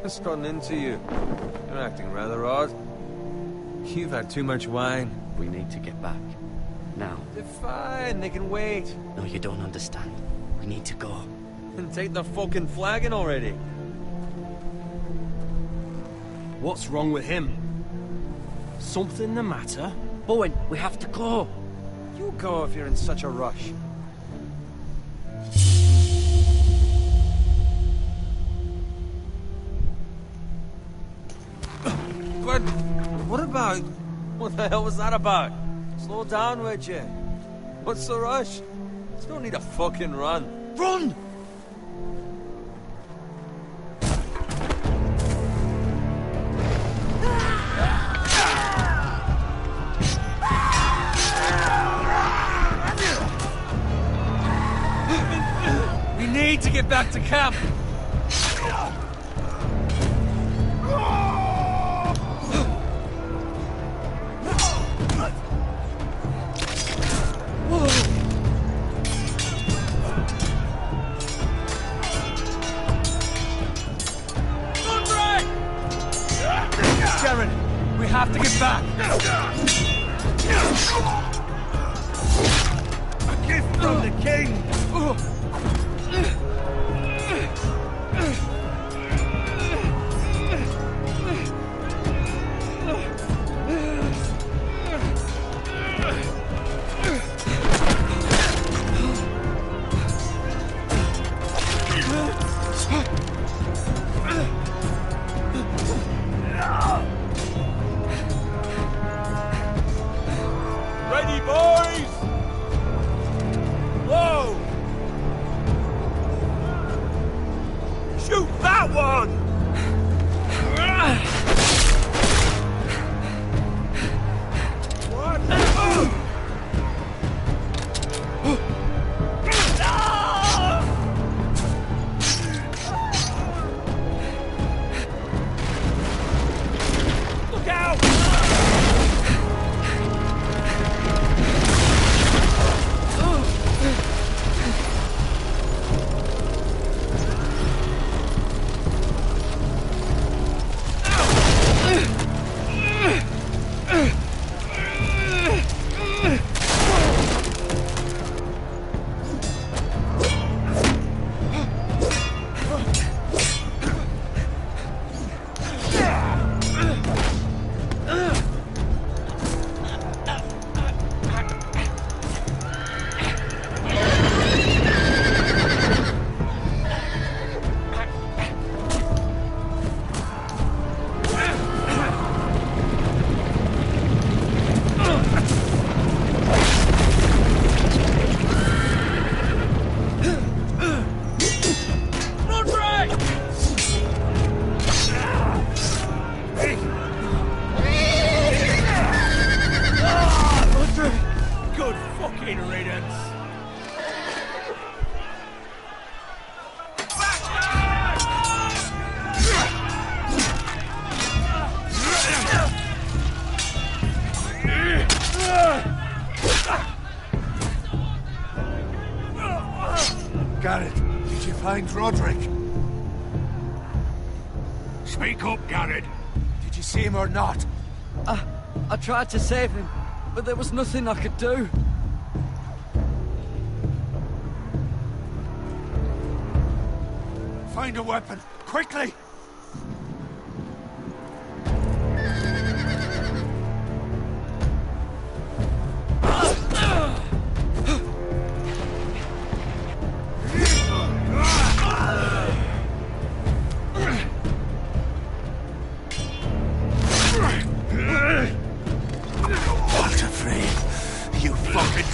Just run into you. You're acting rather odd. You've had too much wine. We need to get back. Now. They're fine, they can wait. No, you don't understand. We need to go. Then take the fucking flagon already. What's wrong with him? Something the matter? Bowen, we have to go. You go if you're in such a rush. But what about... What the hell was that about? Slow down, would you? What's the rush? You don't need a fucking run. Run! We need to get back to camp. We have to get back! A gift from the king! Ready, boys! Whoa! Shoot that one! What? Look out! Good fucking riddance! Garrett, did you find Roderick? Speak up, Garrett. Did you see him or not? I tried to save him, but there was nothing I could do. Find a weapon, quickly!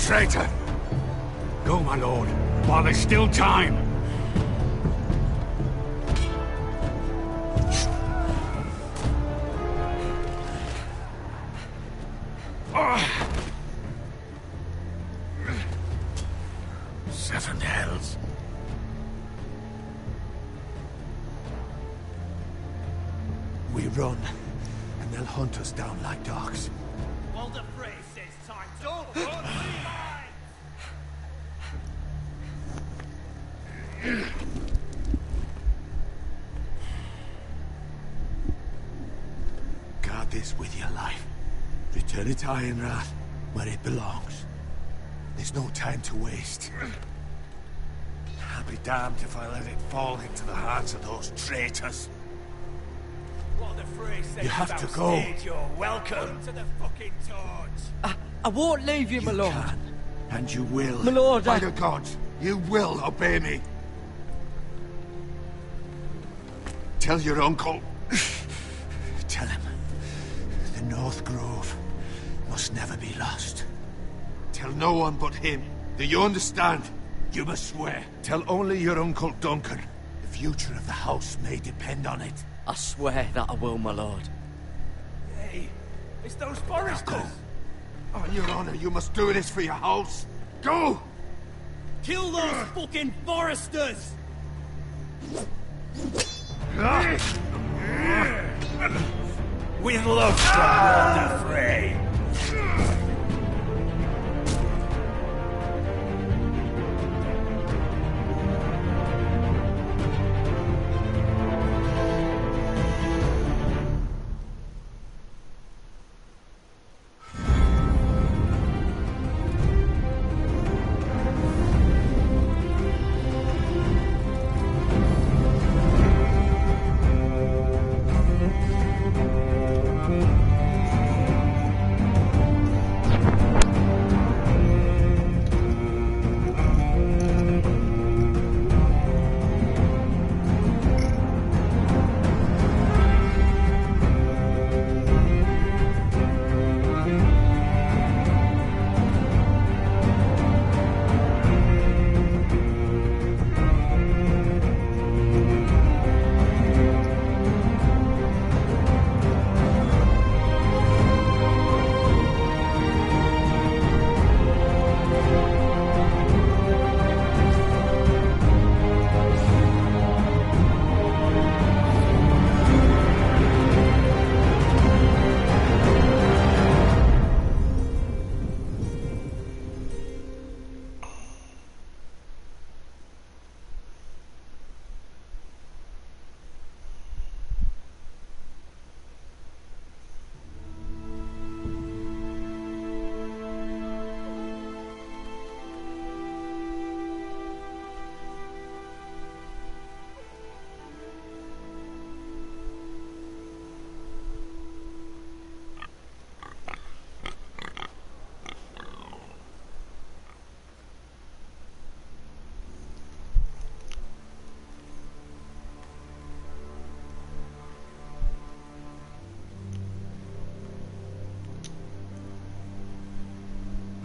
Traitor! Go, my lord, while there's still time. Seven hells. We run, and they'll hunt us down like dogs. Well, the phrase says time to run. this with your life. Return it to Ironrath, where it belongs. There's no time to waste. I'll be damned if I let it fall into the hands of those traitors. What the phrase says You have about to go. stage, you're welcome to the fucking Thorns. I won't leave you, my lord. Can, and you will. My lord, By the gods, you will obey me. Tell your uncle. Tell him. The North Grove must never be lost. Tell no one but him. Do you understand? You must swear. Tell only your Uncle Duncan. The future of the house may depend on it. I swear that I will, my lord. Hey, it's those foresters. Go. On your honor, you must do this for your house. Go! Kill those fucking foresters! With love from Lord of Frey.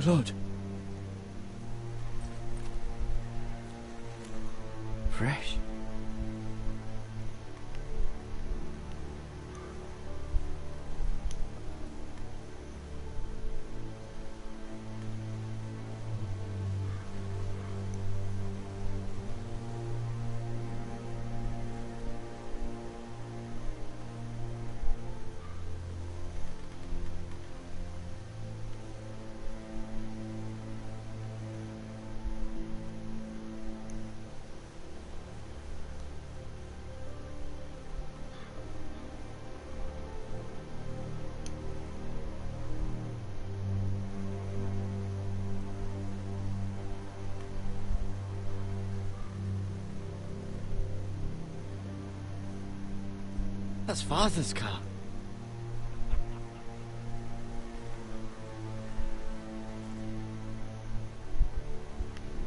Lord. Fresh. That's Father's car.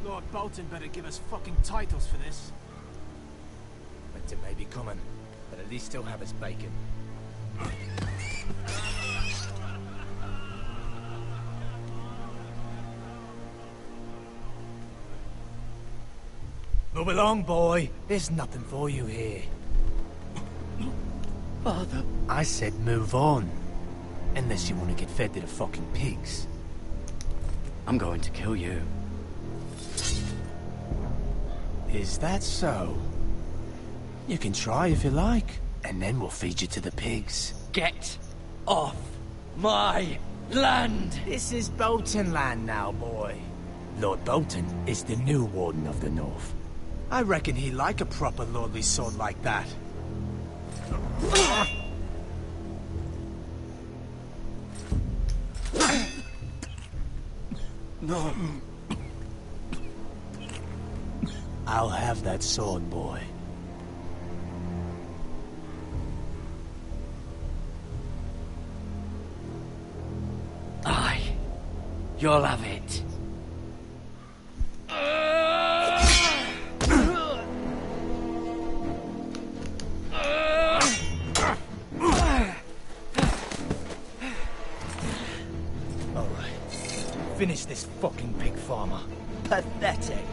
Lord Bolton better give us fucking titles for this. Winter may be coming, but at least he'll have his bacon. Move along, boy. There's nothing for you here. Father. I said move on. Unless you want to get fed to the fucking pigs. I'm going to kill you. Is that so? You can try if you like, and then we'll feed you to the pigs. Get off my land! This is Bolton land now, boy. Lord Bolton is the new Warden of the North. I reckon he'd like a proper lordly sword like that. No. I'll have that sword, boy. Aye. You'll have it. Finish this fucking pig farmer. Pathetic.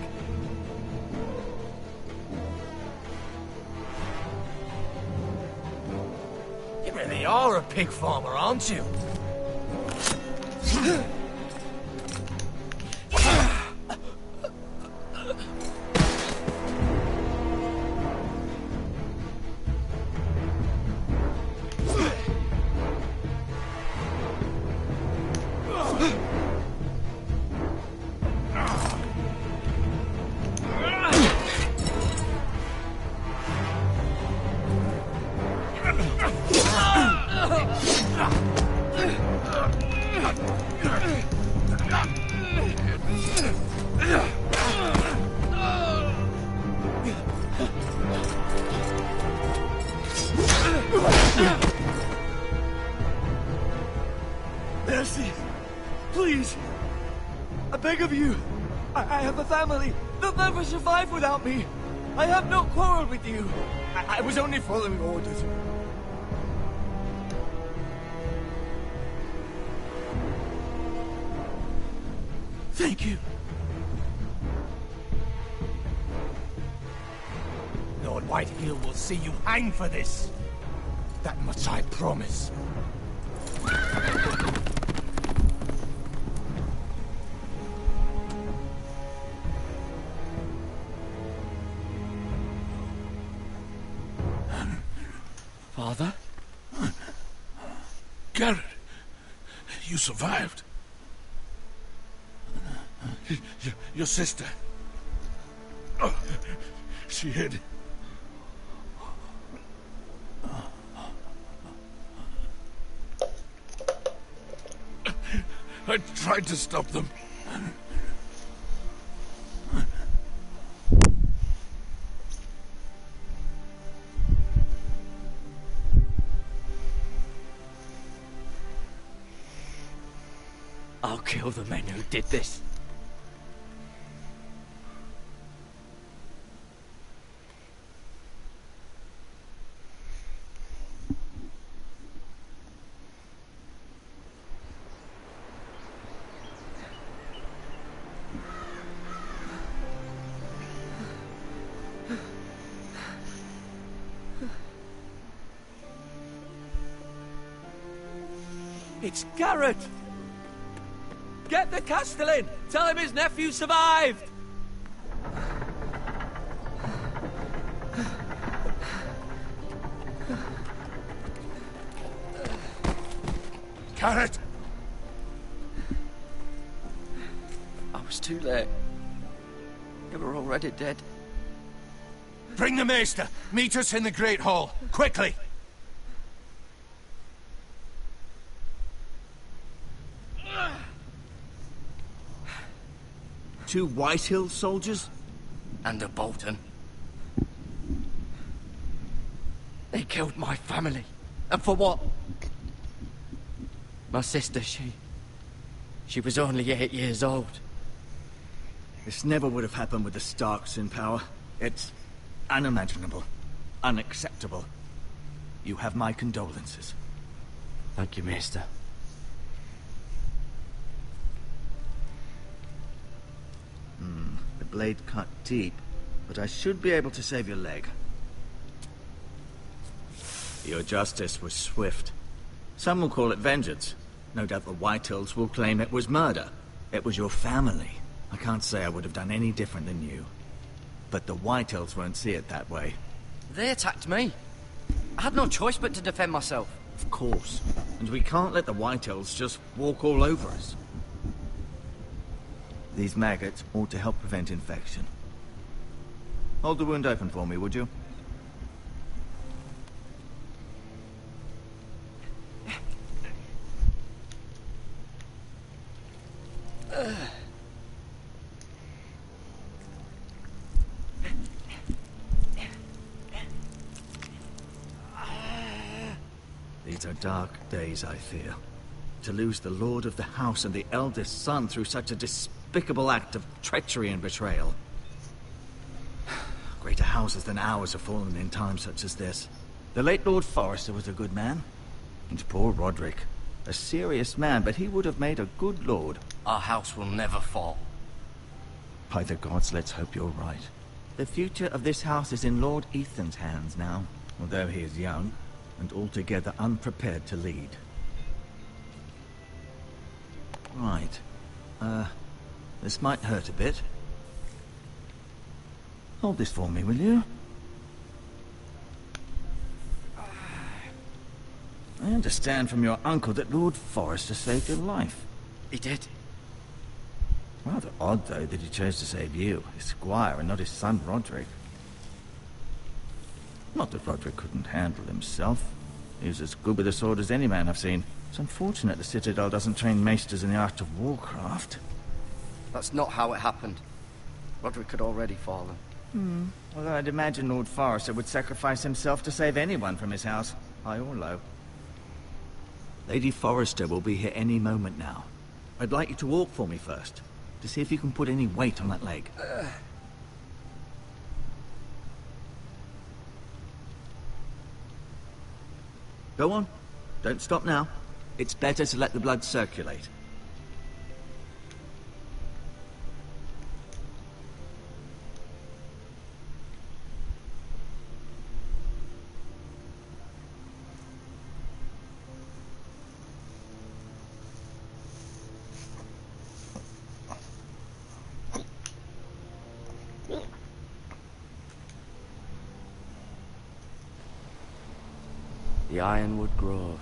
You really are a pig farmer, aren't you? Mercy! Please! I beg of you! I have a family! They'll never survive without me! I have no quarrel with you! I was only following orders. Thank you. Lord Whitehill will see you hang for this. That much I promise. Father? Garrett, you survived. Your sister. Oh, she hid. I tried to stop them. I'll kill the men who did this. It's Garrett! Get the Castellan! Tell him his nephew survived! Garrett! I was too late. You were already dead. Bring the maester! Meet us in the Great Hall! Quickly! Two Whitehill soldiers? And a Bolton. They killed my family. And for what? My sister, she was only 8 years old. This never would have happened with the Starks in power. It's unimaginable. Unacceptable. You have my condolences. Thank you, Maester. The blade cut deep, but I should be able to save your leg. Your justice was swift. Some will call it vengeance. No doubt the Whitehills will claim it was murder. It was your family. I can't say I would have done any different than you. But the Whitehills won't see it that way. They attacked me. I had no choice but to defend myself. Of course. And we can't let the Whitehills just walk all over us. These maggots ought to help prevent infection. Hold the wound open for me, would you? These are dark days, I fear. To lose the lord of the house and the eldest son through such a despicable act of treachery and betrayal. Greater houses than ours have fallen in times such as this. The late Lord Forrester was a good man. And poor Roderick. A serious man, but he would have made a good lord. Our house will never fall. By the gods, let's hope you're right. The future of this house is in Lord Ethan's hands now, although he is young, and altogether unprepared to lead. Right. This might hurt a bit. Hold this for me, will you? I understand from your uncle that Lord Forrester saved your life. He did. Rather odd, though, that he chose to save you, his squire, and not his son Roderick. Not that Roderick couldn't handle himself. He was as good with a sword as any man I've seen. It's unfortunate the Citadel doesn't train maesters in the art of warcraft. That's not how it happened. Roderick had already fallen. Well, I'd imagine Lord Forrester would sacrifice himself to save anyone from his house, high or low. Lady Forrester will be here any moment now. I'd like you to walk for me first, to see if you can put any weight on that leg. Go on. Don't stop now. It's better to let the blood circulate. The Ironwood Grove.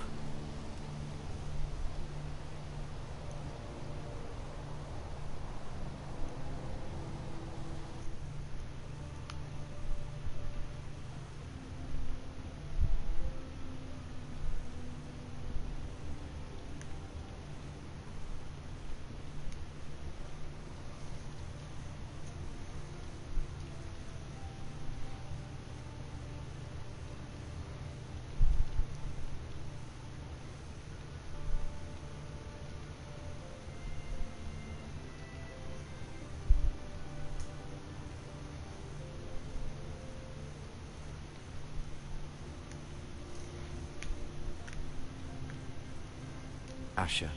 Asher.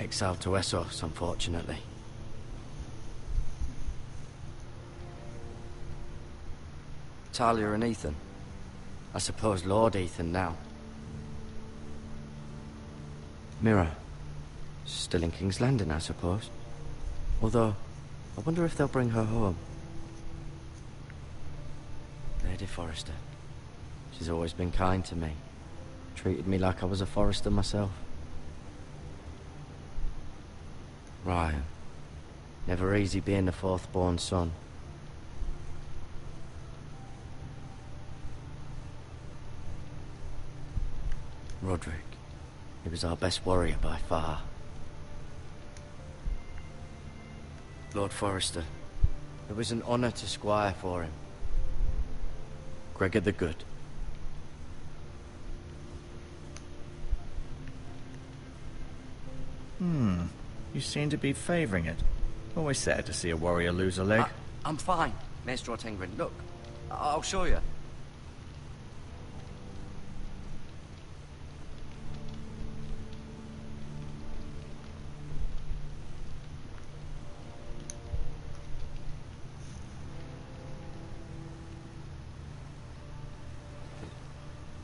Exiled to Essos, unfortunately. Talia and Ethan. I suppose Lord Ethan now. Mira. Still in King's Landing, I suppose. Although, I wonder if they'll bring her home. Lady Forrester. She's always been kind to me. Treated me like I was a Forrester myself. Ryan. Never easy being the fourth-born son. Roderick. He was our best warrior by far. Lord Forrester. It was an honor to squire for him. Gregor the Good. You seem to be favoring it. Always sad to see a warrior lose a leg. I'm fine, Maester Ortengrin. Look, I'll show you.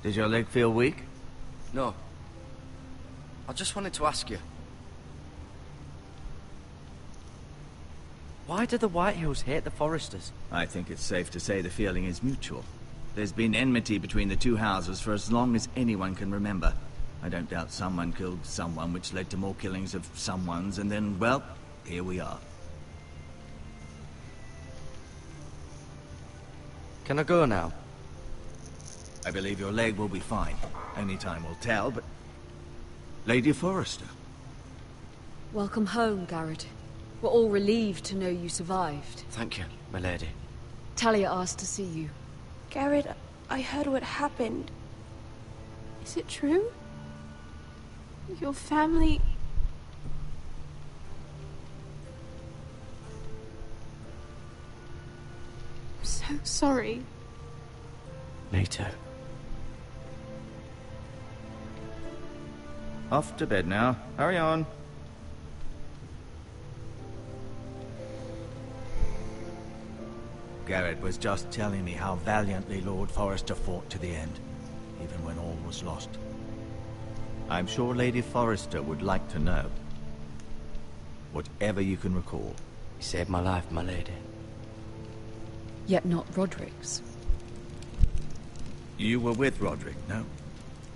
Did your leg feel weak? No. I just wanted to ask you. Why do the Whitehills hate the Forresters? I think it's safe to say the feeling is mutual. There's been enmity between the two houses for as long as anyone can remember. I don't doubt someone killed someone, which led to more killings of someones, and then, well, here we are. Can I go now? I believe your leg will be fine. Only time will tell, but... Lady Forrester. Welcome home, Garrett. We're all relieved to know you survived. Thank you, my lady. Talia asked to see you. Garrett, I heard what happened. Is it true? Your family... I'm so sorry. Me too. Off to bed now. Hurry on. Garrett was just telling me how valiantly Lord Forrester fought to the end, even when all was lost. I'm sure Lady Forrester would like to know. Whatever you can recall. You saved my life, my lady. Yet not Roderick's. You were with Roderick, no?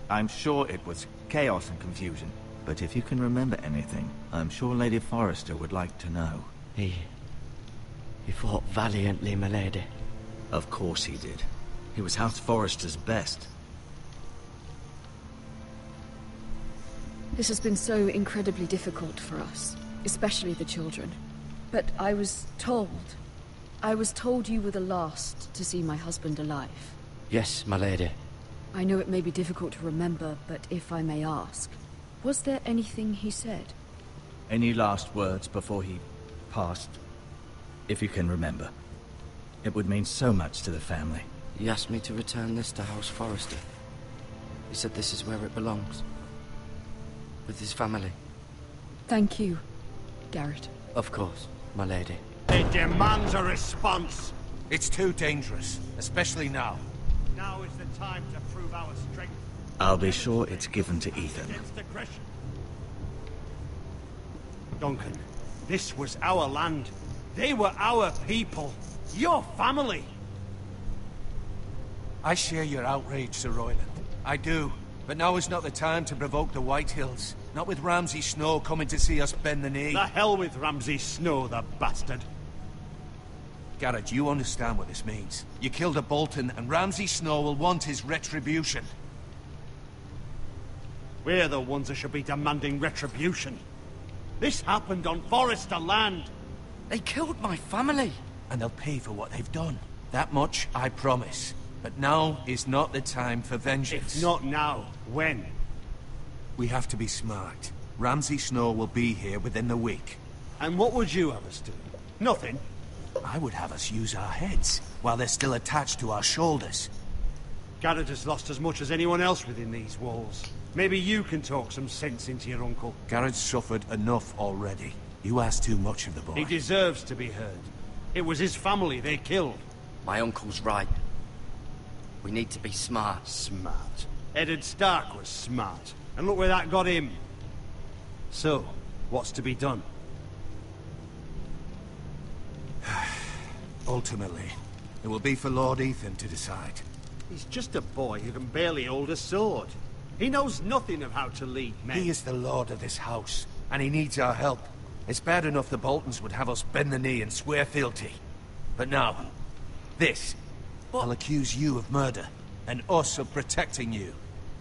I'm sure it was chaos and confusion. But if you can remember anything, I'm sure Lady Forrester would like to know. He fought valiantly, my lady. Of course he did. He was House Forrester's best. This has been so incredibly difficult for us, especially the children. But I was told you were the last to see my husband alive. Yes, my lady. I know it may be difficult to remember, but if I may ask, was there anything he said? Any last words before he passed? If you can remember. It would mean so much to the family. He asked me to return this to House Forrester. He said this is where it belongs. With his family. Thank you, Garrett. Of course, my lady. It demands a response. It's too dangerous, especially now. Now is the time to prove our strength. I'll be sure it's given to Ethan. Against aggression. Duncan, this was our land. They were our people. Your family. I share your outrage, Sir Royland. I do. But now is not the time to provoke the White Hills. Not with Ramsay Snow coming to see us bend the knee. The hell with Ramsay Snow, the bastard. Garrett, you understand what this means. You killed a Bolton, and Ramsay Snow will want his retribution. We're the ones that should be demanding retribution. This happened on Forrester land. They killed my family. And they'll pay for what they've done. That much, I promise. But now is not the time for vengeance. If not now, when? We have to be smart. Ramsay Snow will be here within the week. And what would you have us do? Nothing. I would have us use our heads, while they're still attached to our shoulders. Garrett has lost as much as anyone else within these walls. Maybe you can talk some sense into your uncle. Garrett's suffered enough already. You ask too much of the boy. He deserves to be heard. It was his family they killed. My uncle's right. We need to be smart. Smart. Eddard Stark was smart. And look where that got him. So, what's to be done? Ultimately, it will be for Lord Ethan to decide. He's just a boy who can barely hold a sword. He knows nothing of how to lead men. He is the lord of this house, and he needs our help. It's bad enough the Boltons would have us bend the knee and swear fealty. But now, this. I'll accuse you of murder, and us of protecting you.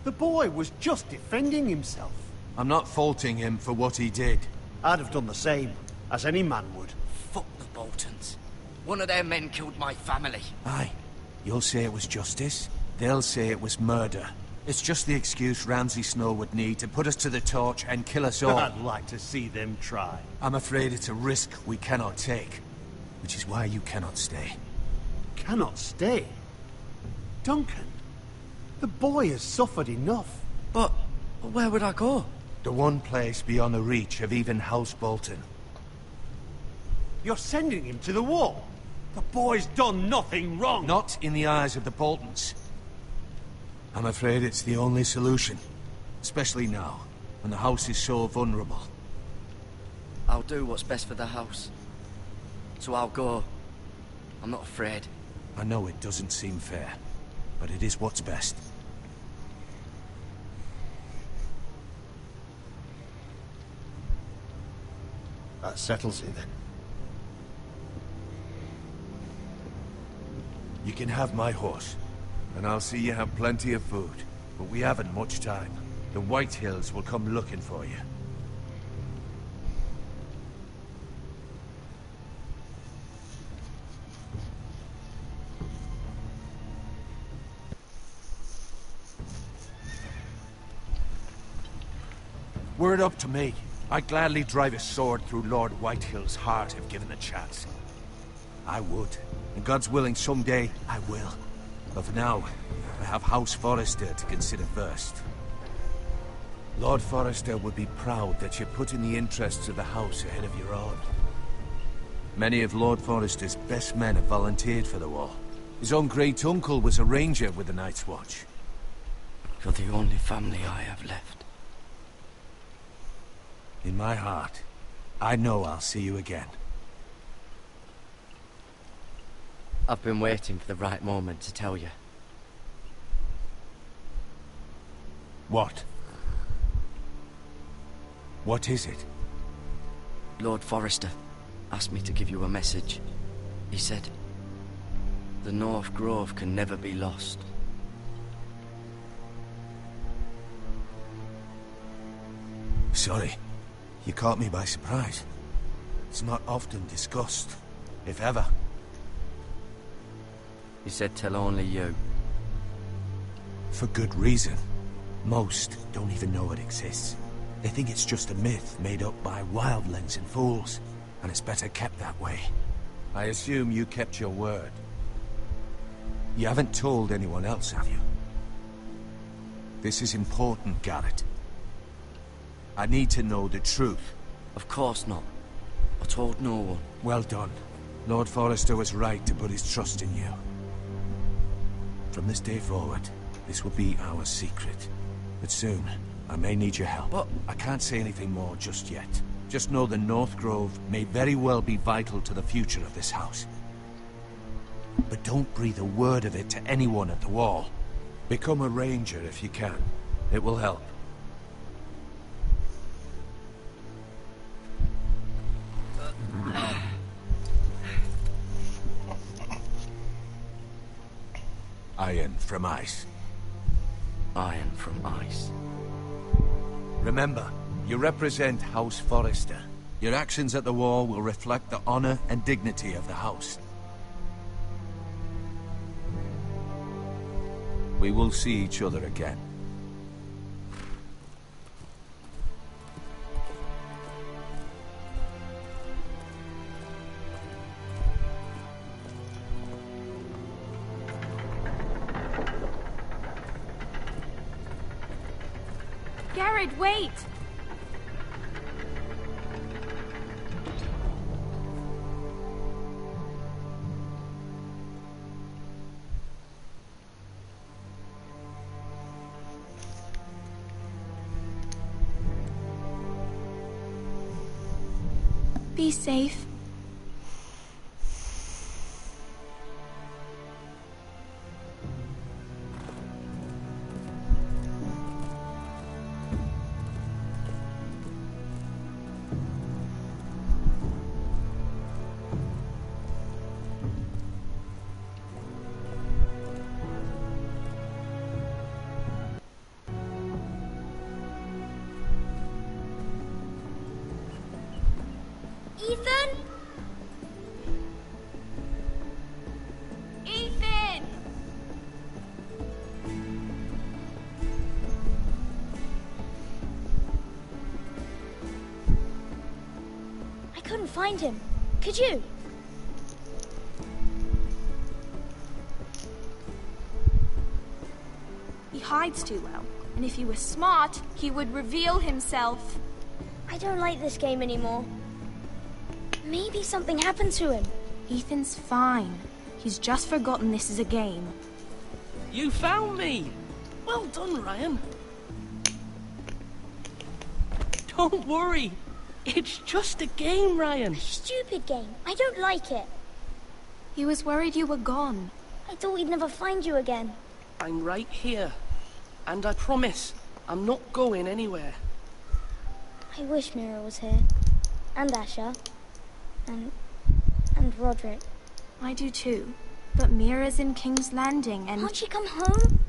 The boy was just defending himself. I'm not faulting him for what he did. I'd have done the same, as any man would. Fuck the Boltons. One of their men killed my family. Aye. You'll say it was justice. They'll say it was murder. It's just the excuse Ramsay Snow would need to put us to the torch and kill us all. I'd like to see them try. I'm afraid it's a risk we cannot take. Which is why you cannot stay. Cannot stay? Duncan, the boy has suffered enough. But where would I go? The one place beyond the reach of even House Bolton. You're sending him to the wall? The boy's done nothing wrong. Not in the eyes of the Boltons. I'm afraid it's the only solution. Especially now, when the house is so vulnerable. I'll do what's best for the house. So I'll go. I'm not afraid. I know it doesn't seem fair, but it is what's best. That settles it then. You can have my horse, and I'll see you have plenty of food. But we haven't much time. The White Hills will come looking for you. Were it up to me, I'd gladly drive a sword through Lord Whitehill's heart if given the chance. I would. And God's willing, someday I will. But for now, I have House Forrester to consider first. Lord Forrester would be proud that you're putting the interests of the house ahead of your own. Many of Lord Forrester's best men have volunteered for the war. His own great-uncle was a ranger with the Night's Watch. You're the only family I have left. In my heart, I know I'll see you again. I've been waiting for the right moment to tell you. What? What is it? Lord Forrester asked me to give you a message. He said, the North Grove can never be lost. Sorry. You caught me by surprise. It's not often discussed, if ever. He said tell only you. For good reason. Most don't even know it exists. They think it's just a myth made up by wildlings and fools, and it's better kept that way. I assume you kept your word. You haven't told anyone else, have you? This is important, Garrett. I need to know the truth. Of course not. I told no one. Well done. Lord Forrester was right to put his trust in you. From this day forward, this will be our secret. But soon, I may need your help. But I can't say anything more just yet. Just know the North Grove may very well be vital to the future of this house. But don't breathe a word of it to anyone at the Wall. Become a ranger if you can. It will help. Iron from ice. Iron from ice. Remember, you represent House Forrester. Your actions at the Wall will reflect the honor and dignity of the house. We will see each other again. Garrett, wait! Be safe. Ethan? Ethan! I couldn't find him. Could you? He hides too well, and if he was smart, he would reveal himself. I don't like this game anymore. Maybe something happened to him. Ethan's fine. He's just forgotten this is a game. You found me! Well done, Ryan. Don't worry. It's just a game, Ryan. A stupid game. I don't like it. He was worried you were gone. I thought we'd never find you again. I'm right here. And I promise, I'm not going anywhere. I wish Mira was here. And Asher. And Roderick. I do too. But Mira's in King's Landing and... Can't she come home?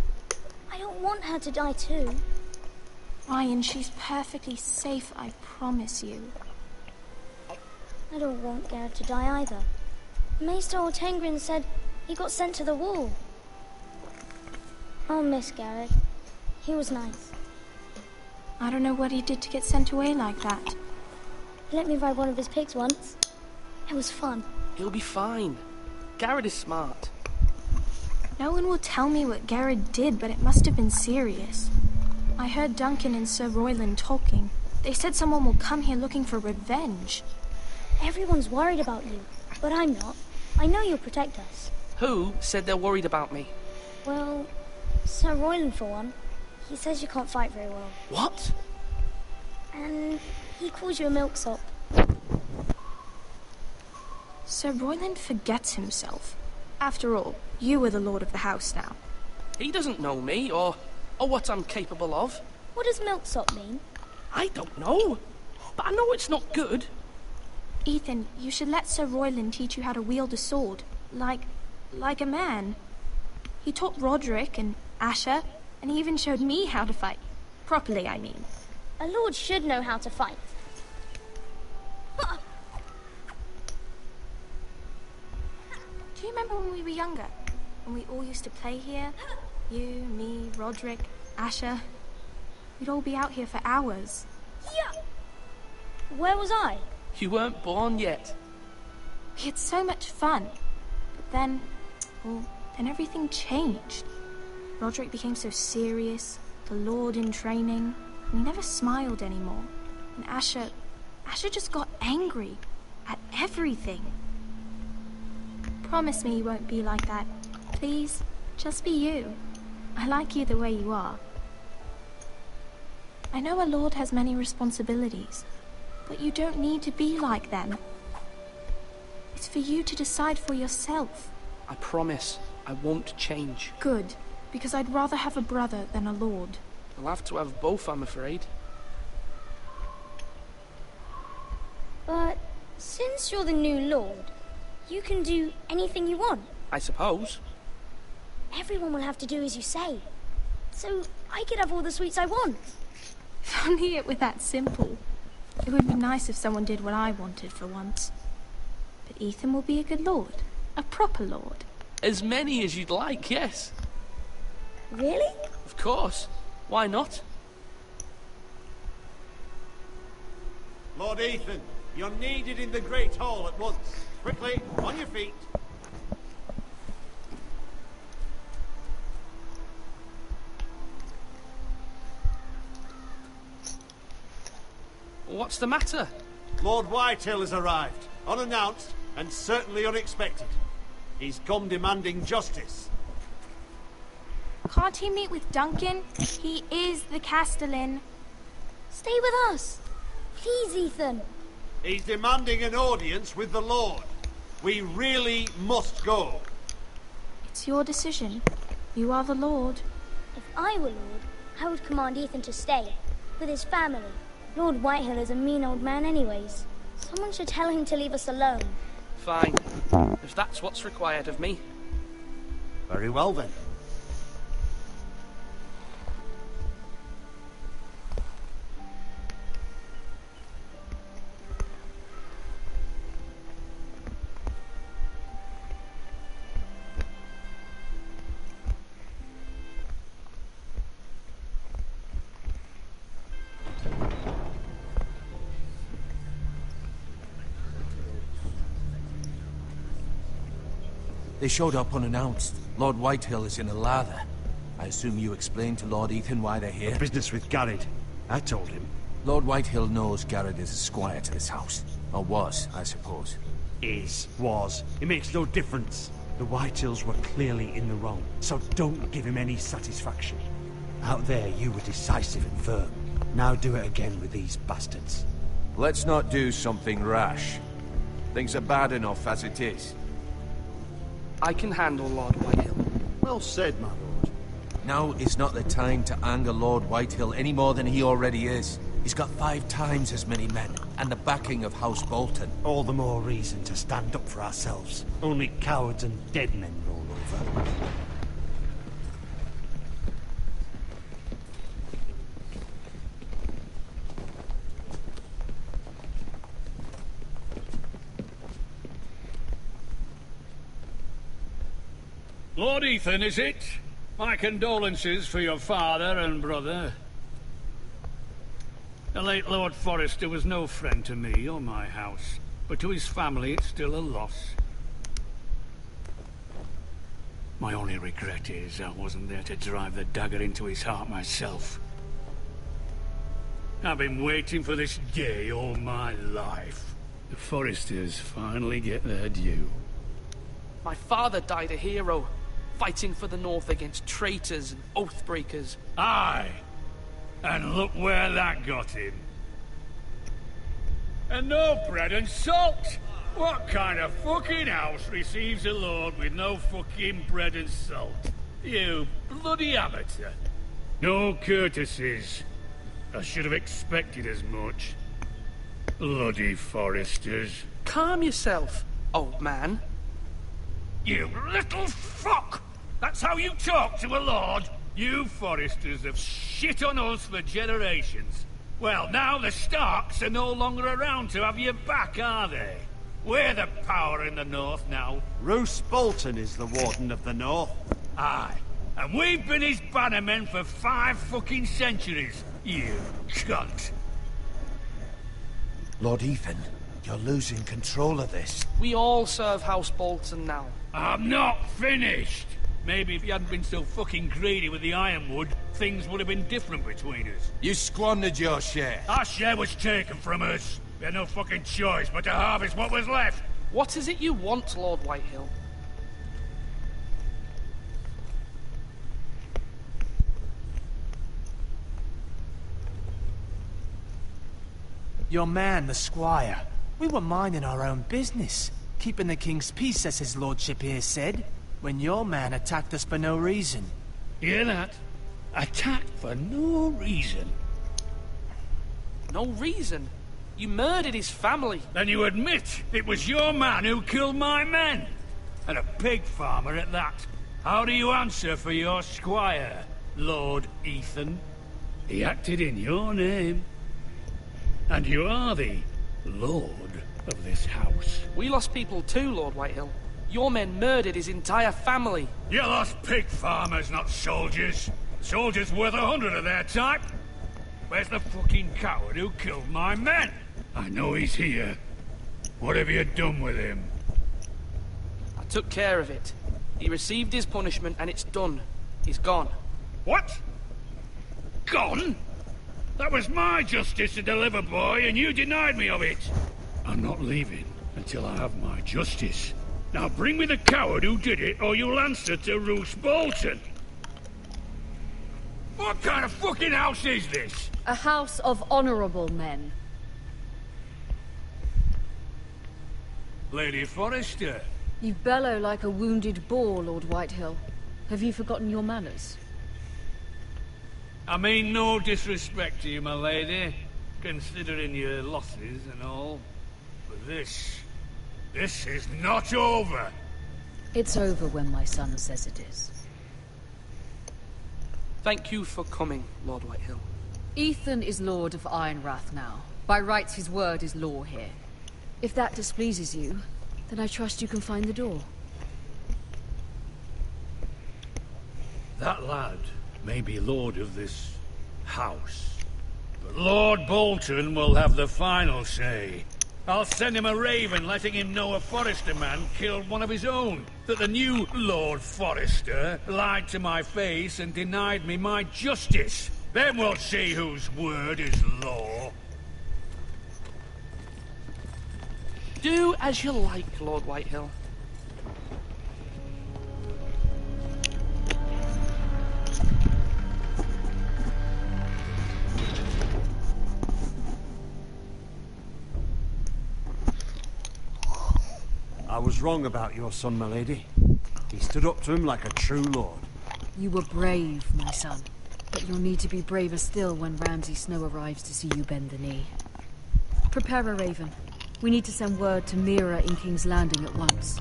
I don't want her to die too. Ryan, she's perfectly safe, I promise you. I don't want Garrett to die either. Maester Ortengrin said he got sent to the Wall. I'll miss Garrett. He was nice. I don't know what he did to get sent away like that. He let me ride one of his pigs once. It was fun. He'll be fine. Garrett is smart. No one will tell me what Garrett did, but it must have been serious. I heard Duncan and Sir Royland talking. They said someone will come here looking for revenge. Everyone's worried about you, but I'm not. I know you'll protect us. Who said they're worried about me? Well, Sir Royland for one. He says you can't fight very well. What? And he calls you a milksop. Sir Royland forgets himself. After all, you are the lord of the house now. He doesn't know me, or what I'm capable of. What does milksop mean? I don't know, but I know it's not good. Ethan, you should let Sir Royland teach you how to wield a sword. Like a man. He taught Roderick and Asher, and he even showed me how to fight. Properly, I mean. A lord should know how to fight. Do you remember when we were younger? When we all used to play here? You, me, Roderick, Asher. We'd all be out here for hours. Yeah. Where was I? You weren't born yet. We had so much fun. But then, well, then everything changed. Roderick became so serious, the Lord in training, and he never smiled anymore. And Asher just got angry at everything. Promise me you won't be like that. Please, just be you. I like you the way you are. I know a lord has many responsibilities, but you don't need to be like them. It's for you to decide for yourself. I promise I won't change. Good, because I'd rather have a brother than a lord. I'll have to have both, I'm afraid. But since you're the new lord, you can do anything you want. I suppose. Everyone will have to do as you say. So I could have all the sweets I want. If only it were that simple. It would be nice if someone did what I wanted for once. But Ethan will be a good lord. A proper lord. As many as you'd like, yes. Really? Of course. Why not? Lord Ethan, you're needed in the Great Hall at once. Quickly, on your feet. What's the matter? Lord Whitehill has arrived, unannounced and certainly unexpected. He's come demanding justice. Can't he meet with Duncan? He is the Castellan. Stay with us. Please, Ethan. He's demanding an audience with the Lord. We really must go. It's your decision. You are the lord. If I were lord, I would command Ethan to stay, with his family. Lord Whitehill is a mean old man anyways. Someone should tell him to leave us alone. Fine. If that's what's required of me. Very well then. They showed up unannounced. Lord Whitehill is in a lather. I assume you explained to Lord Ethan why they're here? Business with Garrett. I told him. Lord Whitehill knows Garrett is a squire to this house. Or was, I suppose. Was. It makes no difference. The Whitehills were clearly in the wrong, so don't give him any satisfaction. Out there, you were decisive and firm. Now do it again with these bastards. Let's not do something rash. Things are bad enough as it is. I can handle Lord Whitehill. Well said, my lord. Now is not the time to anger Lord Whitehill any more than he already is. He's got 5 times as many men, and the backing of House Bolton. All the more reason to stand up for ourselves. Only cowards and dead men roll over. Lord Ethan, is it? My condolences for your father and brother. The late Lord Forrester was no friend to me or my house, but to his family it's still a loss. My only regret is I wasn't there to drive the dagger into his heart myself. I've been waiting for this day all my life. The Forresters finally get their due. My father died a hero, fighting for the North against traitors and oathbreakers. Aye! And look where that got him. And no bread and salt! What kind of fucking house receives a lord with no fucking bread and salt? You bloody amateur. No courtesies. I should have expected as much. Bloody Forresters. Calm yourself, old man. You little fuck! That's how you talk to a lord? You Forresters have shit on us for generations. Well, now the Starks are no longer around to have your back, are they? We're the power in the North now. Roose Bolton is the Warden of the North. Aye. And we've been his bannermen for 5 fucking centuries. You cunt. Lord Ethan, you're losing control of this. We all serve House Bolton now. I'm not finished. Maybe if you hadn't been so fucking greedy with the ironwood, things would have been different between us. You squandered your share. Our share was taken from us. We had no fucking choice but to harvest what was left. What is it you want, Lord Whitehill? Your man, the squire. We were minding our own business, keeping the king's peace, as his lordship here said, when your man attacked us for no reason. Hear that? Attacked for no reason. No reason? You murdered his family. Then you admit it was your man who killed my men. And a pig farmer at that. How do you answer for your squire, Lord Ethan? He acted in your name. And you are the lord of this house. We lost people too, Lord Whitehill. Your men murdered his entire family. You lost pig farmers, not soldiers. Soldiers worth 100 of their type. Where's the fucking coward who killed my men? I know he's here. What have you done with him? I took care of it. He received his punishment and it's done. He's gone. What? Gone? That was my justice to deliver, boy, and you denied me of it. I'm not leaving until I have my justice. Now bring me the coward who did it, or you'll answer to Roose Bolton. What kind of fucking house is this? A house of honorable men. Lady Forrester. You bellow like a wounded boar, Lord Whitehill. Have you forgotten your manners? I mean no disrespect to you, my lady, considering your losses and all. But this is not over. It's over when my son says it is. Thank you for coming, Lord Whitehill. Ethan is Lord of Ironrath now. By rights, his word is law here. If that displeases you, then I trust you can find the door. That lad may be lord of this house, but Lord Bolton will have the final say. I'll send him a raven letting him know a Forrester man killed one of his own, that the new Lord Forrester lied to my face and denied me my justice. Then we'll see whose word is law. Do as you like, Lord Whitehill. I was wrong about your son, my lady. He stood up to him like a true lord. You were brave, my son. But you'll need to be braver still when Ramsay Snow arrives to see you bend the knee. Prepare a raven. We need to send word to Mira in King's Landing at once.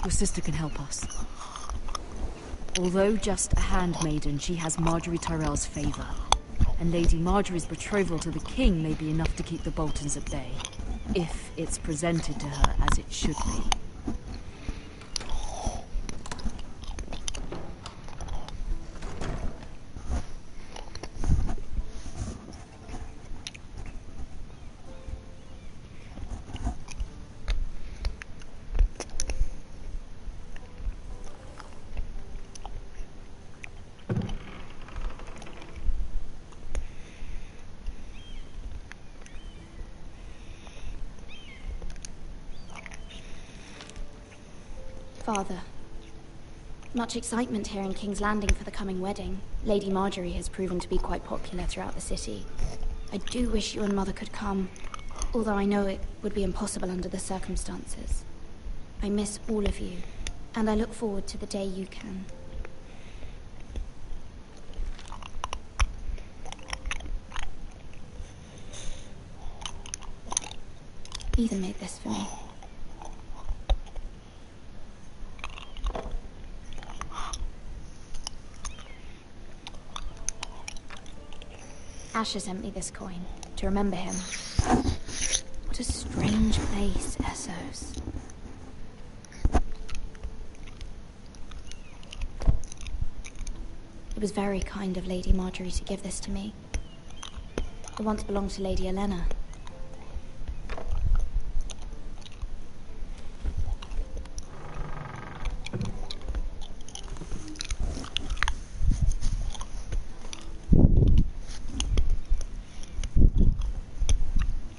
Your sister can help us. Although just a handmaiden, she has Marjorie Tyrell's favor. And Lady Marjorie's betrothal to the king may be enough to keep the Boltons at bay. If it's presented to her as it should be. Father. Much excitement here in King's Landing for the coming wedding. Lady Marjorie has proven to be quite popular throughout the city. I do wish you and Mother could come, although I know it would be impossible under the circumstances. I miss all of you, and I look forward to the day you can. Ethan made this for me. Asher sent me this coin to remember him. What a strange place, Essos. It was very kind of Lady Marjorie to give this to me. It once belonged to Lady Elena.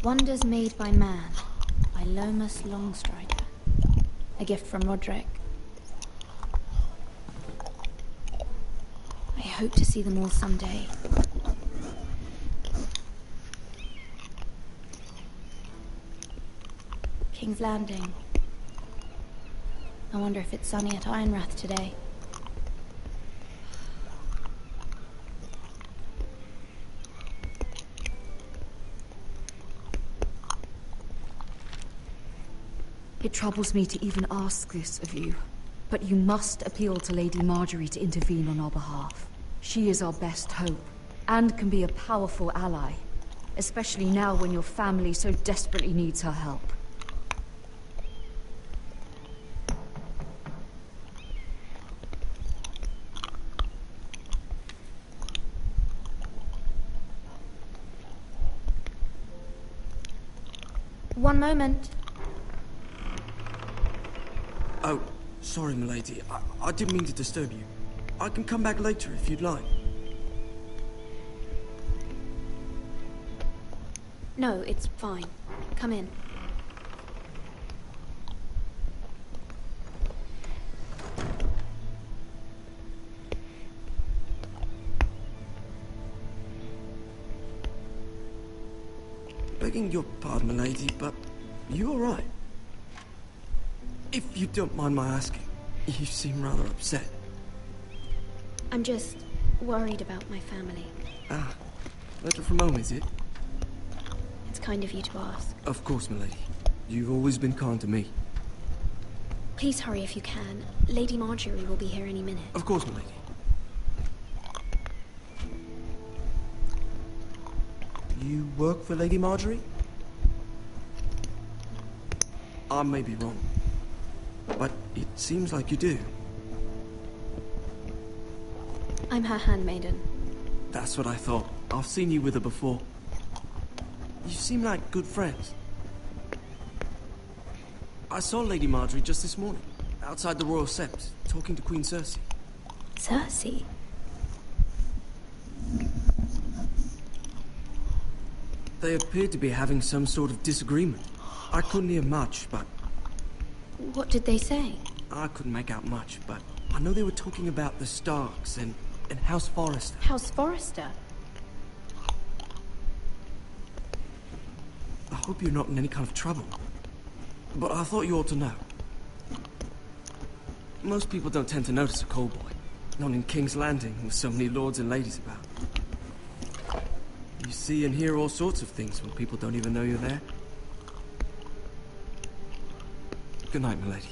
Wonders Made by Man, by Lomas Longstrider. A gift from Roderick. I hope to see them all someday. King's Landing. I wonder if it's sunny at Ironrath today. It troubles me to even ask this of you, but you must appeal to Lady Marjorie to intervene on our behalf. She is our best hope, and can be a powerful ally, especially now when your family so desperately needs her help. One moment. Oh, sorry, milady. I didn't mean to disturb you. I can come back later if you'd like. No, it's fine. Come in. Begging your pardon, milady, but you all right? If you don't mind my asking, you seem rather upset. I'm just worried about my family. Ah, letter from home, is it? It's kind of you to ask. Of course, milady. You've always been kind to me. Please hurry if you can. Lady Marjorie will be here any minute. Of course, milady. You work for Lady Marjorie? I may be wrong, but it seems like you do. I'm her handmaiden. That's what I thought. I've seen you with her before. You seem like good friends. I saw Lady Marjorie just this morning, outside the Royal Sept, talking to Queen Cersei. Cersei? They appeared to be having some sort of disagreement. I couldn't hear much, but... What did they say? I couldn't make out much, but I know they were talking about the Starks and House Forrester. House Forrester? I hope you're not in any kind of trouble. But I thought you ought to know. Most people don't tend to notice a callboy. Not in King's Landing, with so many lords and ladies about. You see and hear all sorts of things when people don't even know you're there. Good night, milady.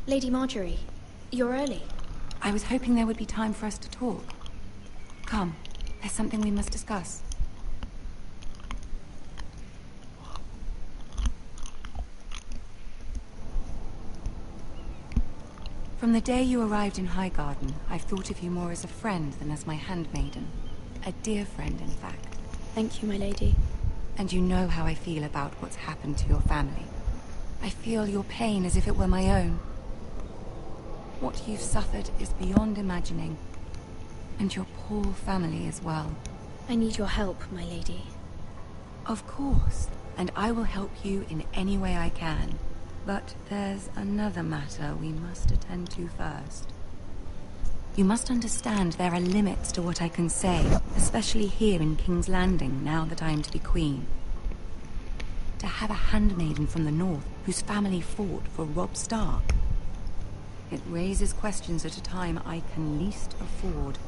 Lady Marjorie, you're early. I was hoping there would be time for us to talk. Come, there's something we must discuss. From the day you arrived in Highgarden, I've thought of you more as a friend than as my handmaiden. A dear friend, in fact. Thank you, my lady. And you know how I feel about what's happened to your family. I feel your pain as if it were my own. What you've suffered is beyond imagining. And your poor family as well. I need your help, my lady. Of course, and I will help you in any way I can. But there's another matter we must attend to first. You must understand there are limits to what I can say, especially here in King's Landing, now that I am to be queen. To have a handmaiden from the north whose family fought for Robb Stark. It raises questions at a time I can least afford.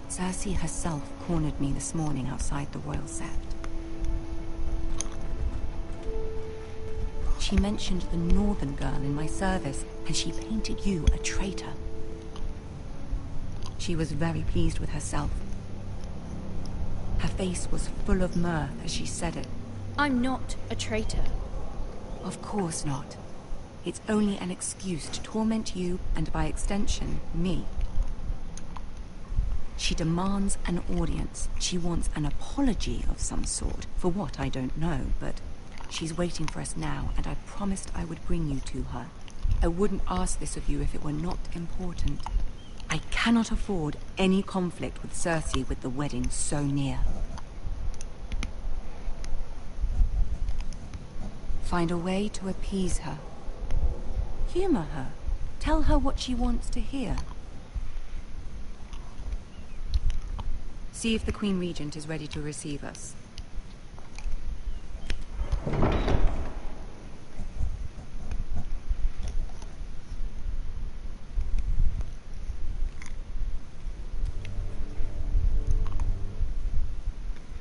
Cersei herself cornered me this morning outside the Royal Sept. She mentioned the northern girl in my service, and she painted you a traitor. She was very pleased with herself. Her face was full of mirth as she said it. I'm not a traitor. Of course not. It's only an excuse to torment you, and by extension, me. She demands an audience. She wants an apology of some sort, for what I don't know, but she's waiting for us now, and I promised I would bring you to her. I wouldn't ask this of you if it were not important. I cannot afford any conflict with Cersei with the wedding so near. Find a way to appease her. Humor her. Tell her what she wants to hear. See if the Queen Regent is ready to receive us.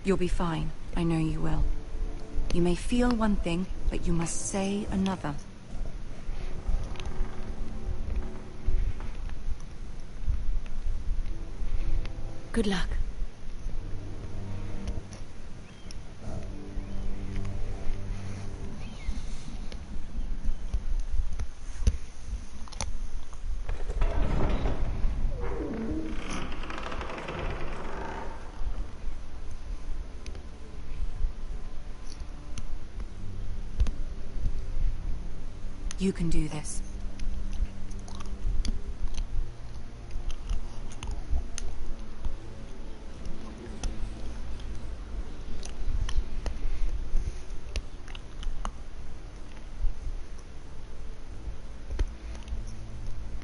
You'll be fine. I know you will. You may feel one thing, but you must say another. Good luck. You can do this.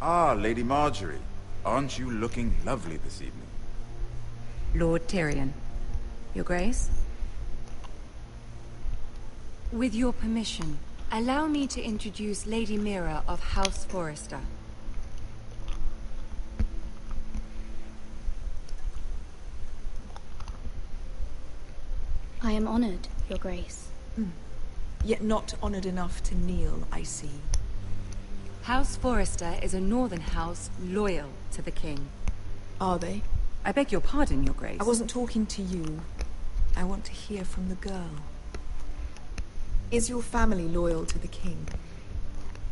Ah, Lady Marjorie. Aren't you looking lovely this evening? Lord Tyrion. Your Grace? With your permission, allow me to introduce Lady Mira of House Forrester. I am honored, Your Grace. Yet not honored enough to kneel, I see. House Forrester is a northern house loyal to the king. Are they? I beg your pardon, Your Grace. I wasn't talking to you. I want to hear from the girl. Is your family loyal to the king?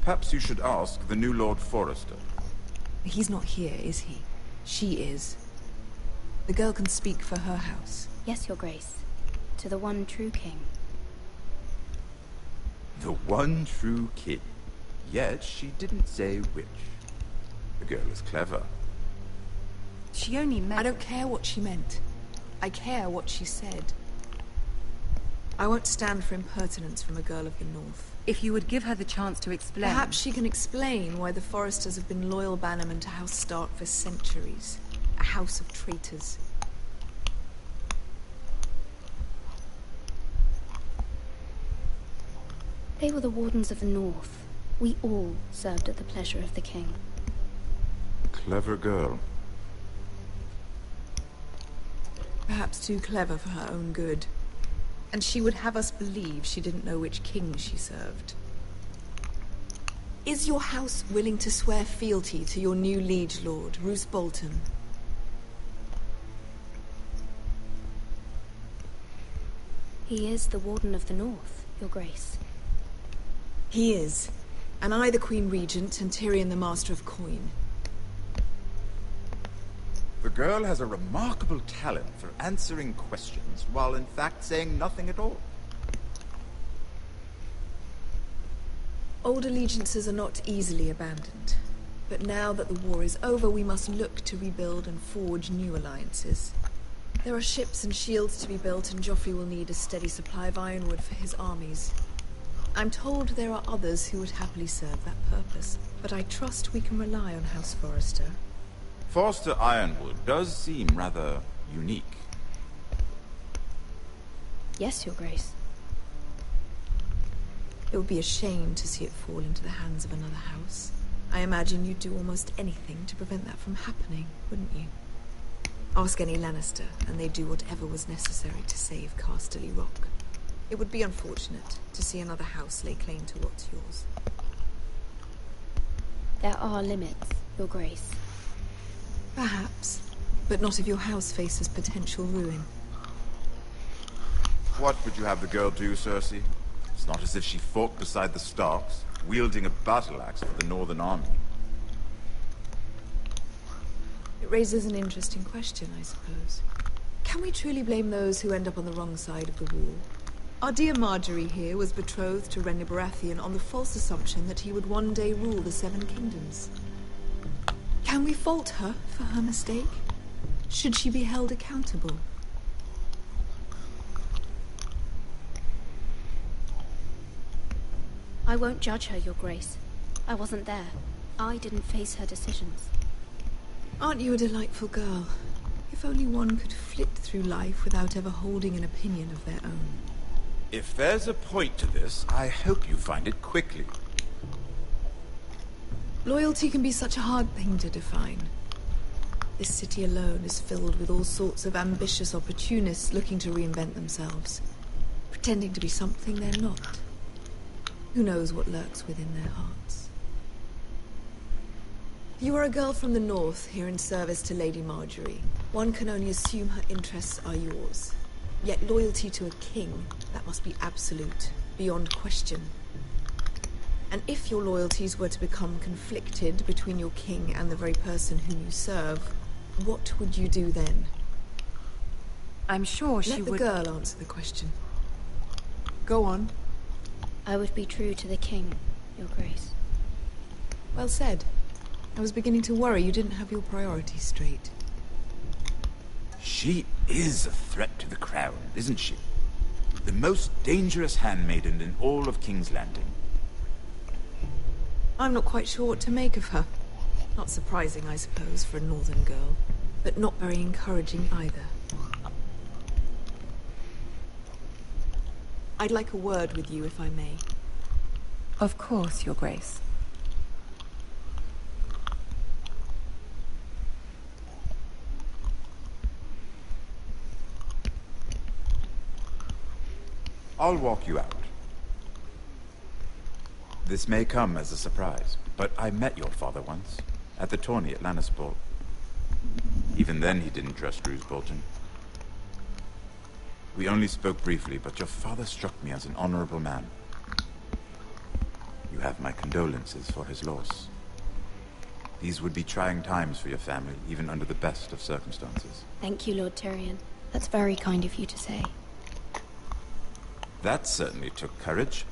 Perhaps you should ask the new Lord Forrester. He's not here, is he? She is. The girl can speak for her house. Yes, Your Grace. To the one true king. The one true king. Yet she didn't say which. The girl is clever. She only meant... I don't care what she meant. I care what she said. I won't stand for impertinence from a girl of the North. If you would give her the chance to explain... Perhaps she can explain why the Forresters have been loyal bannermen to House Stark for centuries. A house of traitors. They were the Wardens of the North. We all served at the pleasure of the king. Clever girl. Perhaps too clever for her own good. And she would have us believe she didn't know which king she served. Is your house willing to swear fealty to your new liege lord, Roose Bolton? He is the Warden of the North, Your Grace. He is. And I the Queen Regent, and Tyrion the Master of Coin. The girl has a remarkable talent for answering questions, while in fact saying nothing at all. Old allegiances are not easily abandoned. But now that the war is over, we must look to rebuild and forge new alliances. There are ships and shields to be built, and Joffrey will need a steady supply of ironwood for his armies. I'm told there are others who would happily serve that purpose, but I trust we can rely on House Forrester. Forrester Ironwood does seem rather unique. Yes, Your Grace. It would be a shame to see it fall into the hands of another house. I imagine you'd do almost anything to prevent that from happening, wouldn't you? Ask any Lannister, and they'd do whatever was necessary to save Casterly Rock. It would be unfortunate to see another house lay claim to what's yours. There are limits, Your Grace. Perhaps, but not if your house faces potential ruin. What would you have the girl do, Cersei? It's not as if she fought beside the Starks, wielding a battle axe for the Northern Army. It raises an interesting question, I suppose. Can we truly blame those who end up on the wrong side of the war? Our dear Marjorie here was betrothed to Renly Baratheon on the false assumption that he would one day rule the Seven Kingdoms. Can we fault her for her mistake? Should she be held accountable? I won't judge her, Your Grace. I wasn't there. I didn't face her decisions. Aren't you a delightful girl? If only one could flit through life without ever holding an opinion of their own. If there's a point to this, I hope you find it quickly. Loyalty can be such a hard thing to define. This city alone is filled with all sorts of ambitious opportunists looking to reinvent themselves, pretending to be something they're not. Who knows what lurks within their hearts? You are a girl from the north, here in service to Lady Marjorie. One can only assume her interests are yours. Yet loyalty to a king, that must be absolute, beyond question. And if your loyalties were to become conflicted between your king and the very person whom you serve, what would you do then? I'm sure she would... Let the girl answer the question. Go on. I would be true to the king, Your Grace. Well said. I was beginning to worry you didn't have your priorities straight. She is a threat to the crown, isn't she? The most dangerous handmaiden in all of King's Landing. I'm not quite sure what to make of her. Not surprising, I suppose, for a northern girl, but not very encouraging either. I'd like a word with you, if I may. Of course, Your Grace. I'll walk you out. This may come as a surprise, but I met your father once, at the tourney at Lannisport. Even then he didn't trust Roose Bolton. We only spoke briefly, but your father struck me as an honorable man. You have my condolences for his loss. These would be trying times for your family, even under the best of circumstances. Thank you, Lord Tyrion. That's very kind of you to say. That certainly took courage.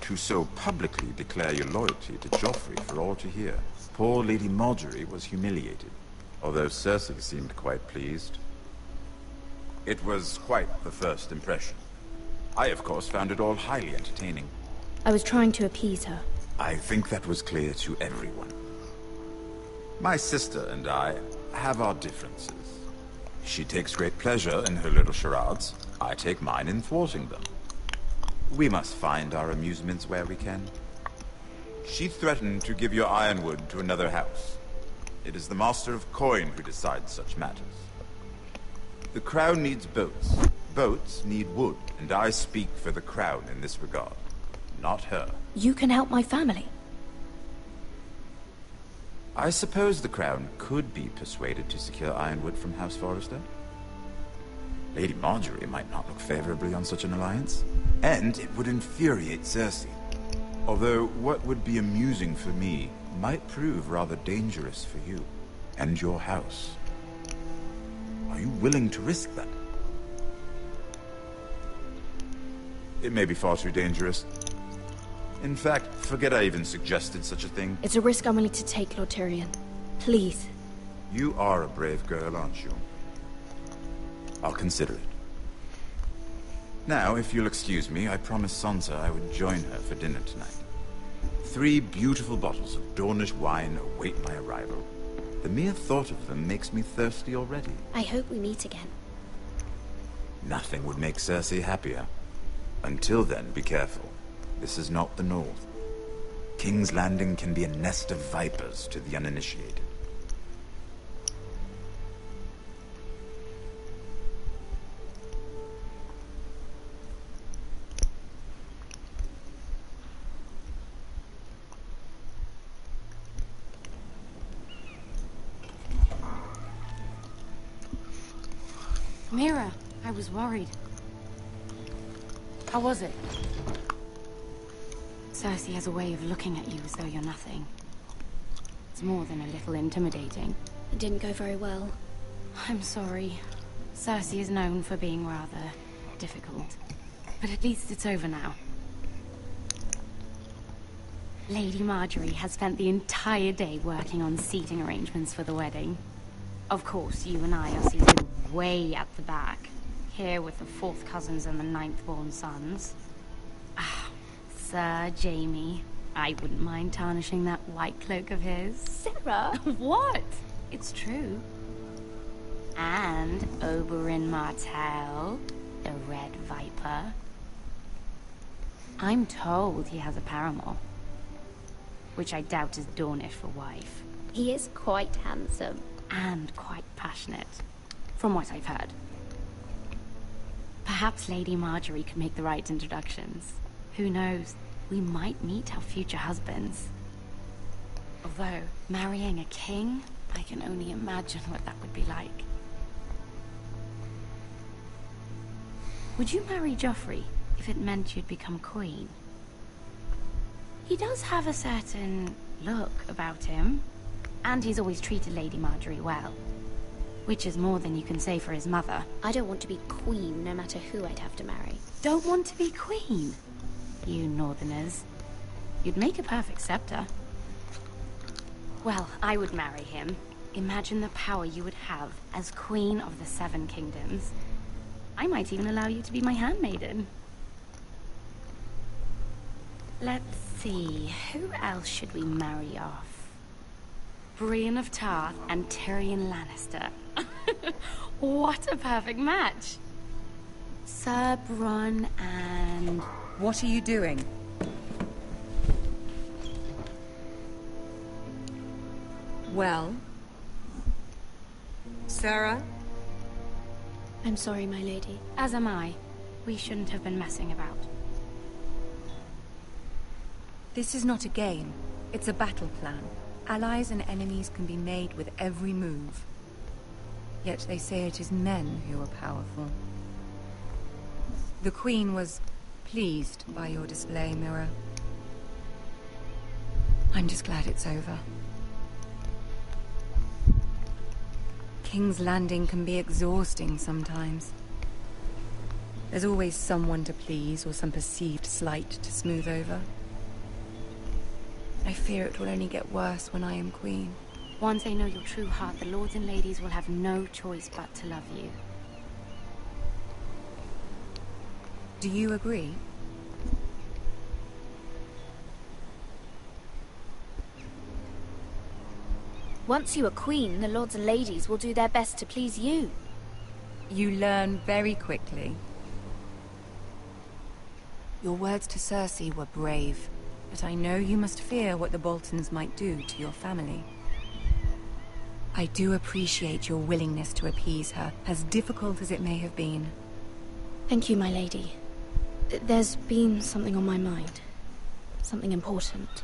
To so publicly declare your loyalty to Joffrey for all to hear. Poor Lady Marjorie was humiliated, although Cersei seemed quite pleased. It was quite the first impression. I, of course, found it all highly entertaining. I was trying to appease her. I think that was clear to everyone. My sister and I have our differences. She takes great pleasure in her little charades. I take mine in thwarting them. We must find our amusements where we can. She threatened to give your ironwood to another house. It is the Master of Coin who decides such matters. The Crown needs boats. Boats need wood, and I speak for the Crown in this regard, not her. You can help my family. I suppose the Crown could be persuaded to secure ironwood from House Forrester. Lady Marjorie might not look favorably on such an alliance, and it would infuriate Cersei. Although what would be amusing for me might prove rather dangerous for you and your house. Are you willing to risk that? It may be far too dangerous. In fact, forget I even suggested such a thing. It's a risk I'm willing to take, Lord Tyrion. Please. You are a brave girl, aren't you? I'll consider it. Now, if you'll excuse me, I promised Sansa I would join her for dinner tonight. 3 beautiful bottles of Dornish wine await my arrival. The mere thought of them makes me thirsty already. I hope we meet again. Nothing would make Cersei happier. Until then, be careful. This is not the North. King's Landing can be a nest of vipers to the uninitiated. Mira, I was worried. How was it? Cersei has a way of looking at you as though you're nothing. It's more than a little intimidating. It didn't go very well. I'm sorry. Cersei is known for being rather difficult. But at least it's over now. Lady Marjorie has spent the entire day working on seating arrangements for the wedding. Of course, you and I are seated way at the back, here with the 4th cousins and the 9th-born sons. Ah, Sir Jaime. I wouldn't mind tarnishing that white cloak of his. Sarah! What? It's true. And Oberyn Martell, the Red Viper. I'm told he has a paramour, which I doubt is Dornish for wife. He is quite handsome. And quite passionate, from what I've heard. Perhaps Lady Marjorie could make the right introductions. Who knows? We might meet our future husbands. Although, marrying a king, I can only imagine what that would be like. Would you marry Joffrey if it meant you'd become queen? He does have a certain look about him. And he's always treated Lady Marjorie well. Which is more than you can say for his mother. I don't want to be queen, no matter who I'd have to marry. Don't want to be queen? You northerners. You'd make a perfect scepter. Well, I would marry him. Imagine the power you would have as Queen of the 7 Kingdoms. I might even allow you to be my handmaiden. Let's see, who else should we marry off? Brienne of Tarth and Tyrion Lannister. What a perfect match! Sir Bronn and... What are you doing? Well? Sarah? I'm sorry, my lady. As am I. We shouldn't have been messing about. This is not a game. It's a battle plan. Allies and enemies can be made with every move. Yet they say it is men who are powerful. The Queen was pleased by your display, Mira. I'm just glad it's over. King's Landing can be exhausting sometimes. There's always someone to please or some perceived slight to smooth over. I fear it will only get worse when I am queen. Once they know your true heart, the lords and ladies will have no choice but to love you. Do you agree? Once you are queen, the lords and ladies will do their best to please you. You learn very quickly. Your words to Cersei were brave. But I know you must fear what the Boltons might do to your family. I do appreciate your willingness to appease her, as difficult as it may have been. Thank you, my lady. There's been something on my mind. Something important.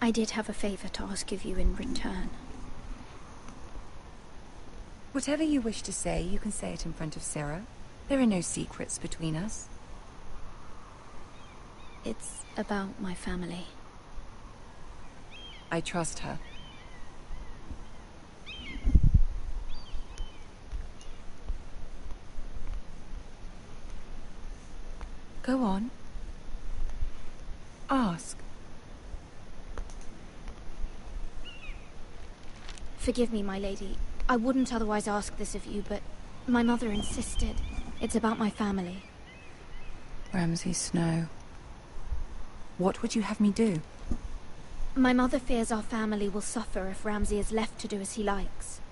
I did have a favor to ask of you in return. Whatever you wish to say, you can say it in front of Sarah. There are no secrets between us. It's about my family. I trust her. Go on. Ask. Forgive me, my lady. I wouldn't otherwise ask this of you, but my mother insisted. It's about my family. Ramsay Snow. What would you have me do? My mother fears our family will suffer if Ramsay is left to do as he likes.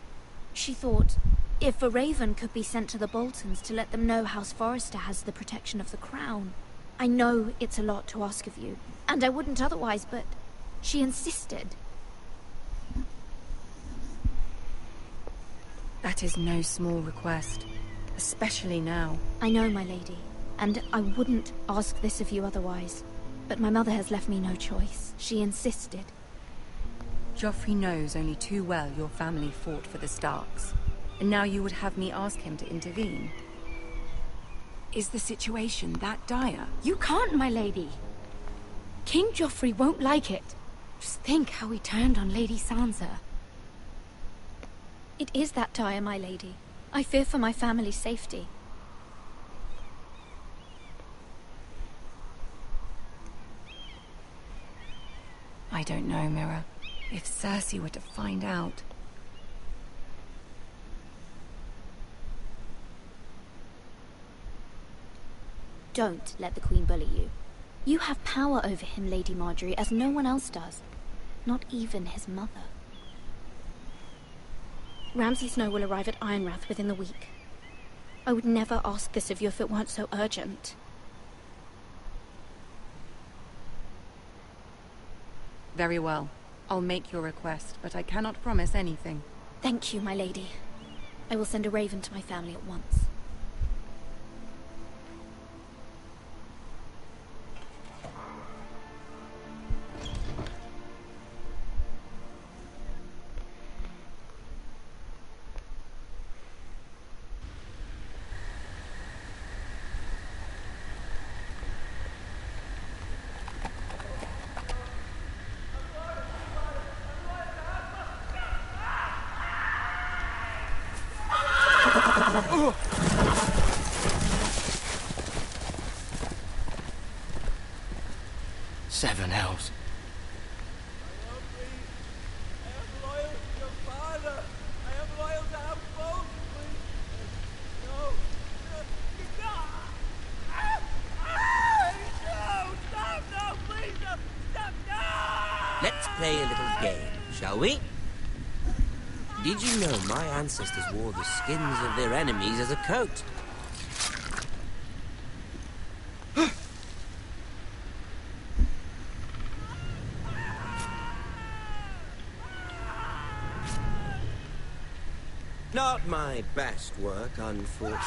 She thought, if a raven could be sent to the Boltons to let them know House Forrester has the protection of the crown. I know it's a lot to ask of you, and I wouldn't otherwise, but she insisted. That is no small request, especially now. I know, my lady, and I wouldn't ask this of you otherwise. But my mother has left me no choice. She insisted. Joffrey knows only too well your family fought for the Starks, and now you would have me ask him to intervene. Is the situation that dire? You can't, my lady. King Joffrey won't like it. Just think how he turned on Lady Sansa. It is that dire, my lady. I fear for my family's safety. I don't know, Mira. If Cersei were to find out... Don't let the Queen bully you. You have power over him, Lady Marjorie, as no one else does. Not even his mother. Ramsay Snow will arrive at Ironrath within the week. I would never ask this of you if it weren't so urgent. Very well. I'll make your request, but I cannot promise anything. Thank you, my lady. I will send a raven to my family at once. Seven hells. Let's play a little game, shall we? Did you know my ancestors wore the skins of their enemies as a coat? Not my best work, unfortunately.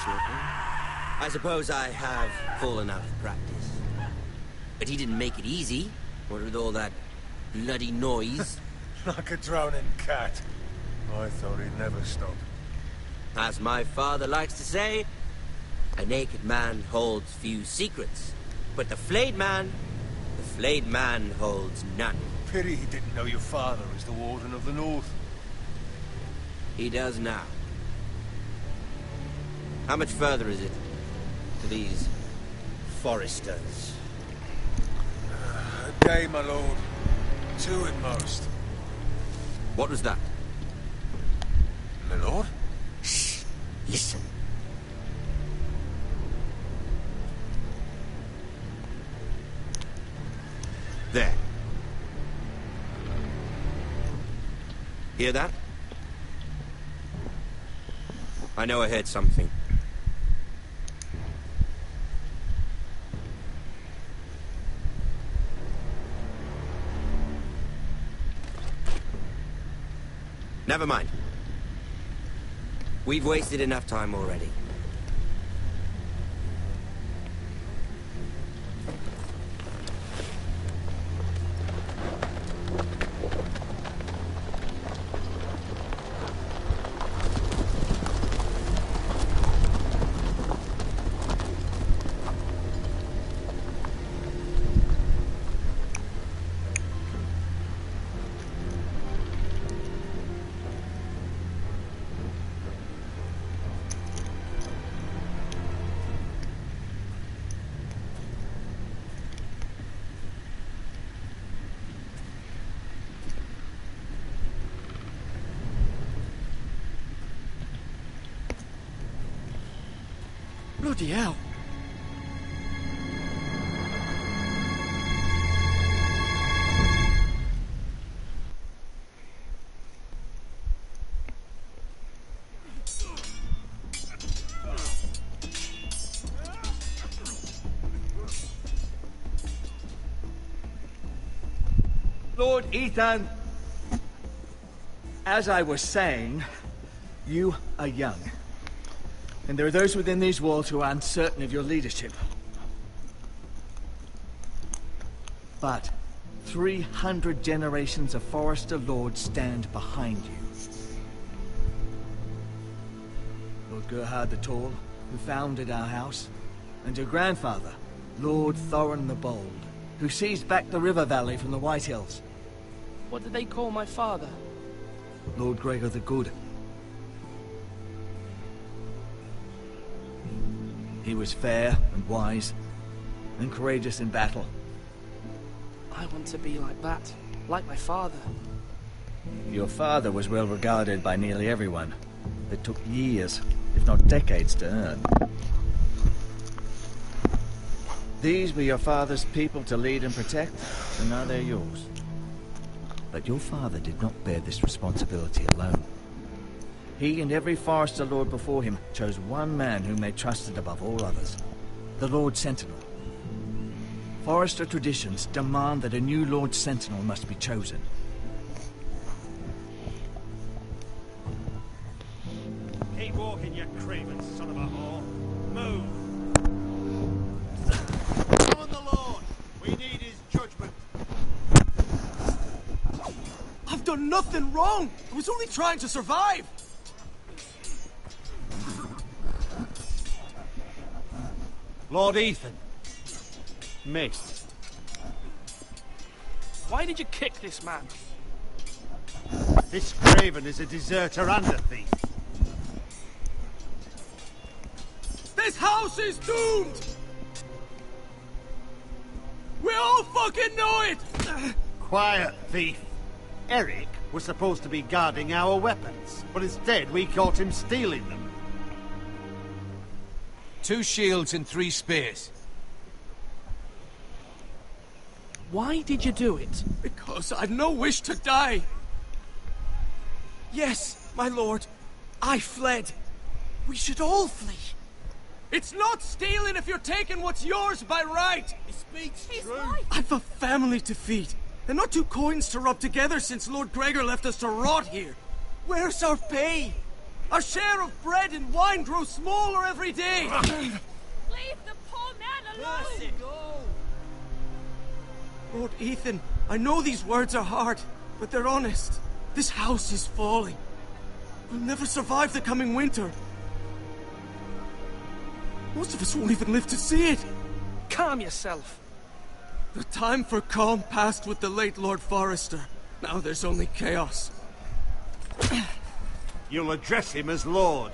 I suppose I have fallen out of practice. But he didn't make it easy, what with all that bloody noise. Like a drowning cat. I thought he'd never stop. As my father likes to say, a naked man holds few secrets. But the flayed man holds none. Pity he didn't know your father is the Warden of the North. He does now. How much further is it to these Forresters? A day, my lord. 2 at most. What was that? My lord? Shh. Listen. There. Hear that? I know I heard something. Never mind. We've wasted enough time already. Bloody hell. Lord Ethan, as I was saying, you are young. And there are those within these walls who are uncertain of your leadership. But 300 generations of Forester Lords stand behind you. Lord Gerhard the Tall, who founded our house, and your grandfather, Lord Thorin the Bold, who seized back the river valley from the White Hills. What did they call my father? Lord Gregor the Good. He was fair and wise, and courageous in battle. I want to be like that, like my father. Your father was well regarded by nearly everyone. It took years, if not decades, to earn. These were your father's people to lead and protect, and now they're yours. But your father did not bear this responsibility alone. He and every Forester Lord before him chose one man whom they trusted above all others, the Lord Sentinel. Forester traditions demand that a new Lord Sentinel must be chosen. Keep walking, you craven son of a whore. Move! Summon the Lord! We need his judgment. I've done nothing wrong! I was only trying to survive! Lord Ethan. Mace. Why did you kick this man? This craven is a deserter and a thief. This house is doomed! We all fucking know it! Quiet, thief. Eric was supposed to be guarding our weapons, but instead we caught him stealing them. 2 shields and 3 spears. Why did you do it? Because I'd no wish to die. Yes, my lord. I fled. We should all flee. It's not stealing if you're taking what's yours by right. He speaks true. Right. I've a family to feed, and not 2 coins to rub together since Lord Gregor left us to rot here. Where's our pay? Our share of bread and wine grows smaller every day. Leave the poor man alone! Mercy. Lord Ethan, I know these words are hard, but they're honest. This house is falling. We'll never survive the coming winter. Most of us won't even live to see it. Calm yourself. The time for calm passed with the late Lord Forester. Now there's only chaos. You'll address him as Lord.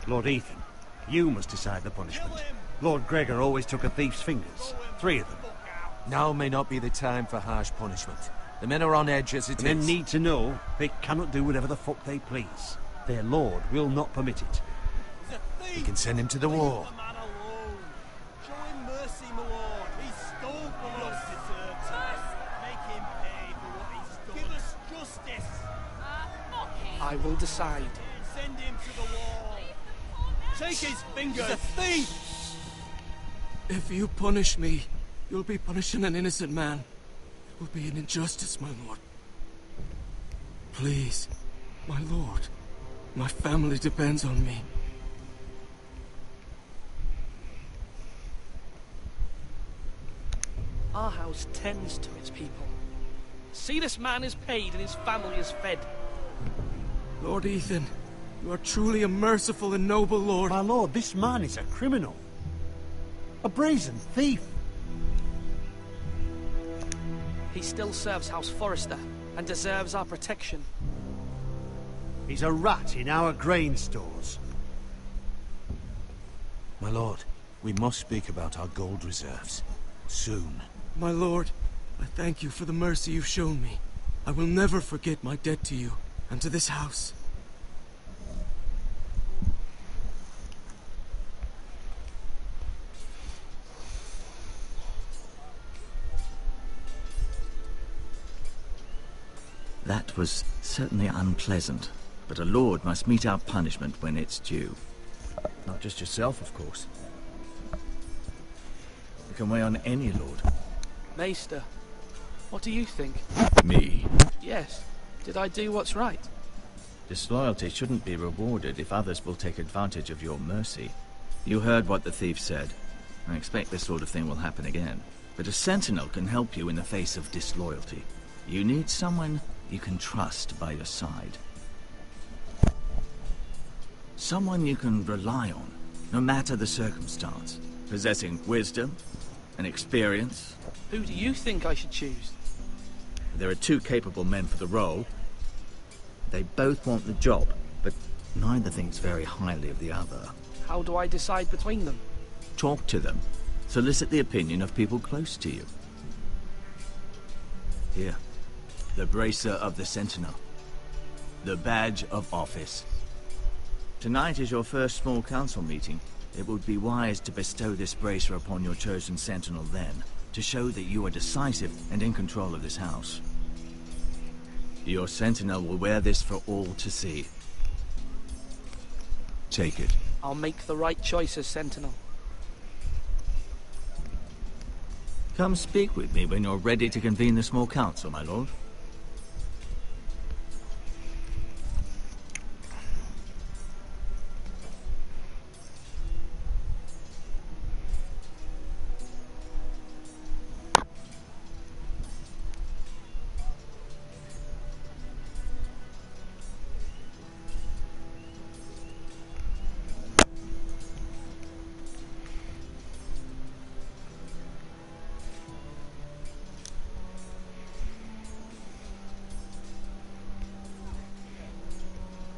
Lord Ethan, you must decide the punishment. Lord Gregor always took a thief's fingers. 3 of them. Now may not be the time for harsh punishment. The men are on edge as it is. Men need to know they cannot do whatever the fuck they please. Their lord will not permit it. We can send him to the war. Show him mercy, my lord. He stole from us. Make him pay for what he's done. Give us justice. I will decide. Send him to the wall. Take his fingers. He's a thief. If you punish me, you'll be punishing an innocent man. It will be an injustice, my lord. Please, my lord. My family depends on me. Our house tends to its people. See, this man is paid and his family is fed. Lord Ethan, you are truly a merciful and noble lord. My lord, this man is a criminal. A brazen thief. He still serves House Forester and deserves our protection. He's a rat in our grain stores. My lord, we must speak about our gold reserves. Soon. My lord, I thank you for the mercy you've shown me. I will never forget my debt to you and to this house. That was certainly unpleasant, but a lord must mete out punishment when it's due. Not just yourself, of course. You can weigh on any lord. Maester, what do you think? Me? Yes. Did I do what's right? Disloyalty shouldn't be rewarded if others will take advantage of your mercy. You heard what the thief said. I expect this sort of thing will happen again. But a sentinel can help you in the face of disloyalty. You need someone you can trust by your side. Someone you can rely on, no matter the circumstance. Possessing wisdom and experience. Who do you think I should choose? There are two capable men for the role. They both want the job, but neither thinks very highly of the other. How do I decide between them? Talk to them. Solicit the opinion of people close to you. Here. The Bracer of the Sentinel. The Badge of Office. Tonight is your first small council meeting. It would be wise to bestow this bracer upon your chosen sentinel then, to show that you are decisive and in control of this house. Your sentinel will wear this for all to see. Take it. I'll make the right choice as sentinel. Come speak with me when you're ready to convene the small council, my lord.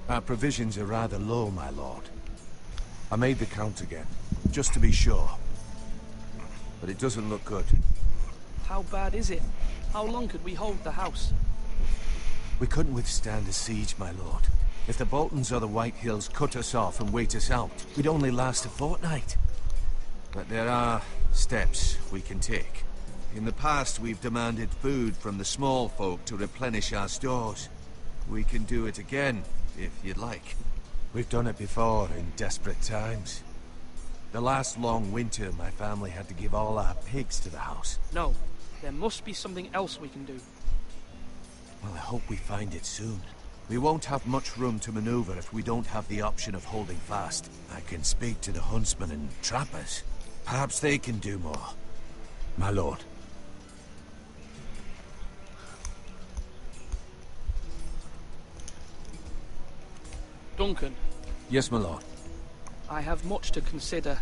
Our provisions are rather low, my lord. I made the count again, just to be sure. But it doesn't look good. How bad is it? How long could we hold the house? We couldn't withstand a siege, my lord. If the Boltons or the White Hills cut us off and wait us out, we'd only last a fortnight. But there are steps we can take. In the past, we've demanded food from the small folk to replenish our stores. We can do it again, if you'd like. We've done it before in desperate times. The last long winter, my family had to give all our pigs to the house. No, there must be something else we can do. Well, I hope we find it soon. We won't have much room to maneuver if we don't have the option of holding fast. I can speak to the huntsmen and trappers. Perhaps they can do more. My lord. Duncan. Yes, my lord. I have much to consider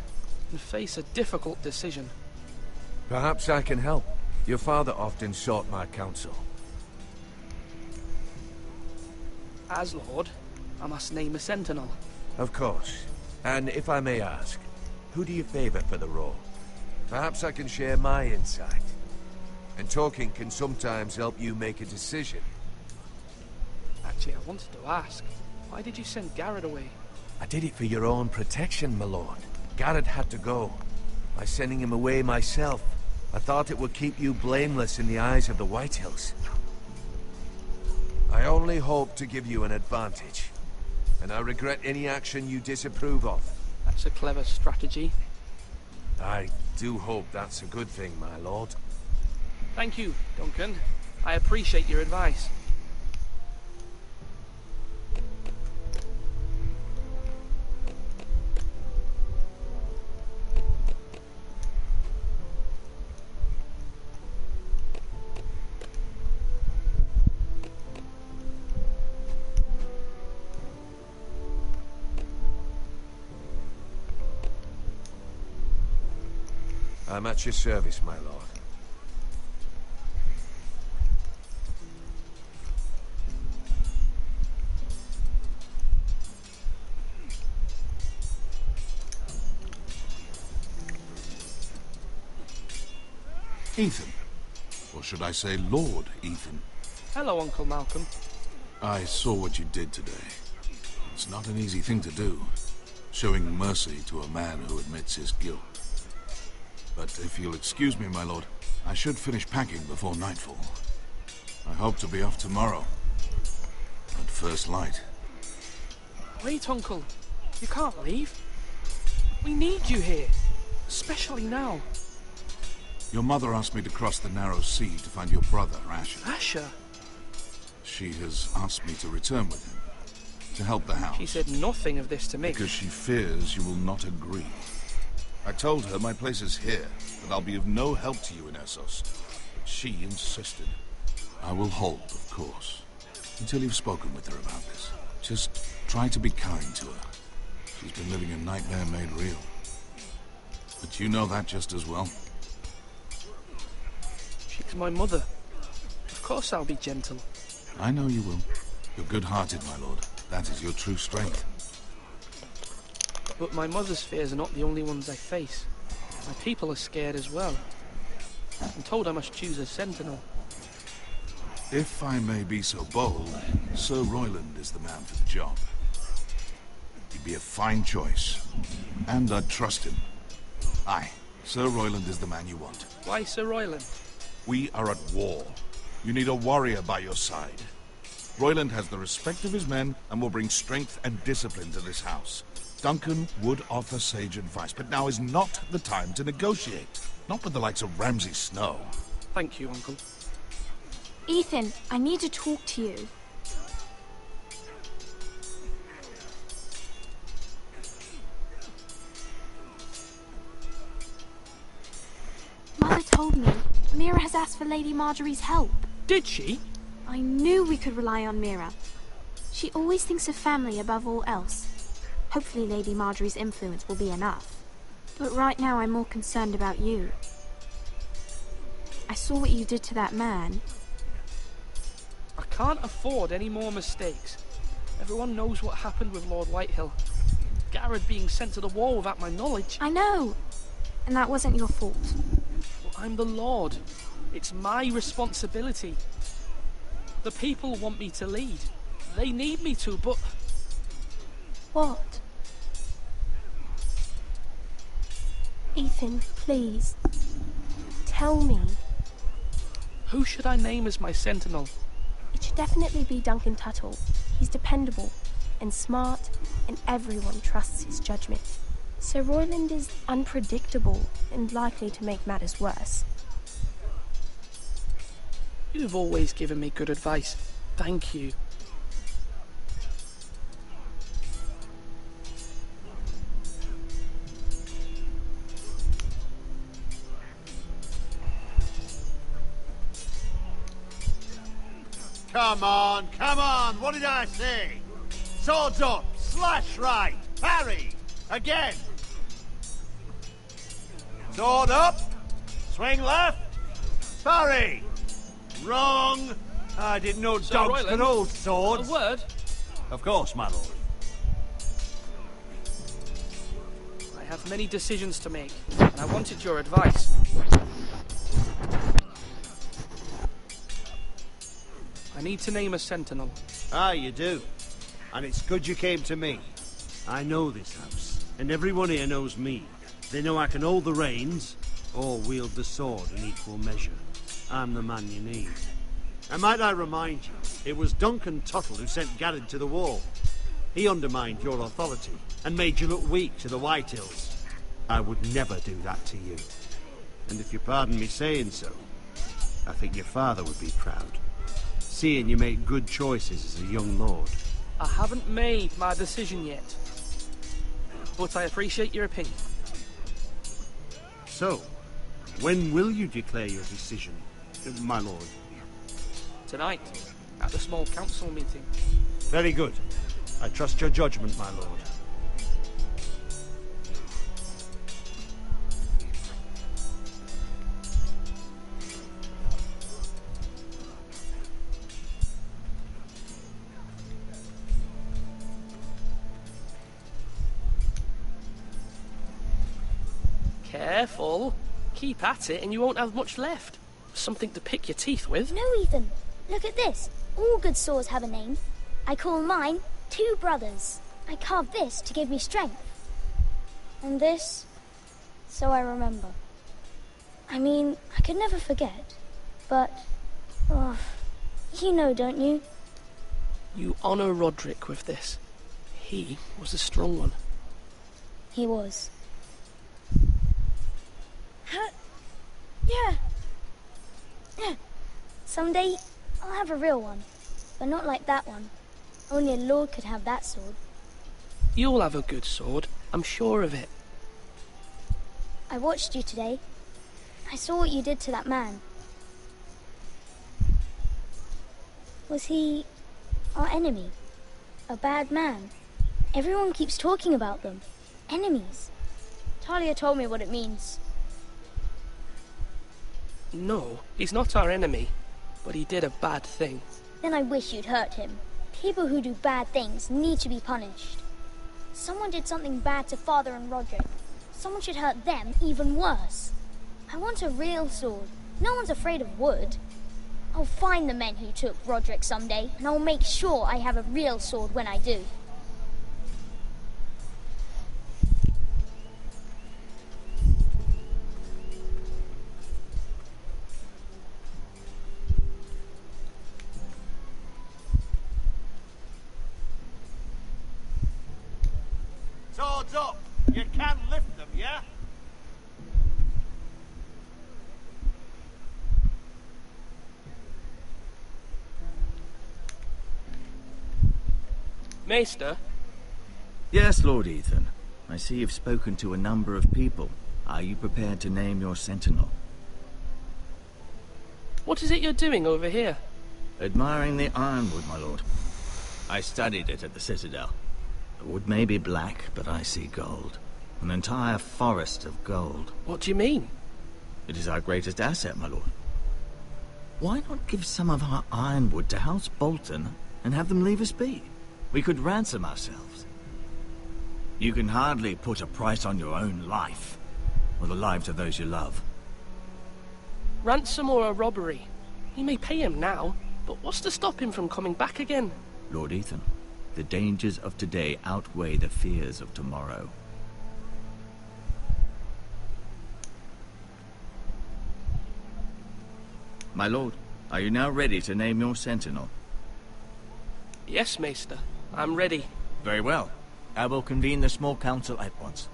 and face a difficult decision. Perhaps I can help. Your father often sought my counsel. As Lord, I must name a sentinel. Of course. And if I may ask, who do you favor for the role? Perhaps I can share my insight. And talking can sometimes help you make a decision. Actually, I wanted to ask, why did you send Garrett away? I did it for your own protection, my lord. Garrett had to go. By sending him away myself, I thought it would keep you blameless in the eyes of the White Hills. I only hope to give you an advantage, and I regret any action you disapprove of. That's a clever strategy. I do hope that's a good thing, my lord. Thank you, Duncan. I appreciate your advice. I'm at your service, my lord. Ethan. Or should I say Lord Ethan? Hello, Uncle Malcolm. I saw what you did today. It's not an easy thing to do, showing mercy to a man who admits his guilt. But if you'll excuse me, my lord, I should finish packing before nightfall. I hope to be off tomorrow. first light. Wait, Uncle. You can't leave. We need you here. Especially now. Your mother asked me to cross the narrow sea to find your brother, Asher. Asher? She has asked me to return with him, to help the house. She said nothing of this to me. Because she fears you will not agree. I told her my place is here, that I'll be of no help to you in Essos. But she insisted. I will hold, of course, until you've spoken with her about this. Just try to be kind to her. She's been living a nightmare made real. But you know that just as well. She's my mother. Of course I'll be gentle. I know you will. You're good-hearted, my lord. That is your true strength. But my mother's fears are not the only ones I face. My people are scared as well. I'm told I must choose a sentinel. If I may be so bold, Sir Royland is the man for the job. He'd be a fine choice, and I'd trust him. Aye, Sir Royland is the man you want. Why Sir Royland? We are at war. You need a warrior by your side. Royland has the respect of his men and will bring strength and discipline to this house. Duncan would offer sage advice, but now is not the time to negotiate. Not with the likes of Ramsay Snow. Thank you, Uncle. Ethan, I need to talk to you. Mother told me Mira has asked for Lady Marjorie's help. Did she? I knew we could rely on Mira. She always thinks of family above all else. Hopefully Lady Marjorie's influence will be enough. But right now I'm more concerned about you. I saw what you did to that man. I can't afford any more mistakes. Everyone knows what happened with Lord Whitehill. Garrett being sent to the war without my knowledge. I know. And that wasn't your fault. Well, I'm the Lord. It's my responsibility. The people want me to lead. They need me to, but... What? Ethan, please. Tell me. Who should I name as my sentinel? It should definitely be Duncan Tuttle. He's dependable and smart, and everyone trusts his judgment. Sir Royland is unpredictable and likely to make matters worse. You've always given me good advice. Thank you. Come on, what did I say? Swords up, slash right, parry, again. Sword up, swing left, parry. Wrong. I didn't know dogs could hold swords. A word? Of course, my lord. I have many decisions to make, and I wanted your advice. I need to name a sentinel. Ah, you do. And it's good you came to me. I know this house, and everyone here knows me. They know I can hold the reins, or wield the sword in equal measure. I'm the man you need. And might I remind you, it was Duncan Tuttle who sent Garrett to the wall. He undermined your authority, and made you look weak to the Whitehills. I would never do that to you. And if you pardon me saying so, I think your father would be proud. Seeing you make good choices as a young lord. I haven't made my decision yet, but I appreciate your opinion. So, when will you declare your decision, my lord? Tonight, at the small council meeting. Very good. I trust your judgment, my lord. Careful. Keep at it and you won't have much left. Something to pick your teeth with. No, Ethan. Look at this. All good swords have a name. I call mine Two Brothers. I carved this to give me strength. And this, so I remember. I mean, I could never forget. But, oh, you know, don't you? You honor Roderick with this. He was a strong one. He was. Yeah. Someday, I'll have a real one. But not like that one. Only a lord could have that sword. You'll have a good sword, I'm sure of it. I watched you today. I saw what you did to that man. Was he our enemy? A bad man? Everyone keeps talking about them. Enemies. Talia told me what it means. No, he's not our enemy, but he did a bad thing. Then I wish you'd hurt him. People who do bad things need to be punished. Someone did something bad to Father and Roderick. Someone should hurt them even worse. I want a real sword. No one's afraid of wood. I'll find the men who took Roderick someday, and I'll make sure I have a real sword when I do. Swords up! You can lift them, yeah? Maester? Yes, Lord Ethan. I see you've spoken to a number of people. Are you prepared to name your sentinel? What is it you're doing over here? Admiring the ironwood, my lord. I studied it at the Citadel. The wood may be black, but I see gold. An entire forest of gold. What do you mean? It is our greatest asset, my lord. Why not give some of our ironwood to House Bolton and have them leave us be? We could ransom ourselves. You can hardly put a price on your own life, or the lives of those you love. Ransom or a robbery? You may pay him now, but what's to stop him from coming back again? Lord Ethan, the dangers of today outweigh the fears of tomorrow. My lord, are you now ready to name your sentinel? Yes, Maester. I'm ready. Very well. I will convene the small council at once.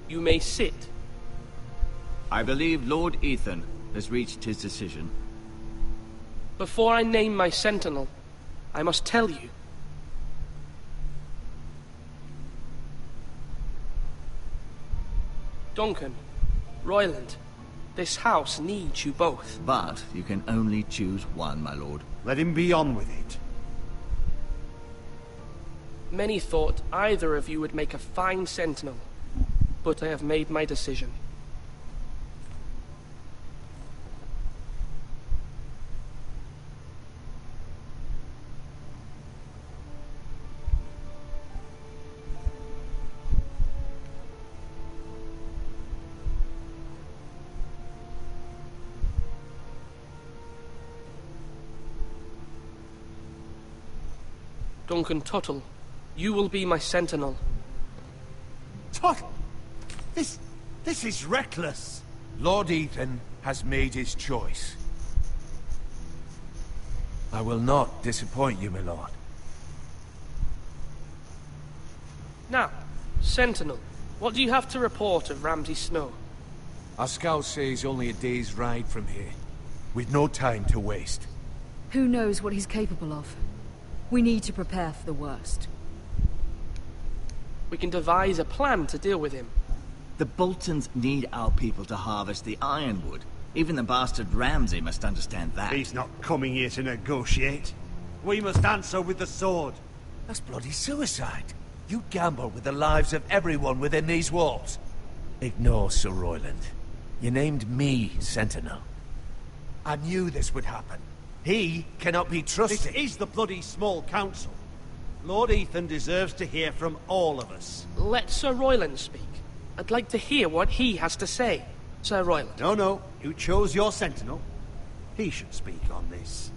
You may sit. I believe Lord Ethan has reached his decision. Before I name my sentinel, I must tell you. Duncan, Royland, this house needs you both. But you can only choose one, my lord. Let him be on with it. Many thought either of you would make a fine sentinel, but I have made my decision. Duncan Tuttle, you will be my sentinel. Tuttle! This is reckless. Lord Ethan has made his choice. I will not disappoint you, my lord. Now, Sentinel, what do you have to report of Ramsay Snow? Our scouts say he's only a day's ride from here, with no time to waste. Who knows what he's capable of? We need to prepare for the worst. We can devise a plan to deal with him. The Boltons need our people to harvest the ironwood. Even the bastard Ramsay must understand that. He's not coming here to negotiate. We must answer with the sword. That's bloody suicide. You gamble with the lives of everyone within these walls. Ignore Sir Royland. You named me Sentinel. I knew this would happen. He cannot be trusted. This is the bloody small council. Lord Ethan deserves to hear from all of us. Let Sir Royland speak. I'd like to hear what he has to say. Sir Royland. No. You chose your sentinel. He should speak on this.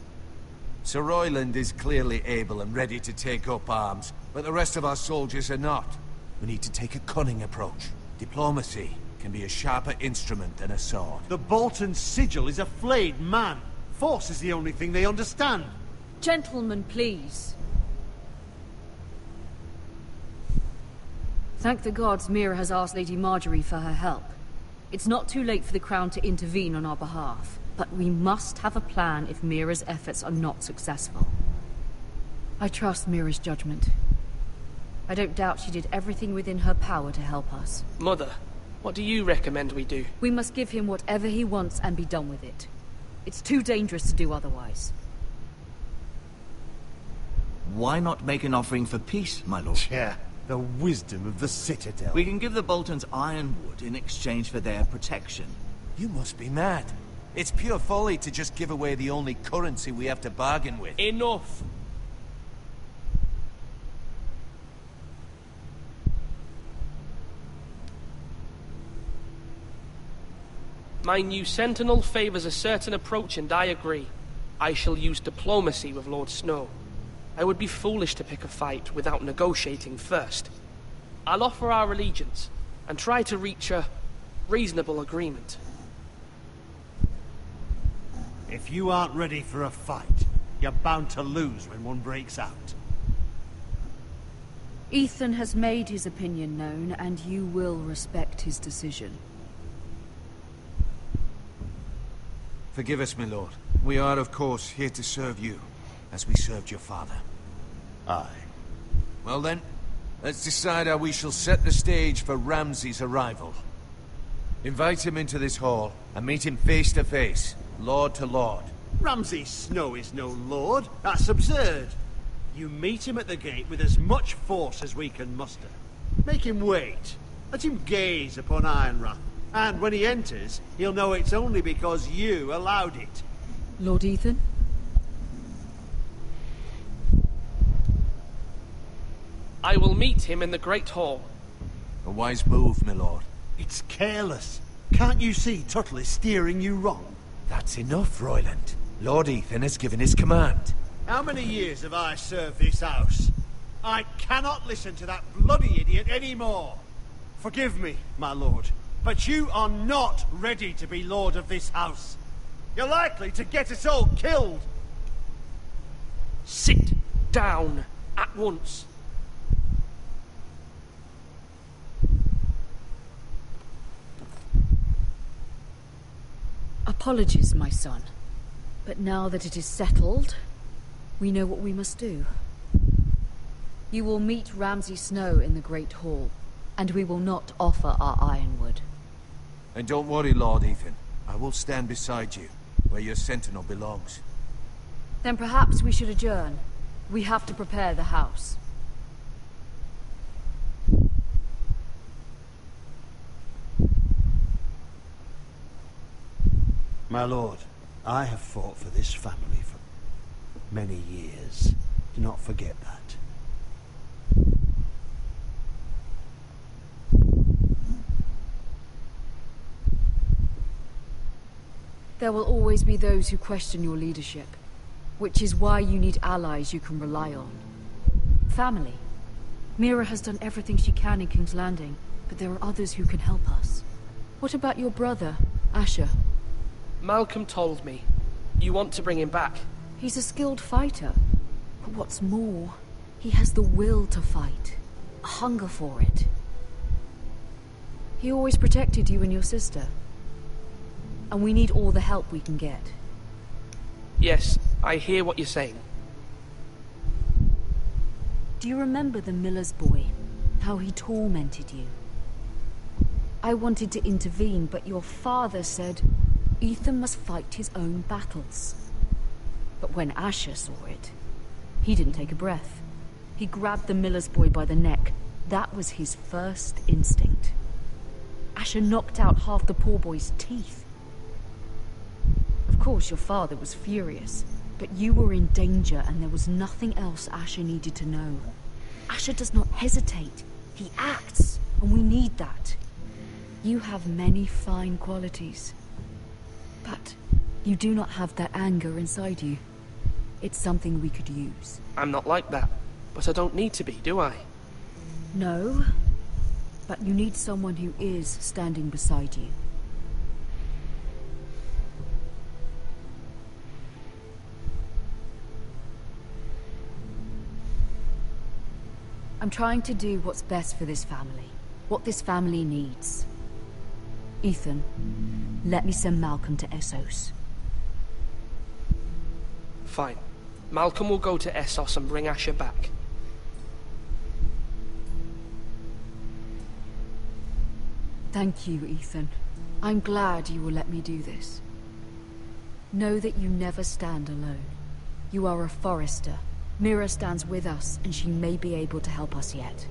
Sir Royland is clearly able and ready to take up arms, but the rest of our soldiers are not. We need to take a cunning approach. Diplomacy can be a sharper instrument than a sword. The Bolton sigil is a flayed man. Force is the only thing they understand. Gentlemen, please. Thank the gods Mira has asked Lady Marjorie for her help. It's not too late for the Crown to intervene on our behalf, but we must have a plan if Mira's efforts are not successful. I trust Mira's judgment. I don't doubt she did everything within her power to help us. Mother, what do you recommend we do? We must give him whatever he wants and be done with it. It's too dangerous to do otherwise. Why not make an offering for peace, my lord? Yeah, the wisdom of the Citadel. We can give the Boltons ironwood in exchange for their protection. You must be mad. It's pure folly to just give away the only currency we have to bargain with. Enough! My new sentinel favors a certain approach, and I agree. I shall use diplomacy with Lord Snow. I would be foolish to pick a fight without negotiating first. I'll offer our allegiance, and try to reach a reasonable agreement. If you aren't ready for a fight, you're bound to lose when one breaks out. Ethan has made his opinion known, and you will respect his decision. Forgive us, my lord. We are, of course, here to serve you, as we served your father. Aye. Well then, let's decide how we shall set the stage for Ramsay's arrival. Invite him into this hall, and meet him face to face, lord to lord. Ramsay Snow is no lord. That's absurd. You meet him at the gate with as much force as we can muster. Make him wait. Let him gaze upon Ironrath. And when he enters, he'll know it's only because you allowed it. Lord Ethan? I will meet him in the Great Hall. A wise move, my lord. It's careless. Can't you see Tuttle is steering you wrong? That's enough, Royland. Lord Ethan has given his command. How many years have I served this house? I cannot listen to that bloody idiot anymore. Forgive me, my lord, but you are not ready to be lord of this house. You're likely to get us all killed. Sit down at once. Apologies, my son. But now that it is settled, we know what we must do. You will meet Ramsay Snow in the Great Hall, and we will not offer our ironwood. And don't worry, Lord Ethan. I will stand beside you, where your sentinel belongs. Then perhaps we should adjourn. We have to prepare the house. My lord, I have fought for this family for many years. Do not forget that. There will always be those who question your leadership, which is why you need allies you can rely on. Family. Mira has done everything she can in King's Landing, but there are others who can help us. What about your brother, Asher? Malcolm told me. You want to bring him back? He's a skilled fighter. But what's more, he has the will to fight. A hunger for it. He always protected you and your sister. And we need all the help we can get. Yes, I hear what you're saying. Do you remember the miller's boy? How he tormented you? I wanted to intervene, but your father said Ethan must fight his own battles. But when Asher saw it, he didn't take a breath. He grabbed the miller's boy by the neck. That was his first instinct. Asher knocked out half the poor boy's teeth. Of course, your father was furious, but you were in danger and there was nothing else Asher needed to know. Asher does not hesitate. He acts, and we need that. You have many fine qualities, but you do not have that anger inside you. It's something we could use. I'm not like that, but I don't need to be, do I? No, but you need someone who is standing beside you. I'm trying to do what's best for this family. What this family needs. Ethan, let me send Malcolm to Essos. Fine. Malcolm will go to Essos and bring Asher back. Thank you, Ethan. I'm glad you will let me do this. Know that you never stand alone. You are a Forrester. Mira stands with us, and she may be able to help us yet.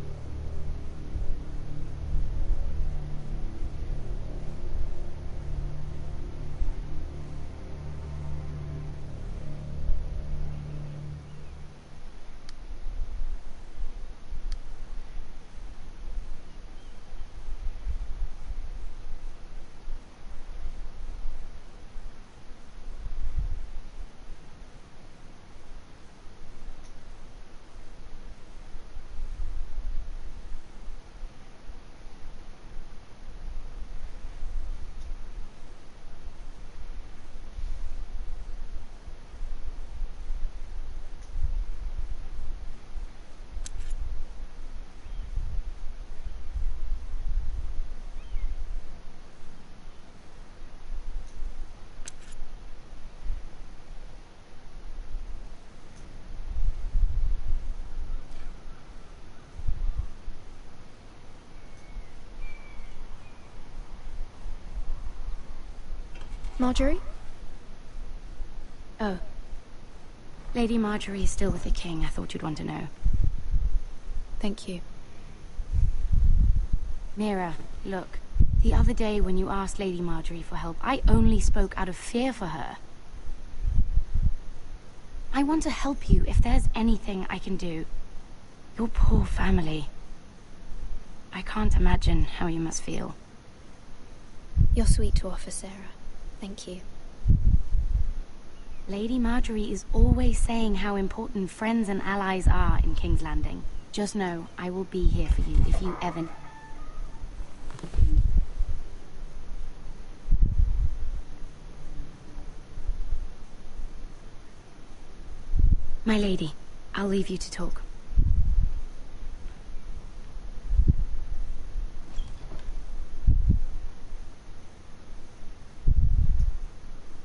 Marjorie? Oh. Lady Marjorie is still with the king. I thought you'd want to know. Thank you. Mira, look. The other day when you asked Lady Marjorie for help, I only spoke out of fear for her. I want to help you if there's anything I can do. Your poor family. I can't imagine how you must feel. You're sweet to offer, Sarah. Thank you. Lady Marjorie is always saying how important friends and allies are in King's Landing. Just know, I will be here for you if you ever... My lady, I'll leave you to talk.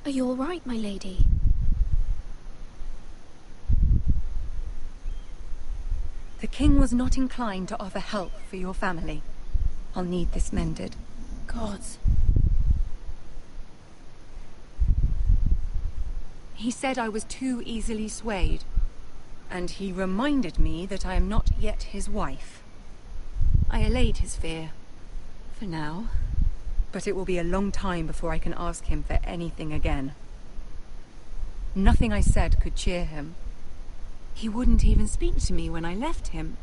Are you all right, my lady? The king was not inclined to offer help for your family. I'll need this mended. Gods. He said I was too easily swayed. And he reminded me that I am not yet his wife. I allayed his fear. For now. But it will be a long time before I can ask him for anything again. Nothing I said could cheer him. He wouldn't even speak to me when I left him.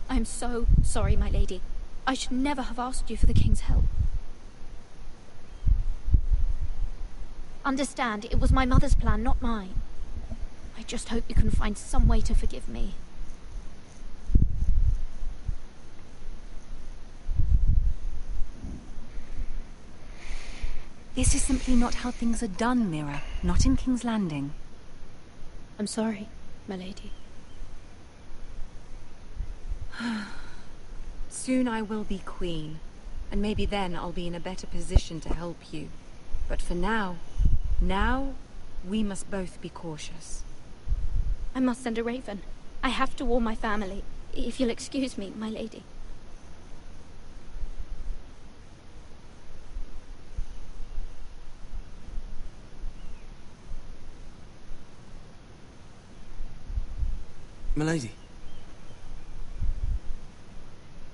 I'm so sorry, my lady. I should never have asked you for the king's help. Understand, it was my mother's plan, not mine. I just hope you can find some way to forgive me. This is simply not how things are done, Mira. Not in King's Landing. I'm sorry, my lady. Soon I will be queen, and maybe then I'll be in a better position to help you. But for now, we must both be cautious. I must send a raven. I have to warn my family. If you'll excuse me, my lady. Milady.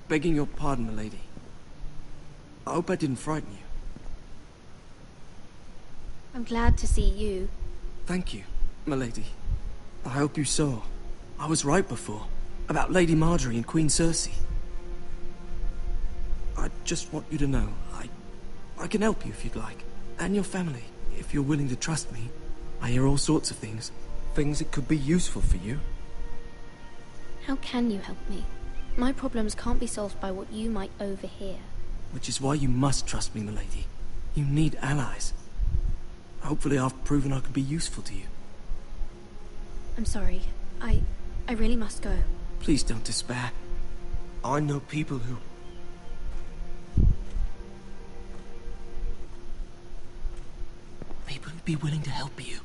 Begging your pardon, milady. I hope I didn't frighten you. I'm glad to see you. Thank you, milady. I hope you saw. I was right before. About Lady Marjorie and Queen Cersei. I just want you to know, I can help you if you'd like. And your family, if you're willing to trust me. I hear all sorts of things. Things that could be useful for you. How can you help me? My problems can't be solved by what you might overhear. Which is why you must trust me, milady. You need allies. Hopefully I've proven I can be useful to you. I'm sorry. I really must go. Please don't despair. I know people who... People who'd be willing to help you.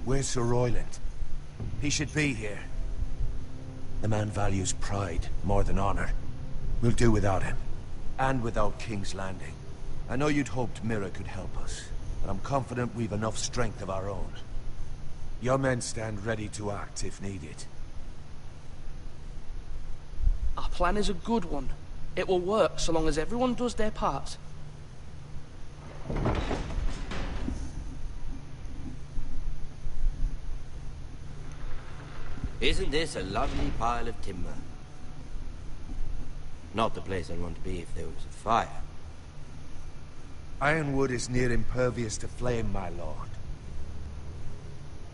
Where's Sir Royland? He should be here. The man values pride more than honor. We'll do without him. And without King's Landing. I know you'd hoped Mira could help us, but I'm confident we've enough strength of our own. Your men stand ready to act if needed. Our plan is a good one. It will work so long as everyone does their part. Isn't this a lovely pile of timber? Not the place I'd want to be if there was a fire. Ironwood is near impervious to flame, my lord.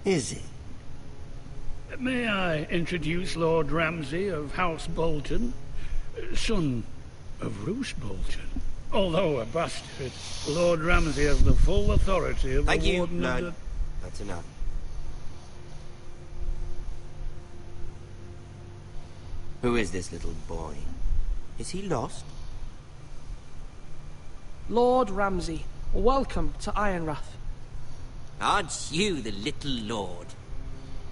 Is it? May I introduce Lord Ramsay of House Bolton, son of Roose Bolton. Although a bastard, Lord Ramsay has the full authority of Thank the you, Warden of Lord. That's enough. Who is this little boy? Is he lost? Lord Ramsay, welcome to Ironrath. Aren't you the little lord?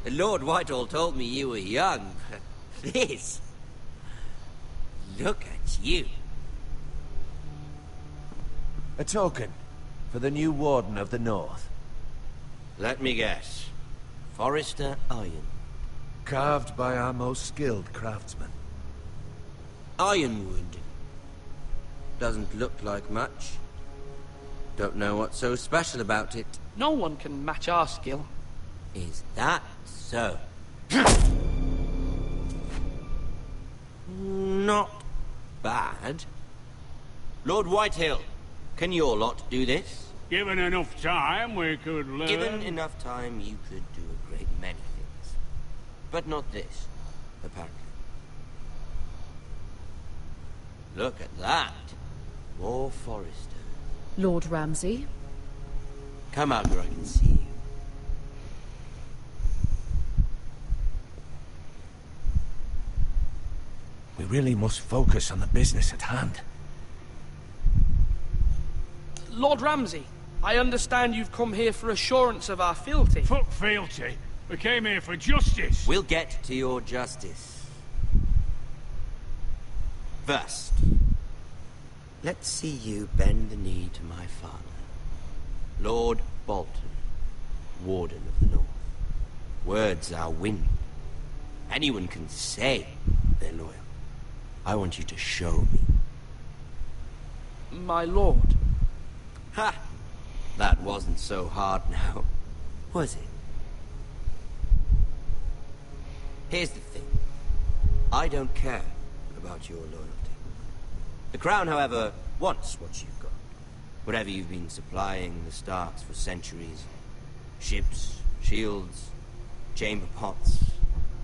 Lord Whitehall told me you were young, but this... Look at you. A token for the new Warden of the North. Let me guess. Forrester Iron. Carved by our most skilled craftsmen. Ironwood. Doesn't look like much. Don't know what's so special about it. No one can match our skill. Is that so? Not bad. Lord Whitehill, can your lot do this? Given enough time, we could learn... Given enough time, you could do a great many things. But not this, apparently. Look at that. More Forrester. Lord Ramsay? Come out where I can see you. We really must focus on the business at hand. Lord Ramsay, I understand you've come here for assurance of our fealty. Fuck fealty. We came here for justice. We'll get to your justice. First, let's see you bend the knee to my father, Lord Bolton, Warden of the North. Words are wind. Anyone can say they're loyal. I want you to show me. My lord. Ha! That wasn't so hard now, was it? Here's the thing. I don't care about your loyalty. The Crown, however, wants what you've got. Whatever you've been supplying the Starks for centuries. Ships, shields, chamber pots.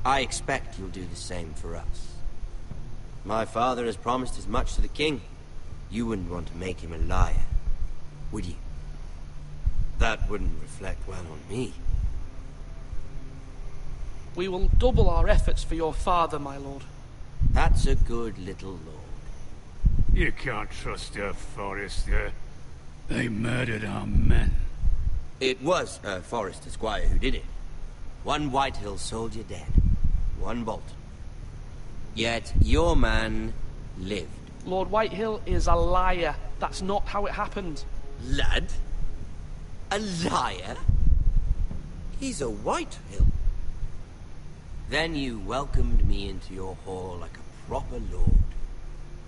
I expect you'll do the same for us. My father has promised as much to the king. You wouldn't want to make him a liar, would you? That wouldn't reflect well on me. We will double our efforts for your father, my lord. That's a good little lord. You can't trust her, Forrester. They murdered our men. It was Forrester Squire who did it. One Whitehill soldier dead. One Bolton. Yet your man lived. Lord Whitehill is a liar. That's not how it happened. Lad? A liar? He's a Whitehill. Then you welcomed me into your hall like a proper lord,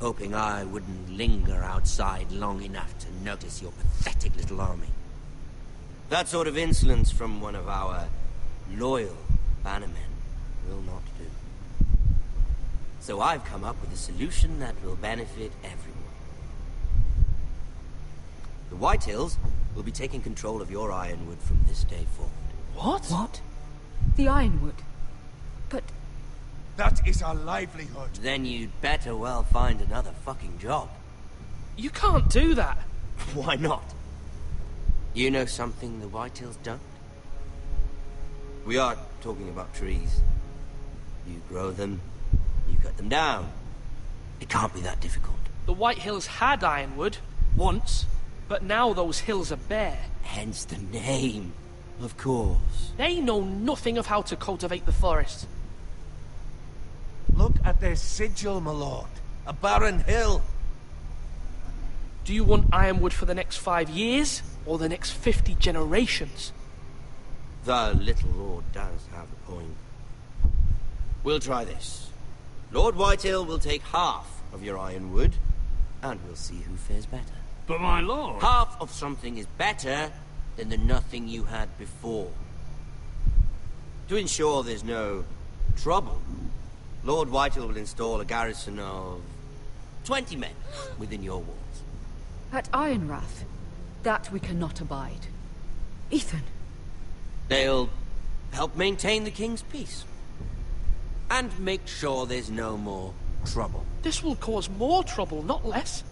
hoping I wouldn't linger outside long enough to notice your pathetic little army. That sort of insolence from one of our loyal bannermen will not do. So I've come up with a solution that will benefit everyone. The Whitehills will be taking control of your Ironwood from this day forward. What? What? The Ironwood? But... That is our livelihood. Then you'd better well find another fucking job. You can't do that. Why not? You know something the Whitehills don't? We are talking about trees. You grow them, you cut them down. It can't be that difficult. The Whitehills had Ironwood, once, but now those hills are bare. Hence the name, of course. They know nothing of how to cultivate the forest. Look at their sigil, my lord. A barren hill. Do you want Ironwood for the next 5 years, or the next 50 generations? The little lord does have a point. We'll try this. Lord Whitehill will take half of your Ironwood, and we'll see who fares better. But my lord... Half of something is better than the nothing you had before. To ensure there's no trouble, Lord Whitehill will install a garrison of 20 men within your walls. At Ironrath, that we cannot abide. Ethan. They'll help maintain the king's peace. And make sure there's no more trouble. This will cause more trouble, not less.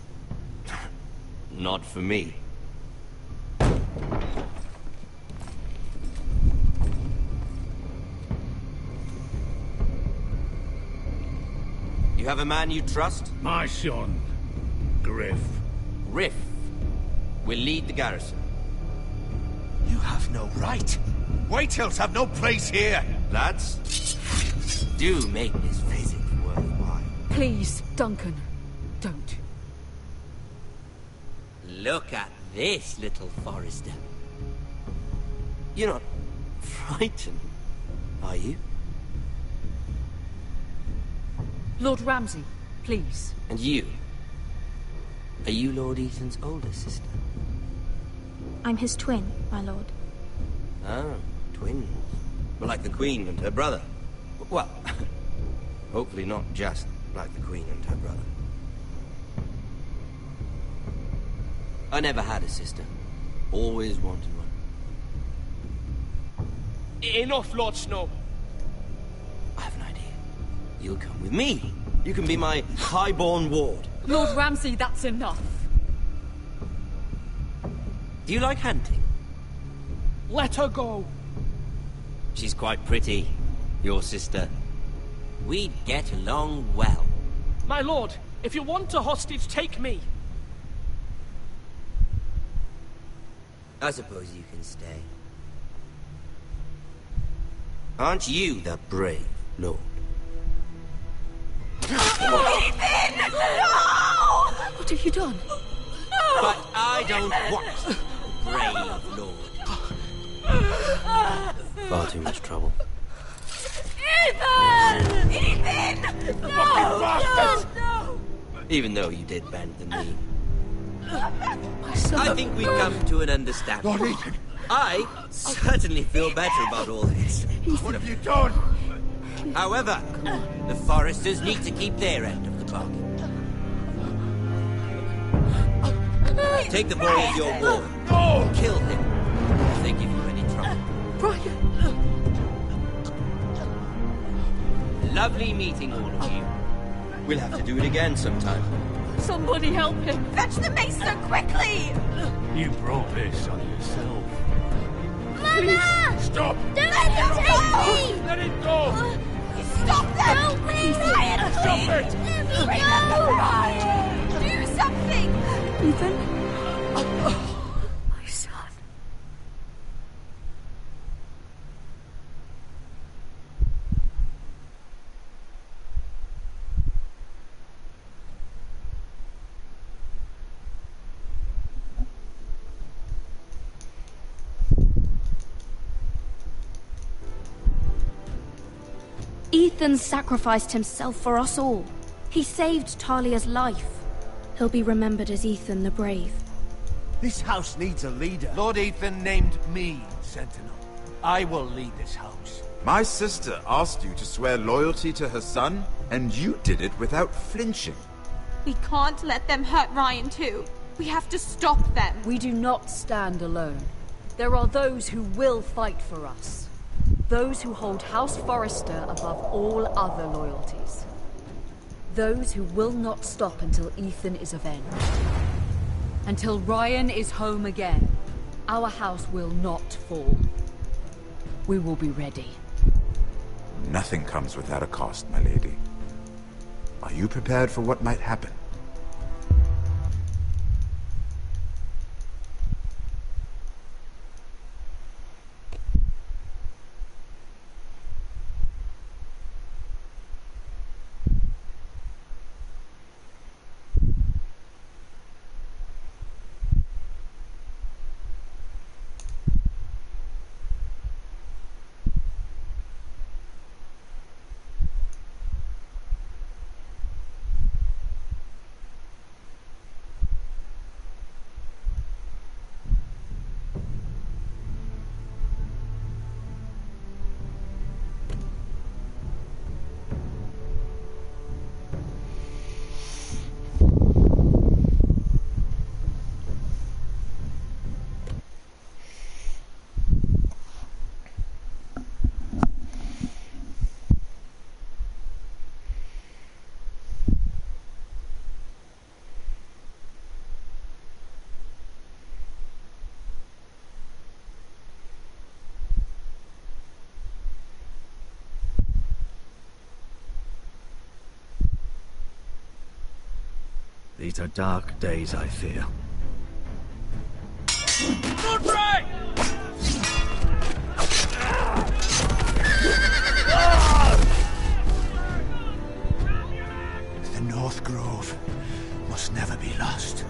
Not for me. You have a man you trust? My son, Griff. Griff will lead the garrison. You have no right. Whitehills have no place here. Lads, do make this visit worthwhile. Please, Duncan, don't. Look at this, little Forrester. You're not frightened, are you? Lord Ramsay, please. And you? Are you Lord Ethan's older sister? I'm his twin, my lord. Oh, twins. Well, like the Queen and her brother. Well, hopefully not just like the Queen and her brother. I never had a sister. Always wanted one. Enough, Lord Snow. I have an idea. You'll come with me. You can be my highborn ward. Lord Ramsay, that's enough. Do you like hunting? Let her go. She's quite pretty, your sister. We'd get along well. My lord, if you want a hostage, take me. I suppose you can stay. Aren't you the brave lord? Ethan! No! What have you done? No! But I don't want brave lord. Far too much trouble. Ethan! Ethan! No! No! Even though you did bend the knee. My son. I think we've come to an understanding. Lord Ethan! I certainly feel better about all this. What have you done? However, the Foresters need to keep their end of the bargain. Take the boy as your ward. No! Kill him if they give you any trouble. Brian! Lovely meeting all of you. We'll have to do it again sometime. Somebody help him! Fetch the mace so quickly! You brought this on yourself. Mama! Stop! Don't let him take me! Let it go! Stop that! Help me! Ryan, Stop please! it! Let me Remember go! Ryan! Do something! Ethan? My son. Ethan sacrificed himself for us all. He saved Talia's life. He'll be remembered as Ethan the Brave. This house needs a leader. Lord Ethan named me Sentinel. I will lead this house. My sister asked you to swear loyalty to her son, and you did it without flinching. We can't let them hurt Ryan too. We have to stop them. We do not stand alone. There are those who will fight for us. Those who hold House Forrester above all other loyalties. Those who will not stop until Ethan is avenged. Until Ryan is home again, our house will not fall. We will be ready. Nothing comes without a cost, my lady. Are you prepared for what might happen? These are dark days, I fear. Godfrey! The North Grove must never be lost.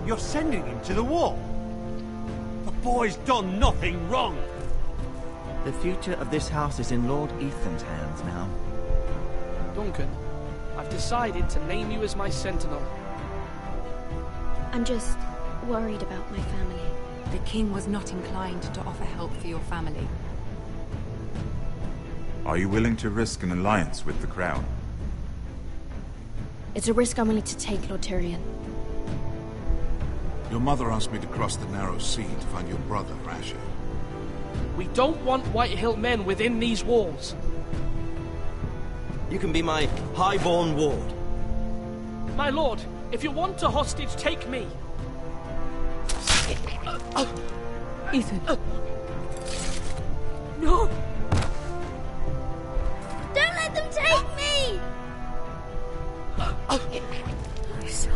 You're sending him to the wall? The boy's done nothing wrong. The future of this house is in Lord Ethan's hands now. Duncan, I've decided to name you as my sentinel. I'm just worried about my family. The king was not inclined to offer help for your family. Are you willing to risk an alliance with the Crown? It's a risk I'm willing to take, Lord Tyrion. Your mother asked me to cross the narrow sea to find your brother, Asher. We don't want Whitehill men within these walls. You can be my highborn ward. My lord, if you want a hostage, take me. Ethan. No! Don't let them take me! My son.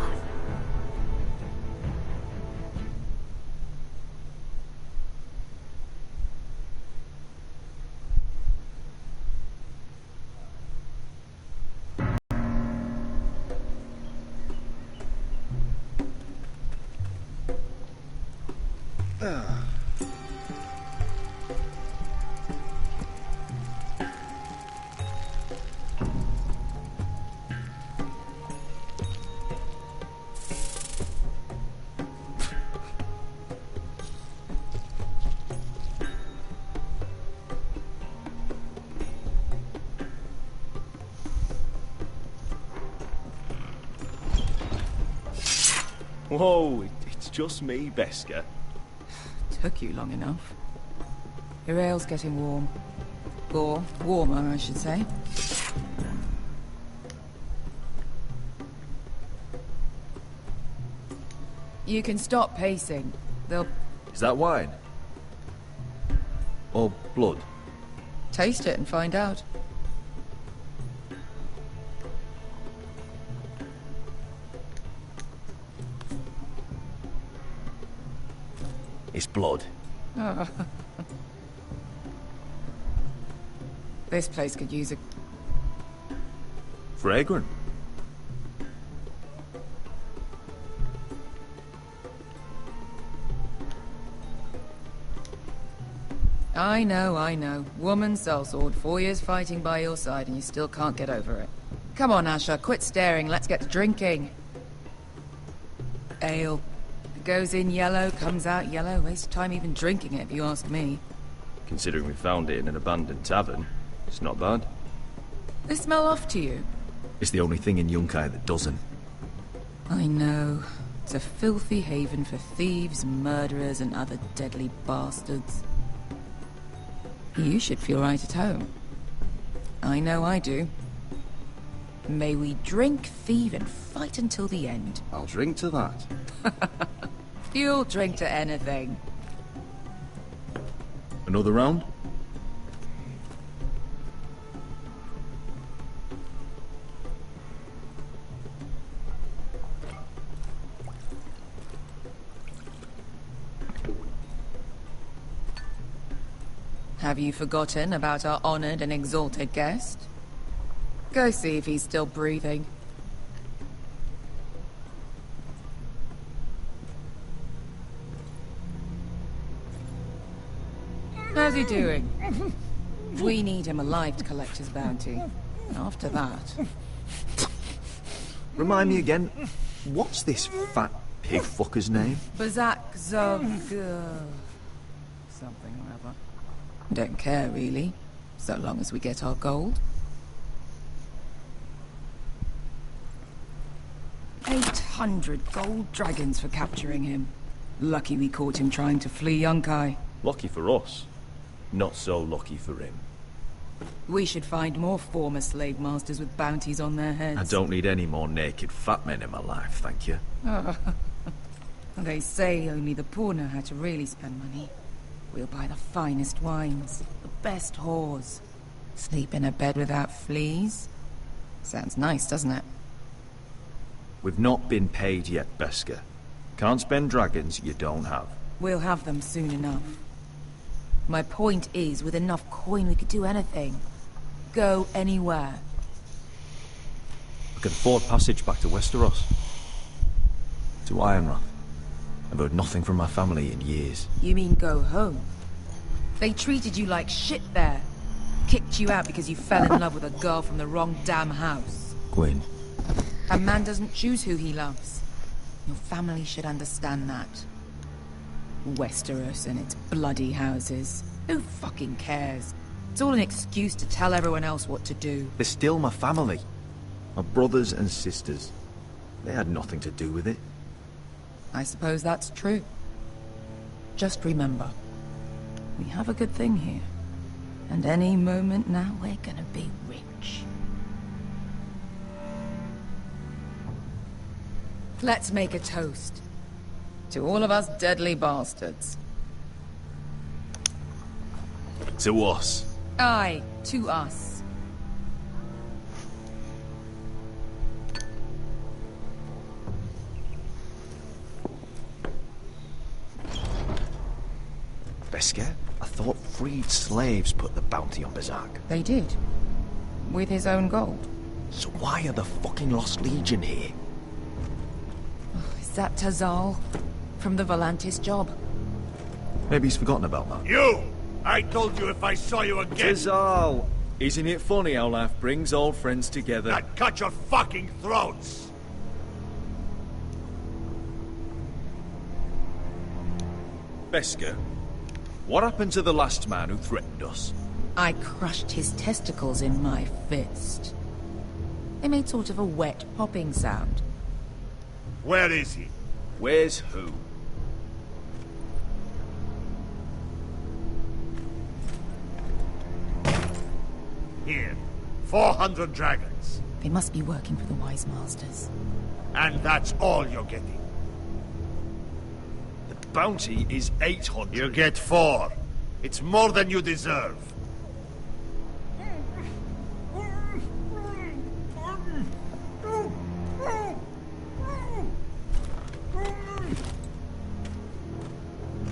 Whoa, it's just me, Beskar. Took you long enough. Your ale's getting warm. Or warmer, I should say. You can stop pacing. They'll... Is that wine? Or blood? taste it and find out. It's blood. This place could use a... Fragrant. I know. Woman sellsword, 4 years fighting by your side and you still can't get over it. Come on, Asher, quit staring, let's get to drinking. Ale. It goes in yellow, comes out yellow. Waste time even drinking it, if you ask me. Considering we found it in an abandoned tavern, it's not bad. They smell off to you? It's the only thing in Yunkai that doesn't. I know. It's a filthy haven for thieves, murderers, and other deadly bastards. You should feel right at home. I know I do. May we drink, thieve, and fight until the end. I'll drink to that. You'll drink to anything. Another round? Have you forgotten about our honored and exalted guest? Go see if he's still breathing. How's he doing? We need him alive to collect his bounty. After that... Remind me again, what's this fat pig fucker's name? Bazak Zog... something or other. Don't care, really. So long as we get our gold. 800 gold dragons for capturing him. Lucky we caught him trying to flee Yunkai. Lucky for us. Not so lucky for him. We should find more former slave masters with bounties on their heads. I don't need any more naked fat men in my life, thank you. They say only the poor know how to really spend money. We'll buy the finest wines, the best whores. Sleep in a bed without fleas. Sounds nice, doesn't it? We've not been paid yet, Beskar. Can't spend dragons you don't have. We'll have them soon enough. My point is, with enough coin we could do anything. Go anywhere. I can afford passage back to Westeros. To Ironrath. I've heard nothing from my family in years. You mean go home? They treated you like shit there. Kicked you out because you fell in love with a girl from the wrong damn house. Gwyn. A man doesn't choose who he loves. Your family should understand that. Westeros and its bloody houses. Who fucking cares? It's all an excuse to tell everyone else what to do. They're still my family. My brothers and sisters. They had nothing to do with it. I suppose that's true. Just remember, we have a good thing here. And any moment now we're gonna be rich. Let's make a toast. To all of us deadly bastards. To us. Aye, to us. Beskar, I thought freed slaves put the bounty on Bazak. They did. With his own gold. So why are the fucking Lost Legion here? Is that Tazal? From the Volantis job? Maybe he's forgotten about that. You! I told you if I saw you again... Tazal! Isn't it funny how life brings old friends together? I'd cut your fucking throats! Beskar, what happened to the last man who threatened us? I crushed his testicles in my fist. They made sort of a wet popping sound. Where is he? Where's who? Here. 400 dragons. They must be working for the Wise Masters. And that's all you're getting. The bounty is 800. You get 4. It's more than you deserve.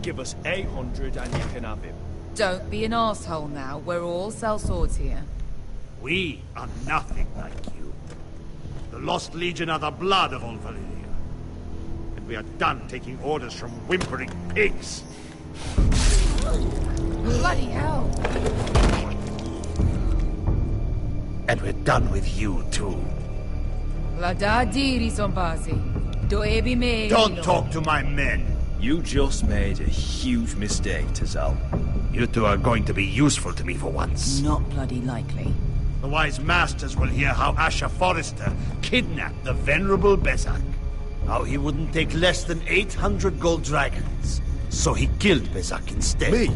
Give us 800 and you can have him. Don't be an asshole now. We're all sell swords here. We are nothing like you. The Lost Legion are the blood of all Valyria. And we are done taking orders from whimpering pigs. Bloody hell! And we're done with you, too. La da diri sombazi. Do ebi me. Don't talk to my men. You just made a huge mistake, Tazal. You two are going to be useful to me for once. Not bloody likely. The wise masters will hear how Asher Forrester kidnapped the venerable Bezak. How he wouldn't take less than 800 gold dragons. So he killed Bezak instead. Me?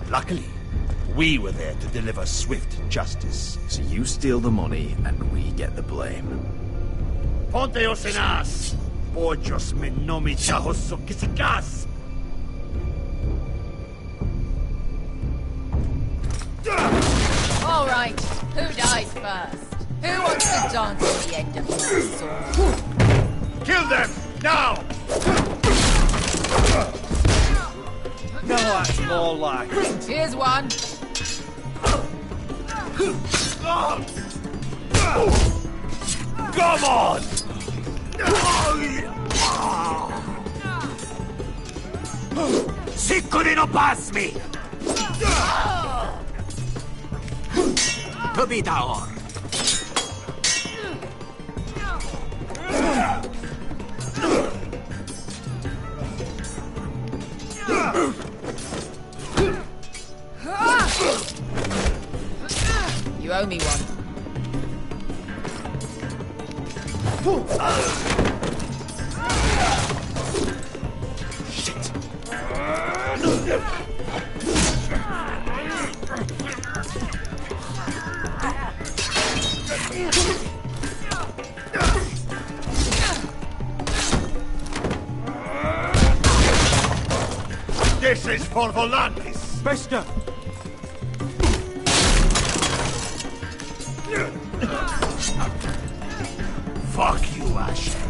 Luckily, we were there to deliver swift justice. So you steal the money and we get the blame. Ponteos en as! Pojos me nomi chahoso kisikas! All right, who dies first? Who wants to dance at the end of my sword? Kill them, now! No, that's more like it. Here's one. Come on! Siccone non pasmi! Probidaor! You owe me one. Shit! This is for Volantis! Bester! Fuck you, Asher.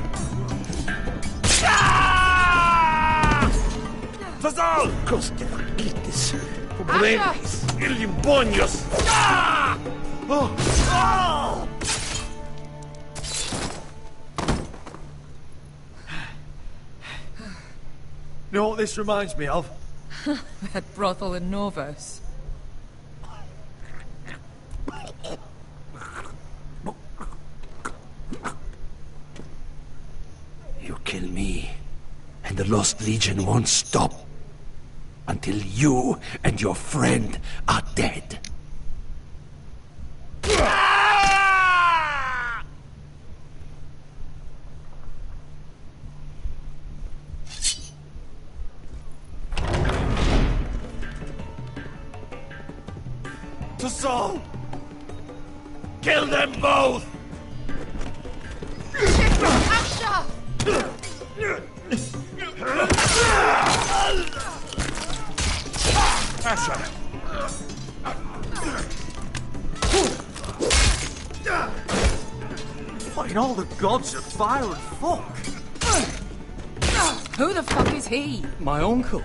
Fazal! Coste faquites, problemas, ilimbonios. Oh! Oh! You know what this reminds me of? That brothel in Norvos. You kill me, and the Lost Legion won't stop until you and your friend are dead. To Saul! Kill them both! Asher! Asher! What in all the gods of fire and fog? Who the fuck is he? My uncle.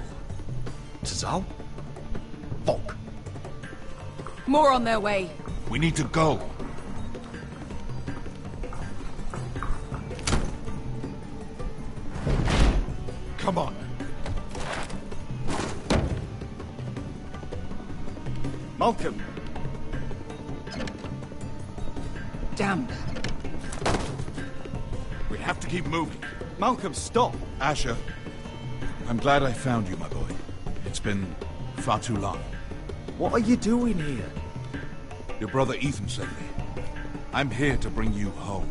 Tazal? Fuck. More on their way. We need to go. Come on. Malcolm. Damn. We have to keep moving. Malcolm, stop. Asher, I'm glad I found you, my boy. It's been far too long. What are you doing here? Your brother Ethan sent me. I'm here to bring you home.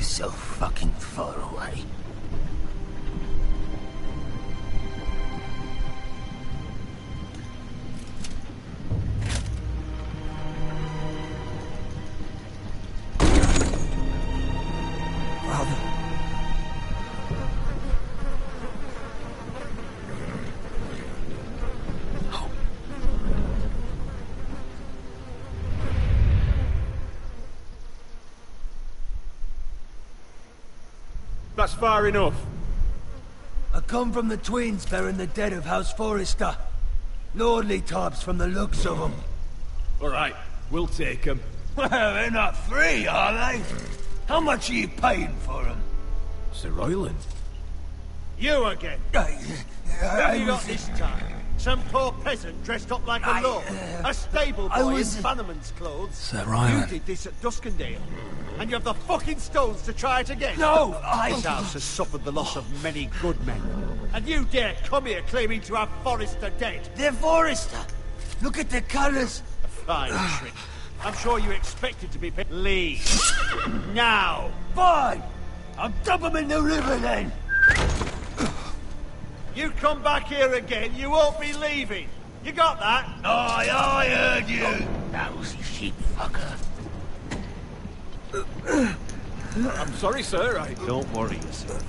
so fucking far away. That's far enough. I come from the twins bearing the dead of House Forrester. Lordly types from the looks of them. Alright, we'll take them. Well, they're not free, are they? How much are you paying for them? Sir Royland. You again. Who have you got this time? Some poor peasant dressed up like a lord. A stable boy in bannerman's clothes. Sir Ryland. You did this at Duskendale. And you have the fucking stones to try it again. No, This house has suffered the loss of many good men. And you dare come here claiming to have Forrester dead. They're Forrester. Look at the colours. A fine trick. I'm sure you expected to be leave. Now. Fine. I'll dump them in the river then. You come back here again, you won't be leaving. You got that? Aye, I heard you. Lousy sheep fucker. I'm sorry, sir. Don't worry yourself.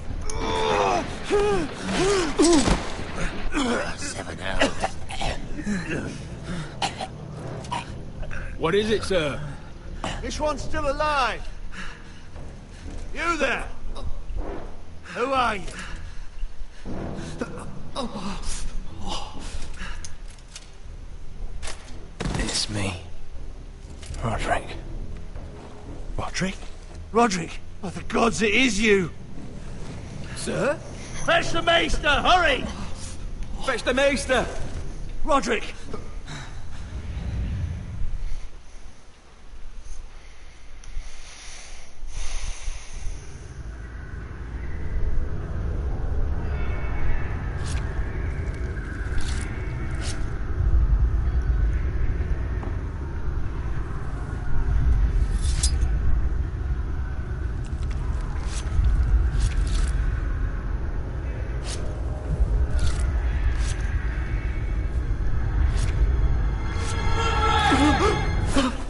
7 hours. What is it, sir? This one's still alive. You there. Who are you? It's me. Roderick. Roderick? Roderick! Oh, the gods, it is you! Sir? Fetch the maester, hurry! Fetch the maester! Roderick!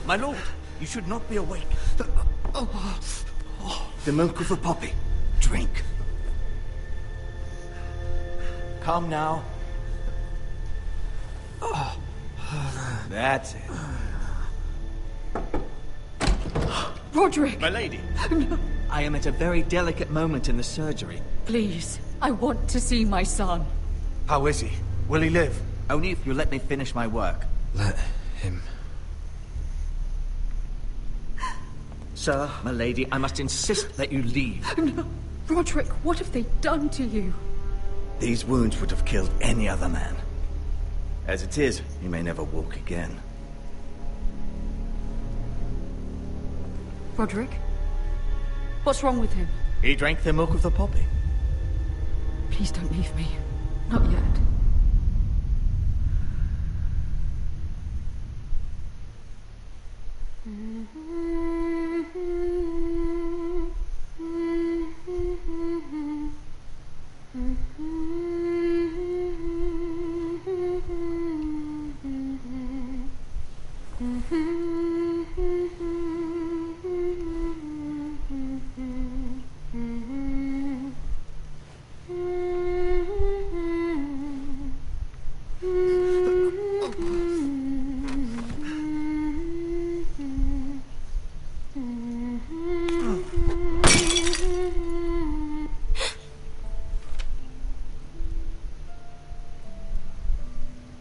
My lord, you should not be awake. The milk of the poppy. Drink. Calm now. That's it. Roderick! My lady. No. I am at a very delicate moment in the surgery. Please, I want to see my son. How is he? Will he live? Only if you let me finish my work. Let him. Sir, my lady, I must insist that you leave. No. Roderick, what have they done to you? These wounds would have killed any other man. As it is, he may never walk again. Roderick? What's wrong with him? He drank the milk of the poppy. Please don't leave me. Not yet.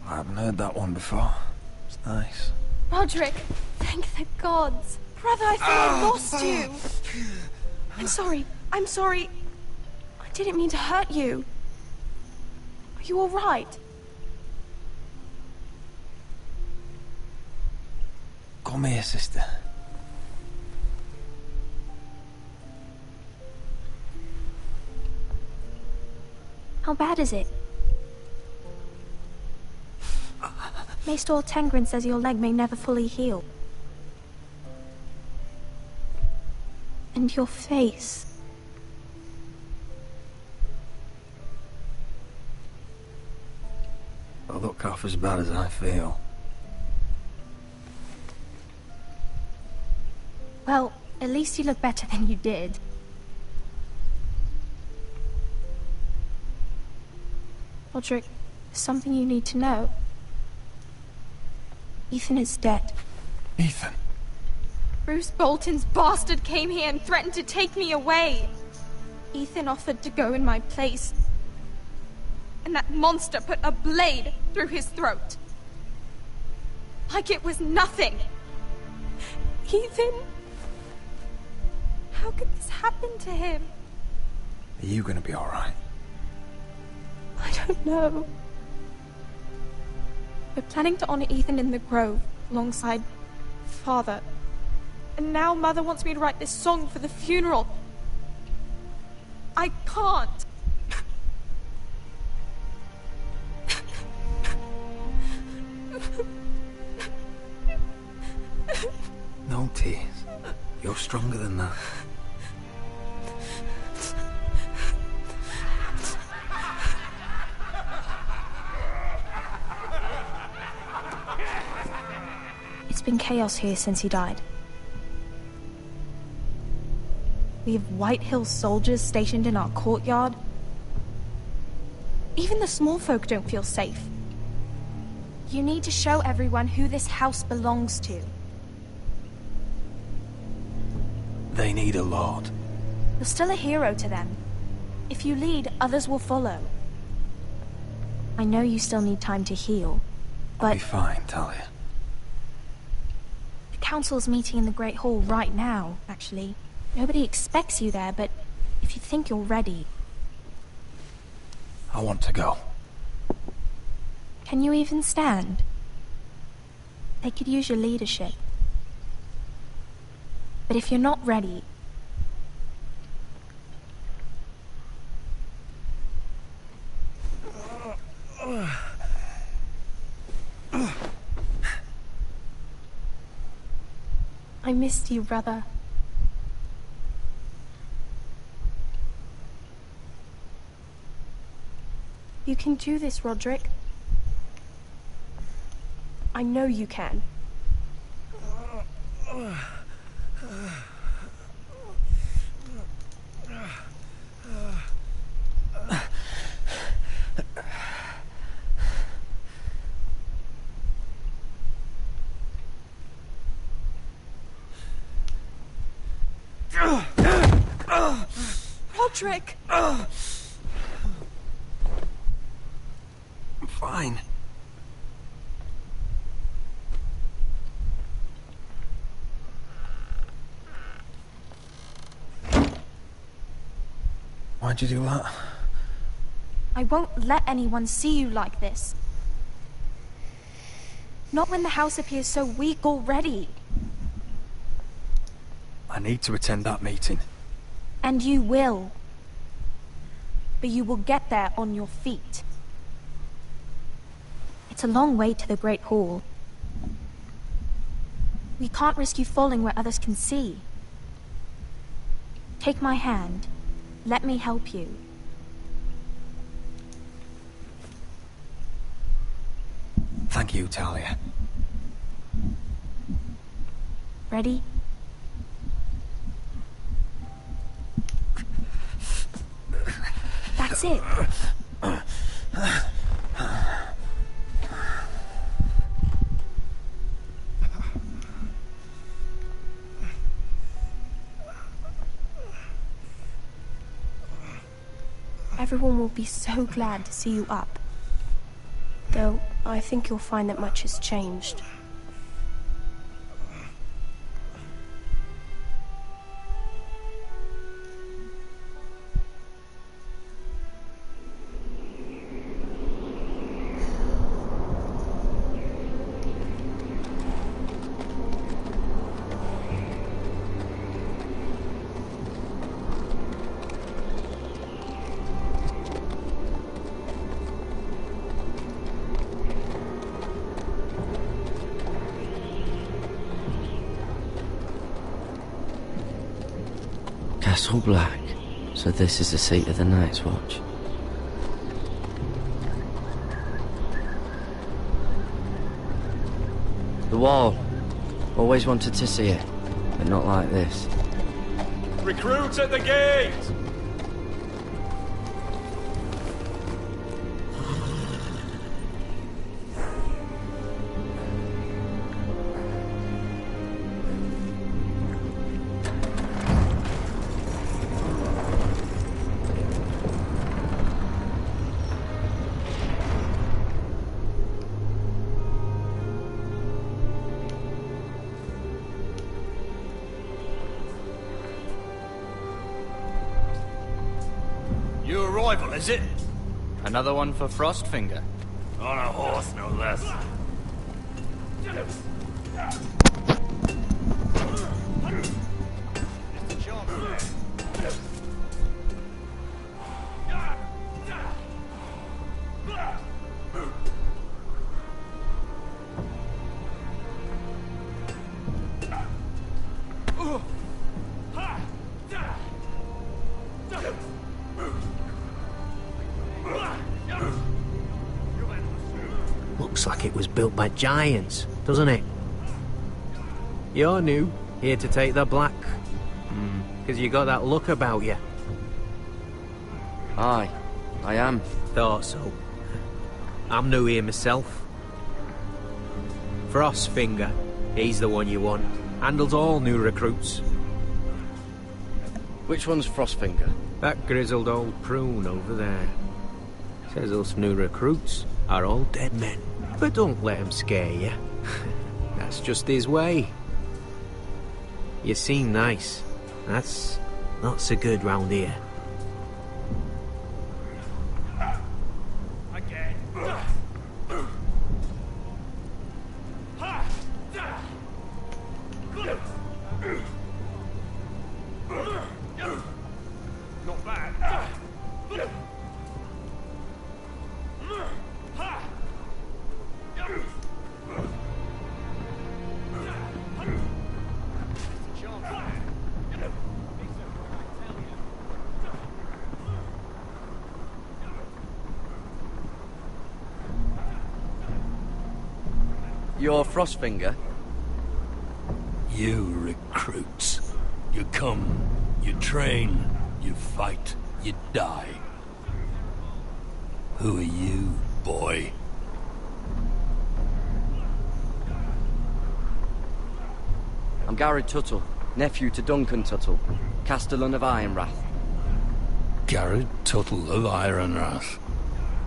I haven't heard that one before. It's nice. Roderick, thank the gods. Brother, I thought I lost you. I'm sorry. I'm sorry. I didn't mean to hurt you. Are you all right? Come here, sister. How bad is it? Maester Tengrin says your leg may never fully heal. And your face. I look half as bad as I feel. Well, at least you look better than you did. Roderick, there's something you need to know. Ethan is dead. Ethan? Bruce Bolton's bastard came here and threatened to take me away. Ethan offered to go in my place. And that monster put a blade through his throat. Like it was nothing. Ethan? How could this happen to him? Are you gonna be alright? I don't know. We're planning to honor Ethan in the grove, alongside Father. And now Mother wants me to write this song for the funeral. I can't. No tears. You're stronger than that. It's been chaos here since he died. We have White Hill soldiers stationed in our courtyard. Even the small folk don't feel safe. You need to show everyone who this house belongs to. They need a lord. You're still a hero to them. If you lead, others will follow. I know you still need time to heal, but... I'll be fine, Talia. The council's meeting in the Great Hall right now, actually. Nobody expects you there, but if you think you're ready... I want to go. Can you even stand? They could use your leadership. But if you're not ready... I missed you, brother. You can do this, Roderick. I know you can. Roderick! I'm fine. Why'd you do that? I won't let anyone see you like this. Not when the house appears so weak already. I need to attend that meeting. And you will. But you will get there on your feet. It's a long way to the Great Hall. We can't risk you falling where others can see. Take my hand. Let me help you. Thank you, Talia. Ready? That's it. Everyone will be so glad to see you up. Though, I think you'll find that much has changed. Castle Black. So this is the seat of the Night's Watch. The wall. Always wanted to see it, but not like this. Recruits at the gate! Your arrival, is it? Another one for Frostfinger. On a horse, no less. Looks like it was built by giants, doesn't it? You're new, here to take the black. Because you got that look about you. Aye, I am. Thought so. I'm new here myself. Frostfinger, he's the one you want. Handles all new recruits. Which one's Frostfinger? That grizzled old prune over there. Says us new recruits are all dead men. But don't let him scare you. That's just his way. You seem nice. That's not so good round here. Not bad. You're Frostfinger? You recruits. You come, you train, you fight, you die. Who are you, boy? I'm Gary Tuttle, nephew to Duncan Tuttle, Castellan of Ironrath. Garrett Tuttle of Ironrath.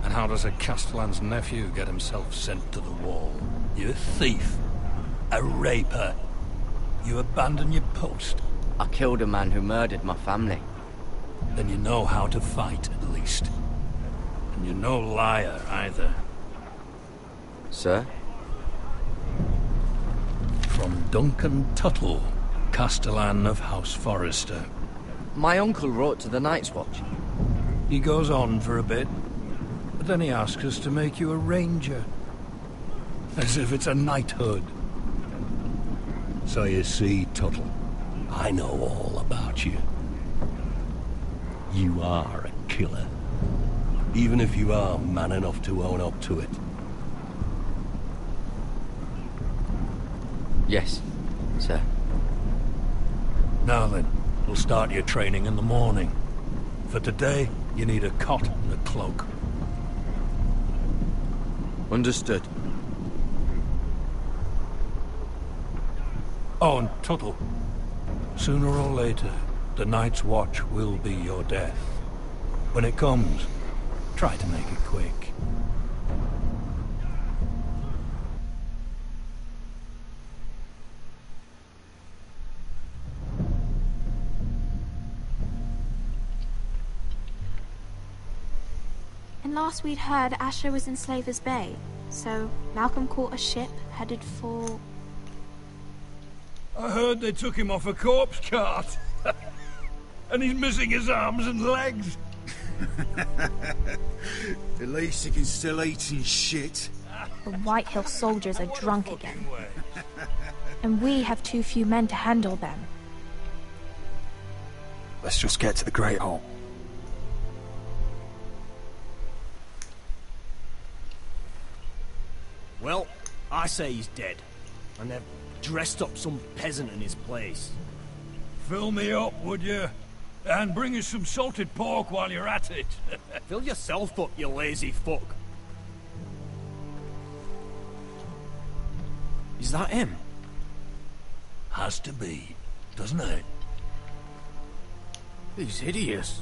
And how does a Castellan's nephew get himself sent to the wall? You a thief. A raper. You abandon your post. I killed a man who murdered my family. Then you know how to fight, at least. And you're no liar, either. Sir? From Duncan Tuttle, Castellan of House Forrester. My uncle wrote to the Night's Watch. He goes on for a bit, but then he asks us to make you a ranger. As if it's a knighthood. So you see, Tuttle, I know all about you. You are a killer. Even if you are man enough to own up to it. Yes, sir. Now then, we'll start your training in the morning. For today, you need a cot and a cloak. Understood. Oh, and Tuttle, sooner or later, the Night's Watch will be your death. When it comes, try to make it quick. And last we'd heard, Asher was in Slaver's Bay, so Malcolm caught a ship headed for... I heard they took him off a corpse cart. And he's missing his arms and legs. At least he can still eat and shit. The White Hill soldiers are drunk again. And we have too few men to handle them. Let's just get to the Great Hall. Well, I say he's dead. And they've dressed up some peasant in his place. Fill me up, would you? And bring us some salted pork while you're at it. Fill yourself up, you lazy fuck. Is that him? Has to be, doesn't it? He's hideous.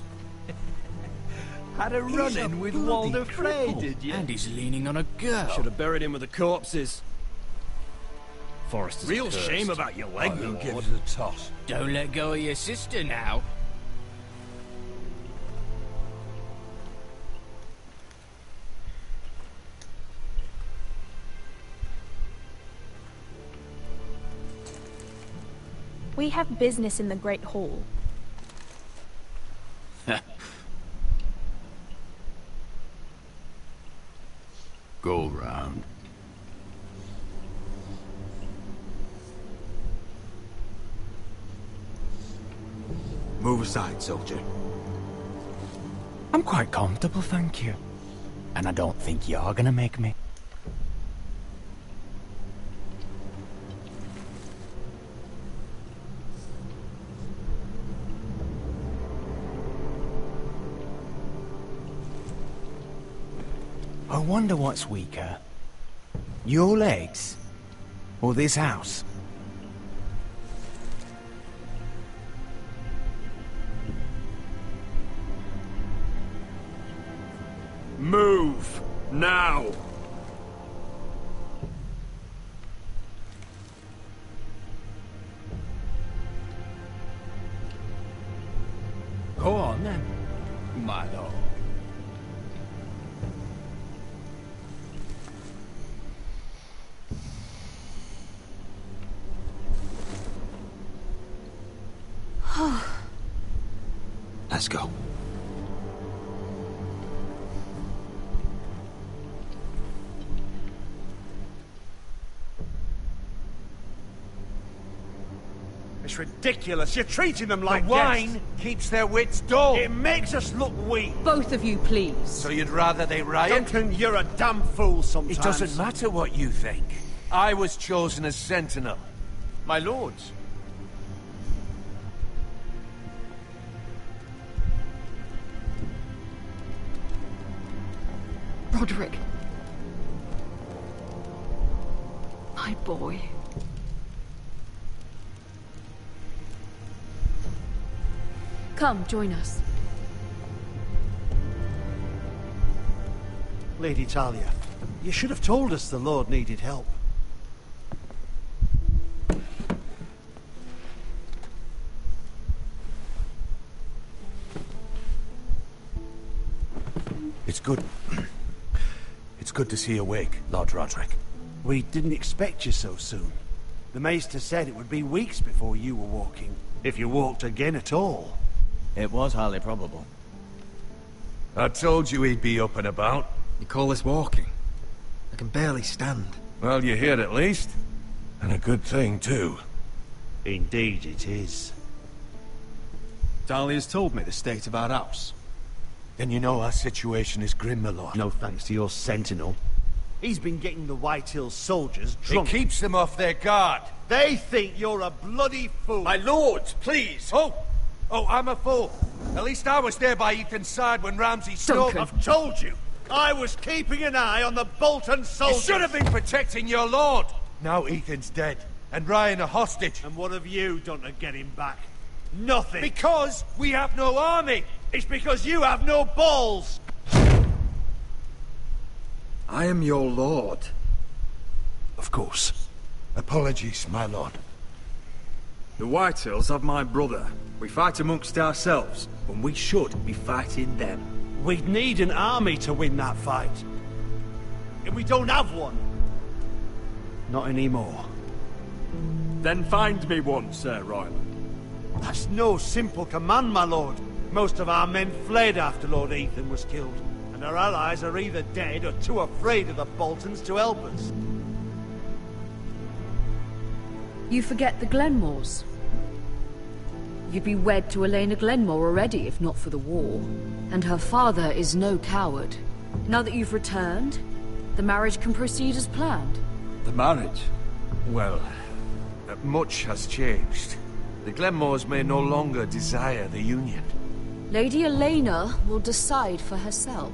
Had a run-in with Walder Frey, did you? And he's leaning on a girl. Should have buried him with the corpses. Forrester's Real cursed. shame about your leg, Who Lord. gives a toss? Don't let go of your sister now. We have business in the Great Hall. Go round. Move aside, soldier. I'm quite comfortable, thank you. And I don't think you're gonna make me. I wonder what's weaker. Your legs? Or this house? Move! Now! Go on then, My lord. Let's go. It's ridiculous. You're treating them like The wine keeps their wits dull. It makes us look weak. Both of you, please. So you'd rather they riot? Duncan, you're a damn fool sometimes. It doesn't matter what you think. I was chosen as sentinel. My lords. Roderick. My boy. Come, join us. Lady Talia, you should have told us the Lord needed help. It's good. It's good to see you awake, Lord Roderick. We didn't expect you so soon. The Maester said it would be weeks before you were walking, if you walked again at all. It was highly probable. I told you he'd be up and about. You call this walking? I can barely stand. Well, you're here at least. And a good thing, too. Indeed it is. Dahlia's told me the state of our house. Then you know our situation is grim, my lord. No thanks to your sentinel. He's been getting the White Hills soldiers drunk. It keeps them off their guard. They think you're a bloody fool. My lords, please! Oh, I'm a fool. At least I was there by Ethan's side when Ramsay Snow... I've told you! I was keeping an eye on the Bolton soldiers! You should have been protecting your lord! Now Ethan's dead, and Ryan a hostage. And what have you done to get him back? Nothing! Because we have no army! It's because you have no balls! I am your lord. Of course. Apologies, my lord. The Whitehills have my brother. We fight amongst ourselves, when we should be fighting them. We'd need an army to win that fight. And we don't have one. Not anymore. Then find me one, Sir Royland. That's no simple command, my lord. Most of our men fled after Lord Ethan was killed, and our allies are either dead or too afraid of the Boltons to help us. You forget the Glenmores. You'd be wed to Elena Glenmore already, if not for the war. And her father is no coward. Now that you've returned, the marriage can proceed as planned. The marriage? Well, much has changed. The Glenmores may no longer desire the union. Lady Elena will decide for herself.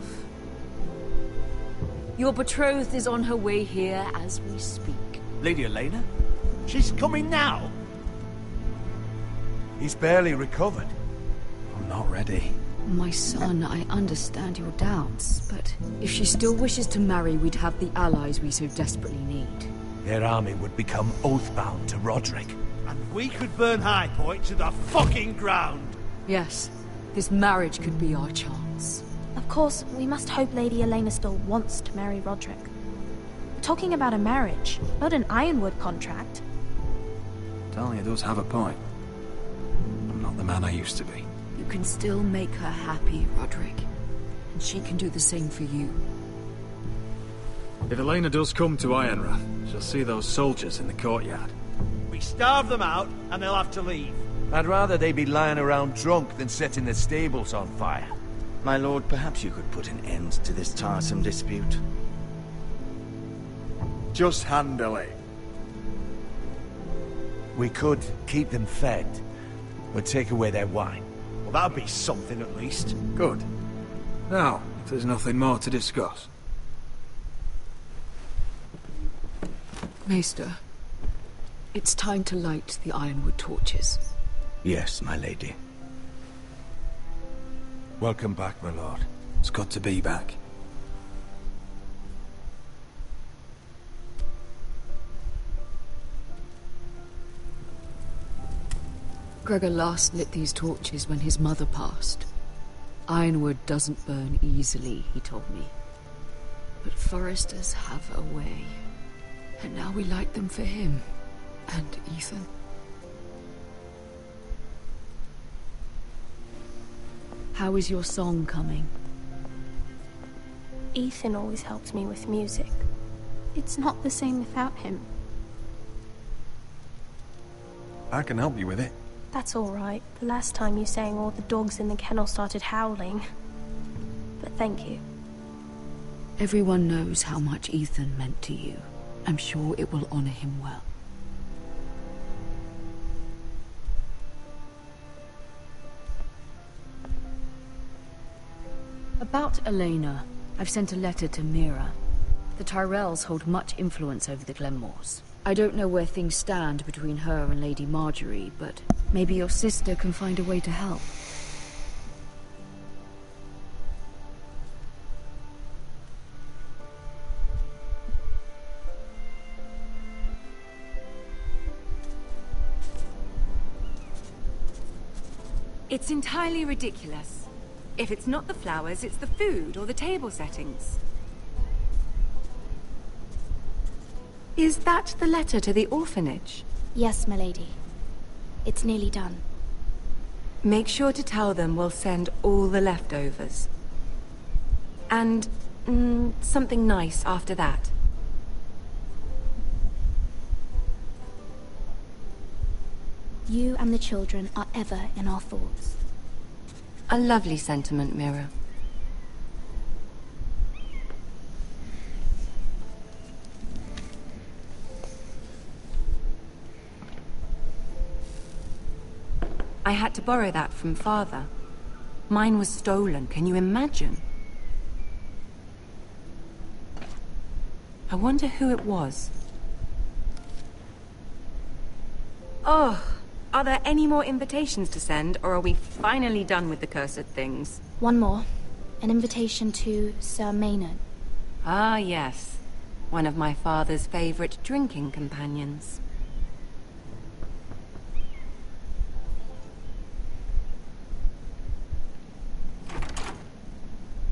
Your betrothed is on her way here as we speak. Lady Elena? She's coming now? He's barely recovered. I'm not ready. My son, I understand your doubts, but if she still wishes to marry, we'd have the allies we so desperately need. Their army would become oath-bound to Roderick. And we could burn High Point to the fucking ground! Yes, this marriage could be our chance. Of course, we must hope Lady Elena still wants to marry Roderick. We're talking about a marriage, not an Ironwood contract. Talia does have a point. I'm not the man I used to be. You can still make her happy, Roderick. And she can do the same for you. If Elena does come to Ironrath, she'll see those soldiers in the courtyard. We starve them out, and they'll have to leave. I'd rather they be lying around drunk than setting the stables on fire. My lord, perhaps you could put an end to this tiresome dispute. Just handle it. We could keep them fed, or take away their wine. Well, that'd be something at least. Good. Now, if there's nothing more to discuss. Maester, it's time to light the Ironwood torches. Yes, my lady. Welcome back, my lord. It's good to be back. Gregor last lit these torches when his mother passed. Ironwood doesn't burn easily, he told me. But foresters have a way. And now we light them for him. And Ethan. How is your song coming? Ethan always helps me with music. It's not the same without him. I can help you with it. That's all right. The last time you sang, all the dogs in the kennel started howling. But thank you. Everyone knows how much Ethan meant to you. I'm sure it will honor him well. About Elena, I've sent a letter to Mira. The Tyrells hold much influence over the Glenmores. I don't know where things stand between her and Lady Marjorie, but maybe your sister can find a way to help. It's entirely ridiculous. If it's not the flowers, it's the food or the table settings. Is that the letter to the orphanage? Yes, my lady. It's nearly done. Make sure to tell them we'll send all the leftovers. And something nice after that. You and the children are ever in our thoughts. A lovely sentiment, Mira. I had to borrow that from Father. Mine was stolen, can you imagine? I wonder who it was. Oh, are there any more invitations to send, or are we finally done with the cursed things? One more. An invitation to Sir Maynard. Ah, yes. One of my father's favorite drinking companions.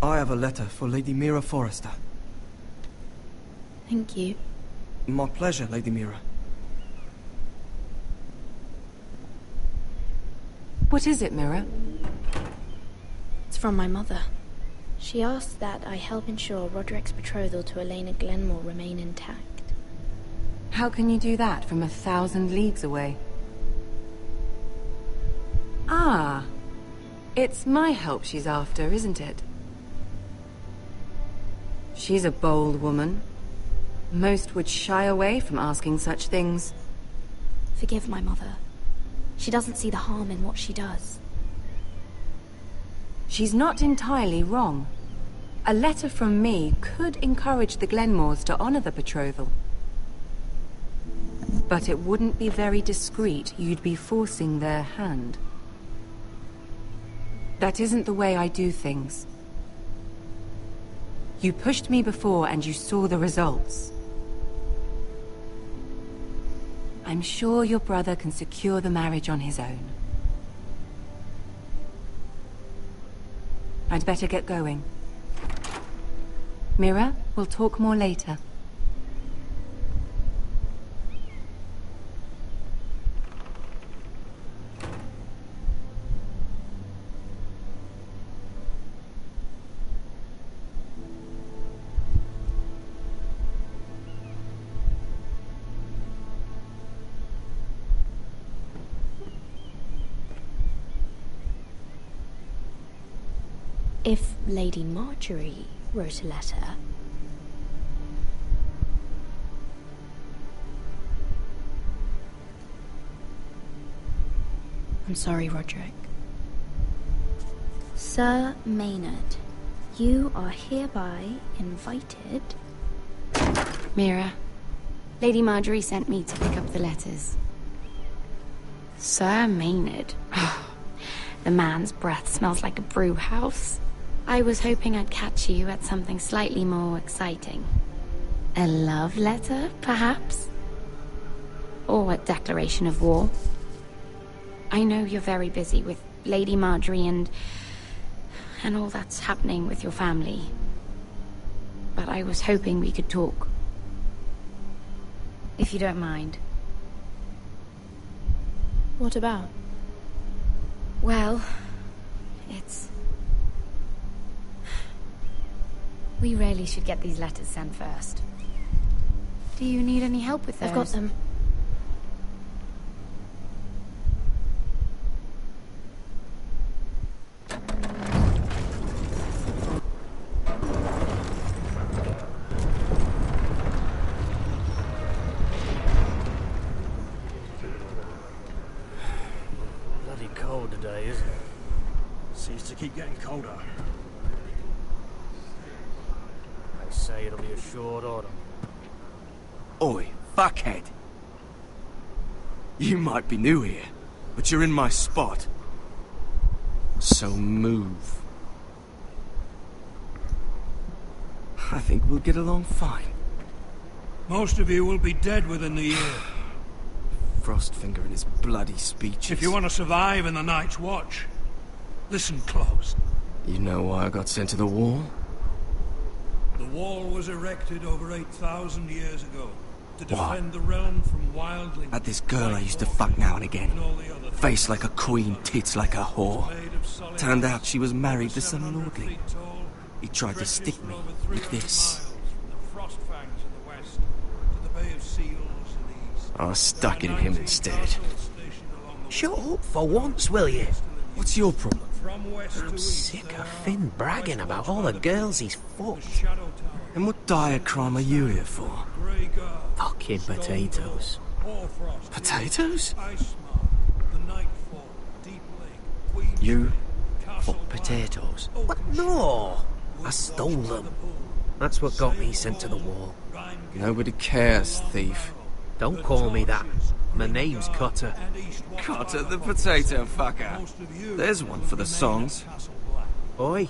I have a letter for Lady Mira Forrester. Thank you. My pleasure, Lady Mira. What is it, Mira? It's from my mother. She asks that I help ensure Roderick's betrothal to Elena Glenmore remain intact. How can you do that from 1,000 leagues away? Ah. It's my help she's after, isn't it? She's a bold woman. Most would shy away from asking such things. Forgive my mother. She doesn't see the harm in what she does. She's not entirely wrong. A letter from me could encourage the Glenmores to honor the betrothal. But it wouldn't be very discreet. You'd be forcing their hand. That isn't the way I do things. You pushed me before and you saw the results. I'm sure your brother can secure the marriage on his own. I'd better get going. Mira, we'll talk more later. If Lady Marjorie wrote a letter... I'm sorry, Roderick. Sir Maynard, you are hereby invited... Mira, Lady Marjorie sent me to pick up the letters. Sir Maynard? The man's breath smells like a brew house. I was hoping I'd catch you at something slightly more exciting. A love letter, perhaps? Or a declaration of war? I know you're very busy with Lady Marjorie and all that's happening with your family. But I was hoping we could talk. If you don't mind. What about? Well, it's... We really should get these letters sent first. Do you need any help with those? I've got them. Bloody cold today, isn't it? Seems to keep getting colder. They say it'll be a short autumn. Oi, fuckhead. You might be new here, but you're in my spot. So move. I think we'll get along fine. Most of you will be dead within the year. Frostfinger and his bloody speeches. If you want to survive in the Night's Watch, listen close. You know why I got sent to the wall? The wall was erected over 8,000 years ago to defend the realm from wildlings. Had this girl I used to fuck now and again. Face like a queen, tits like a whore. Turned out she was married to some lordling. He tried to stick me with this. I stuck it in him instead. Shut up for once, will you? What's your problem? I'm sick of Finn bragging about all the girls he's fucked. And what dire crime are you here for? Fucking potatoes. Potatoes? You fuck potatoes? What? No! I stole them. That's what got me sent to the wall. Nobody cares, thief. Don't call me that. My name's Cutter. Cutter the potato fucker. There's one for the songs. Oi,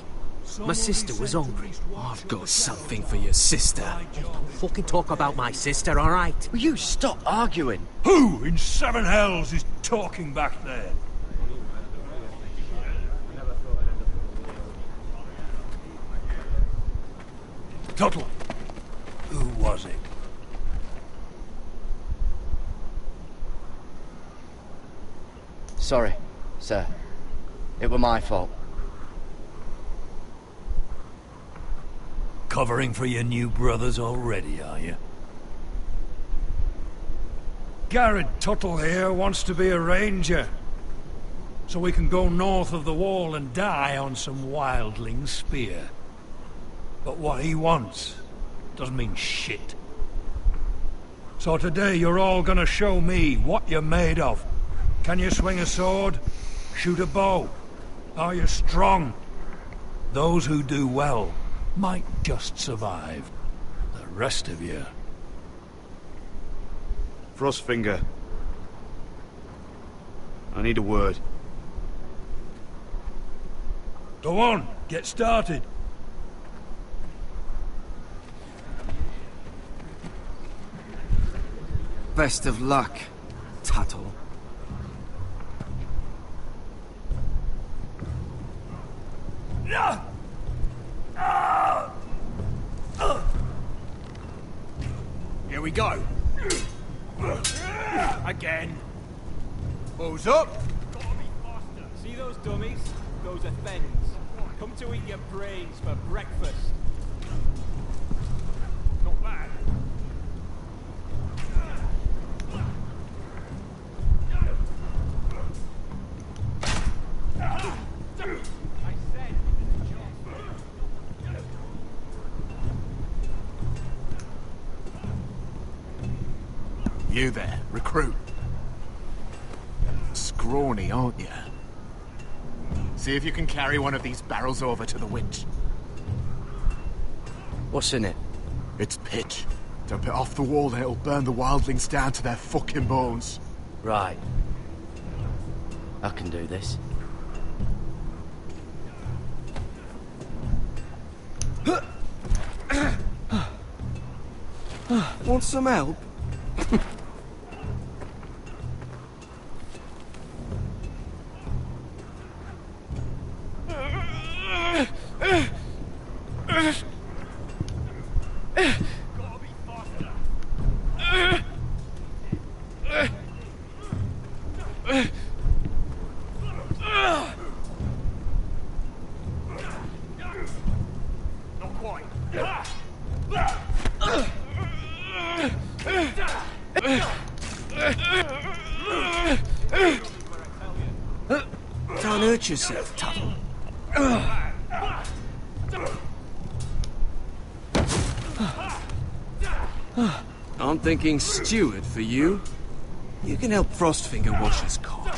my sister was hungry. I've got something for your sister. Don't fucking talk about my sister, alright? Will you stop arguing? Who in seven hells is talking back there? Tuttle. Who was it? Sorry, sir. It were my fault. Covering for your new brothers already, are you? Garrett Tuttle here wants to be a ranger. so we can go north of the wall and die on some wildling spear. But what he wants doesn't mean shit. So today you're all gonna show me what you're made of. Can you swing a sword? Shoot a bow? Are you strong? Those who do well might just survive. The rest of you... Frostfinger. I need a word. Go on, get started. Best of luck, Tuttle. Here we go. Again. Balls up. See those dummies? Those are Thens. Come to eat your brains for breakfast. Not bad. You there, recruit. Scrawny, aren't you? See if you can carry one of these barrels over to the witch. What's in it? It's pitch. Dump it off the wall and it'll burn the wildlings down to their fucking bones. Right. I can do this. Want some help? Don't hurt yourself, Tuttle. I'm thinking steward for you. You can help Frostfinger wash his car.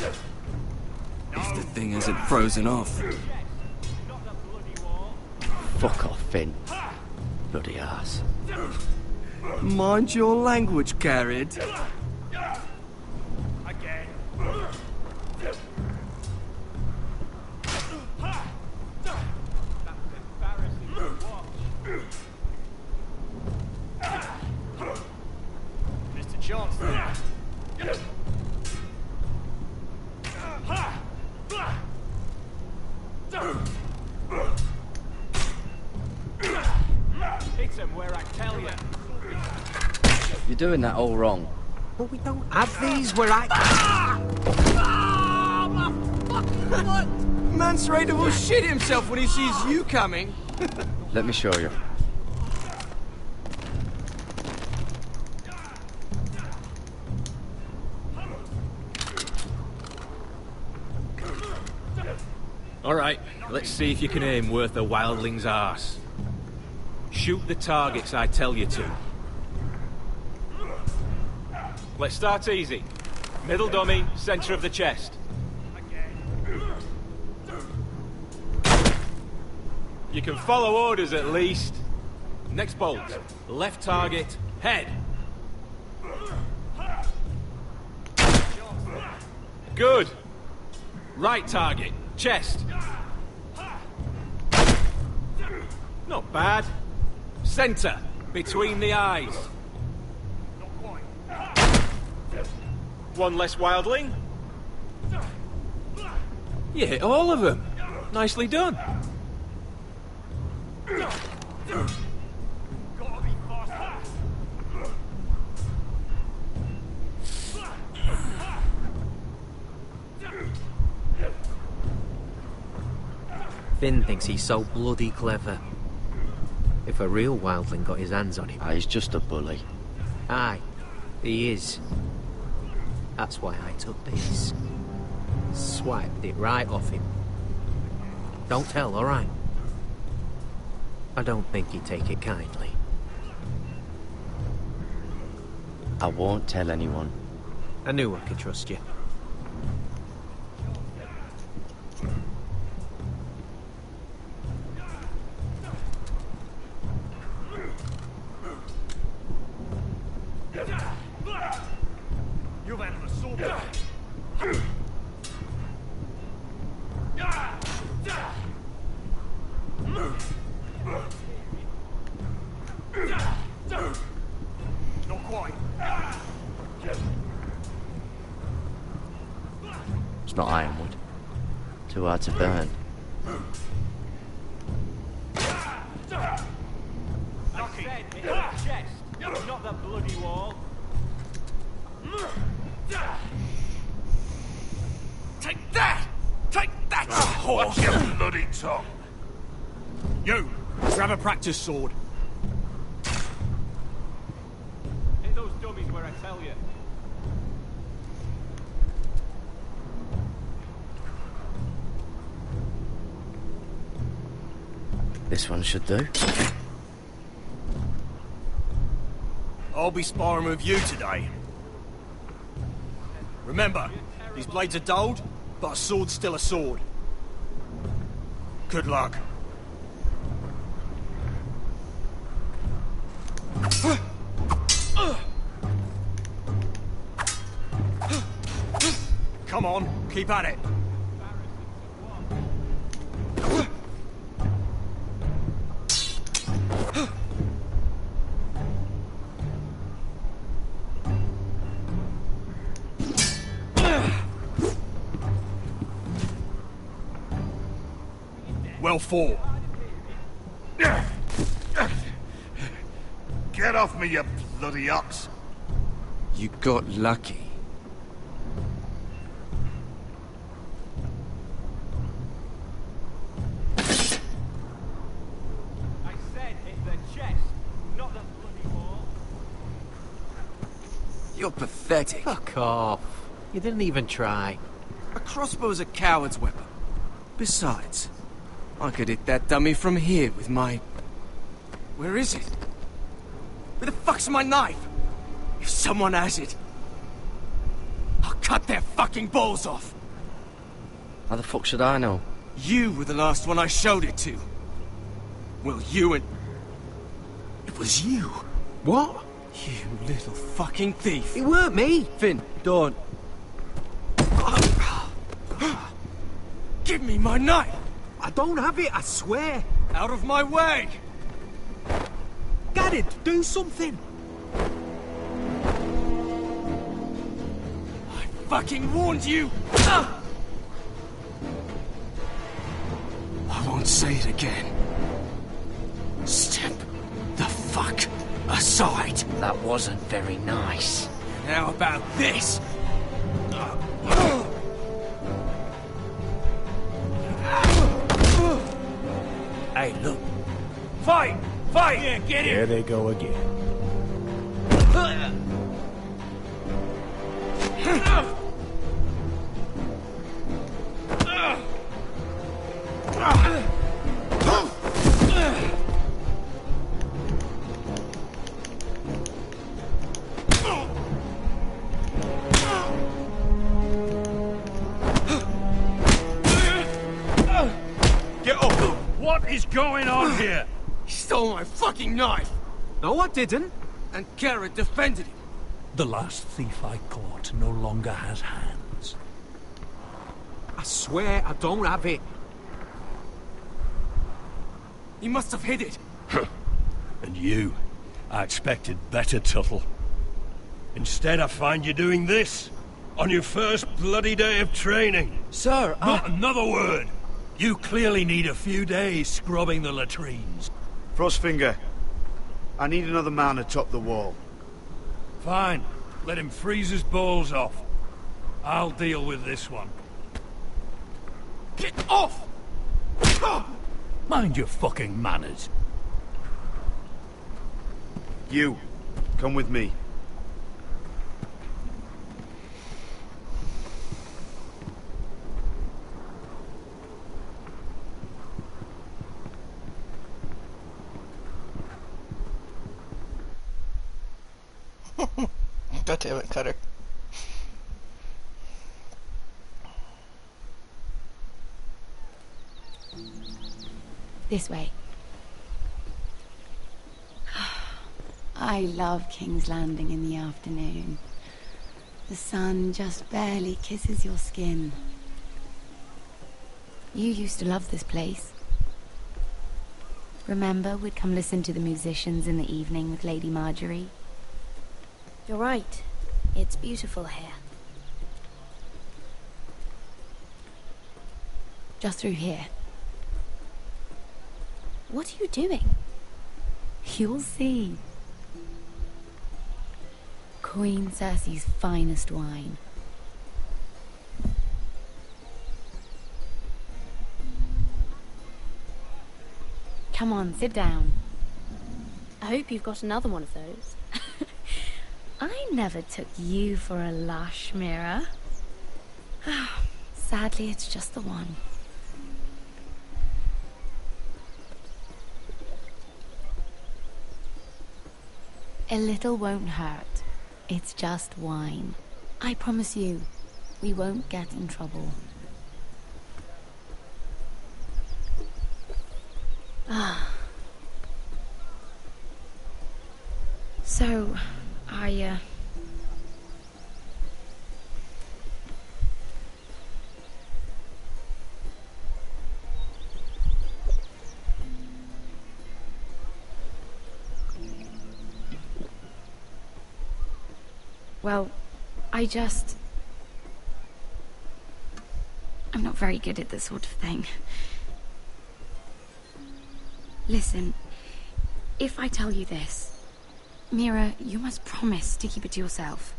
If the thing hasn't frozen off. Fuck off, Finn. Bloody ass. Mind your language, Carrot. Mr. Chancellor. Hit him where I tell you. You're doing that all wrong. But we don't have these where I... What? Man's ready to shit himself when he sees you coming. Let me show you. Alright, let's see if you can aim worth a wildling's arse. Shoot the targets I tell you to. Let's start easy. Middle dummy, center of the chest. You can follow orders at least. Next bolt. Left target, head. Good. Right target, chest. Not bad. Center, between the eyes. One less wildling. You hit all of them. Nicely done. Finn thinks he's so bloody clever. If a real wildling got his hands on him... He's just a bully. Aye, he is. That's why I took this. Swiped it right off him. Don't tell, alright? I don't think he'd take it kindly. I won't tell anyone. I knew I could trust you. You've had an assault. Not quite. It's not ironwood. Too hard to burn. Not the bloody wall. Take that! Take that! Horse, you bloody tongue! You! Grab a practice sword. Hit those dummies where I tell you. This one should do. I'll be sparring with you today. Remember, these blades are dulled, but a sword's still a sword. Good luck. Come on, keep at it. Well fought. Get off me, you bloody ox! You got lucky. I said hit the chest, not the bloody wall. You're pathetic. Fuck off. You didn't even try. A crossbow's a coward's weapon. Besides, I could hit that dummy from here with my... Where is it? Where the fuck's my knife? If someone has it, I'll cut their fucking balls off. How the fuck should I know? You were the last one I showed it to. Well, you and... It was you. What? You little fucking thief. It weren't me. Finn, don't. Give me my knife! I don't have it, I swear. Out of my way! Garrett, do something. I fucking warned you! I won't say it again. Step the fuck aside. That wasn't very nice. How about this? Hey, look. Fight! Fight! Yeah, get There him! they go again. Get up! What is going on here? He stole my fucking knife! No, I didn't. And Garrett defended him. The last thief I caught no longer has hands. I swear I don't have it. He must have hid it. And you, I expected better, Tuttle. Instead, I find you doing this on your first bloody day of training. Sir, Not another word. You clearly need a few days scrubbing the latrines. Frostfinger, I need another man atop the wall. Fine. Let him freeze his balls off. I'll deal with this one. Get off! Mind your fucking manners. You, come with me. God damn it, Cutter. This way. I love King's Landing in the afternoon. The sun just barely kisses your skin. You used to love this place. Remember, we'd come listen to the musicians in the evening with Lady Marjorie? You're right. It's beautiful here. Just through here. What are you doing? You'll see. Queen Cersei's finest wine. Come on, sit down. I hope you've got another one of those. I never took you for a lush, Mira. Sadly, it's just the one. A little won't hurt. It's just wine. I promise you, we won't get in trouble. So, well, I'm not very good at this sort of thing. Listen, if I tell you this, Mira, you must promise to keep it to yourself.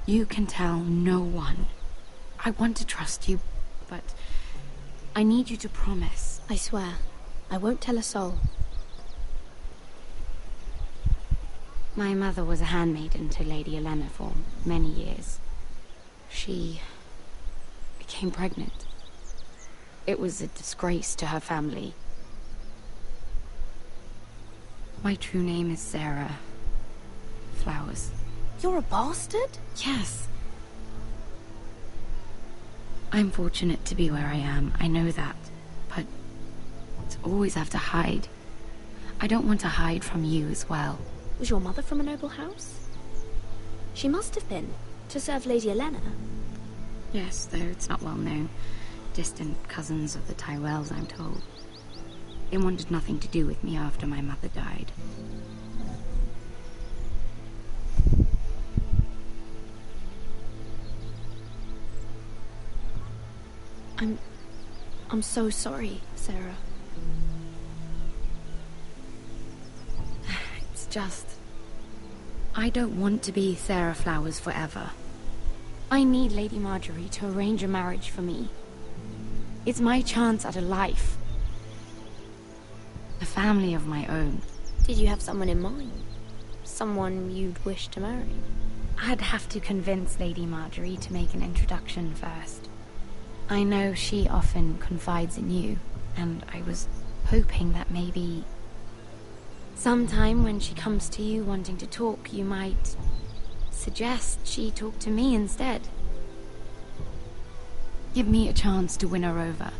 You can tell no one. I want to trust you, but I need you to promise. I swear, I won't tell a soul. My mother was a handmaiden to Lady Olenna for many years. She became pregnant. It was a disgrace to her family. My true name is Sarah Flowers. You're a bastard? Yes. I'm fortunate to be where I am, I know that. But to always have to hide. I don't want to hide from you as well. Was your mother from a noble house? She must have been, to serve Lady Olenna. Yes, though it's not well known. Distant cousins of the Tyrells, I'm told. They wanted nothing to do with me after my mother died. I'm so sorry, Sarah. It's just... I don't want to be Sarah Flowers forever. I need Lady Marjorie to arrange a marriage for me. It's my chance at a life. A family of my own. Did you have someone in mind? Someone you'd wish to marry? I'd have to convince Lady Marjorie to make an introduction first. I know she often confides in you, and I was hoping that maybe... sometime when she comes to you wanting to talk, you might suggest she talk to me instead. Give me a chance to win her over.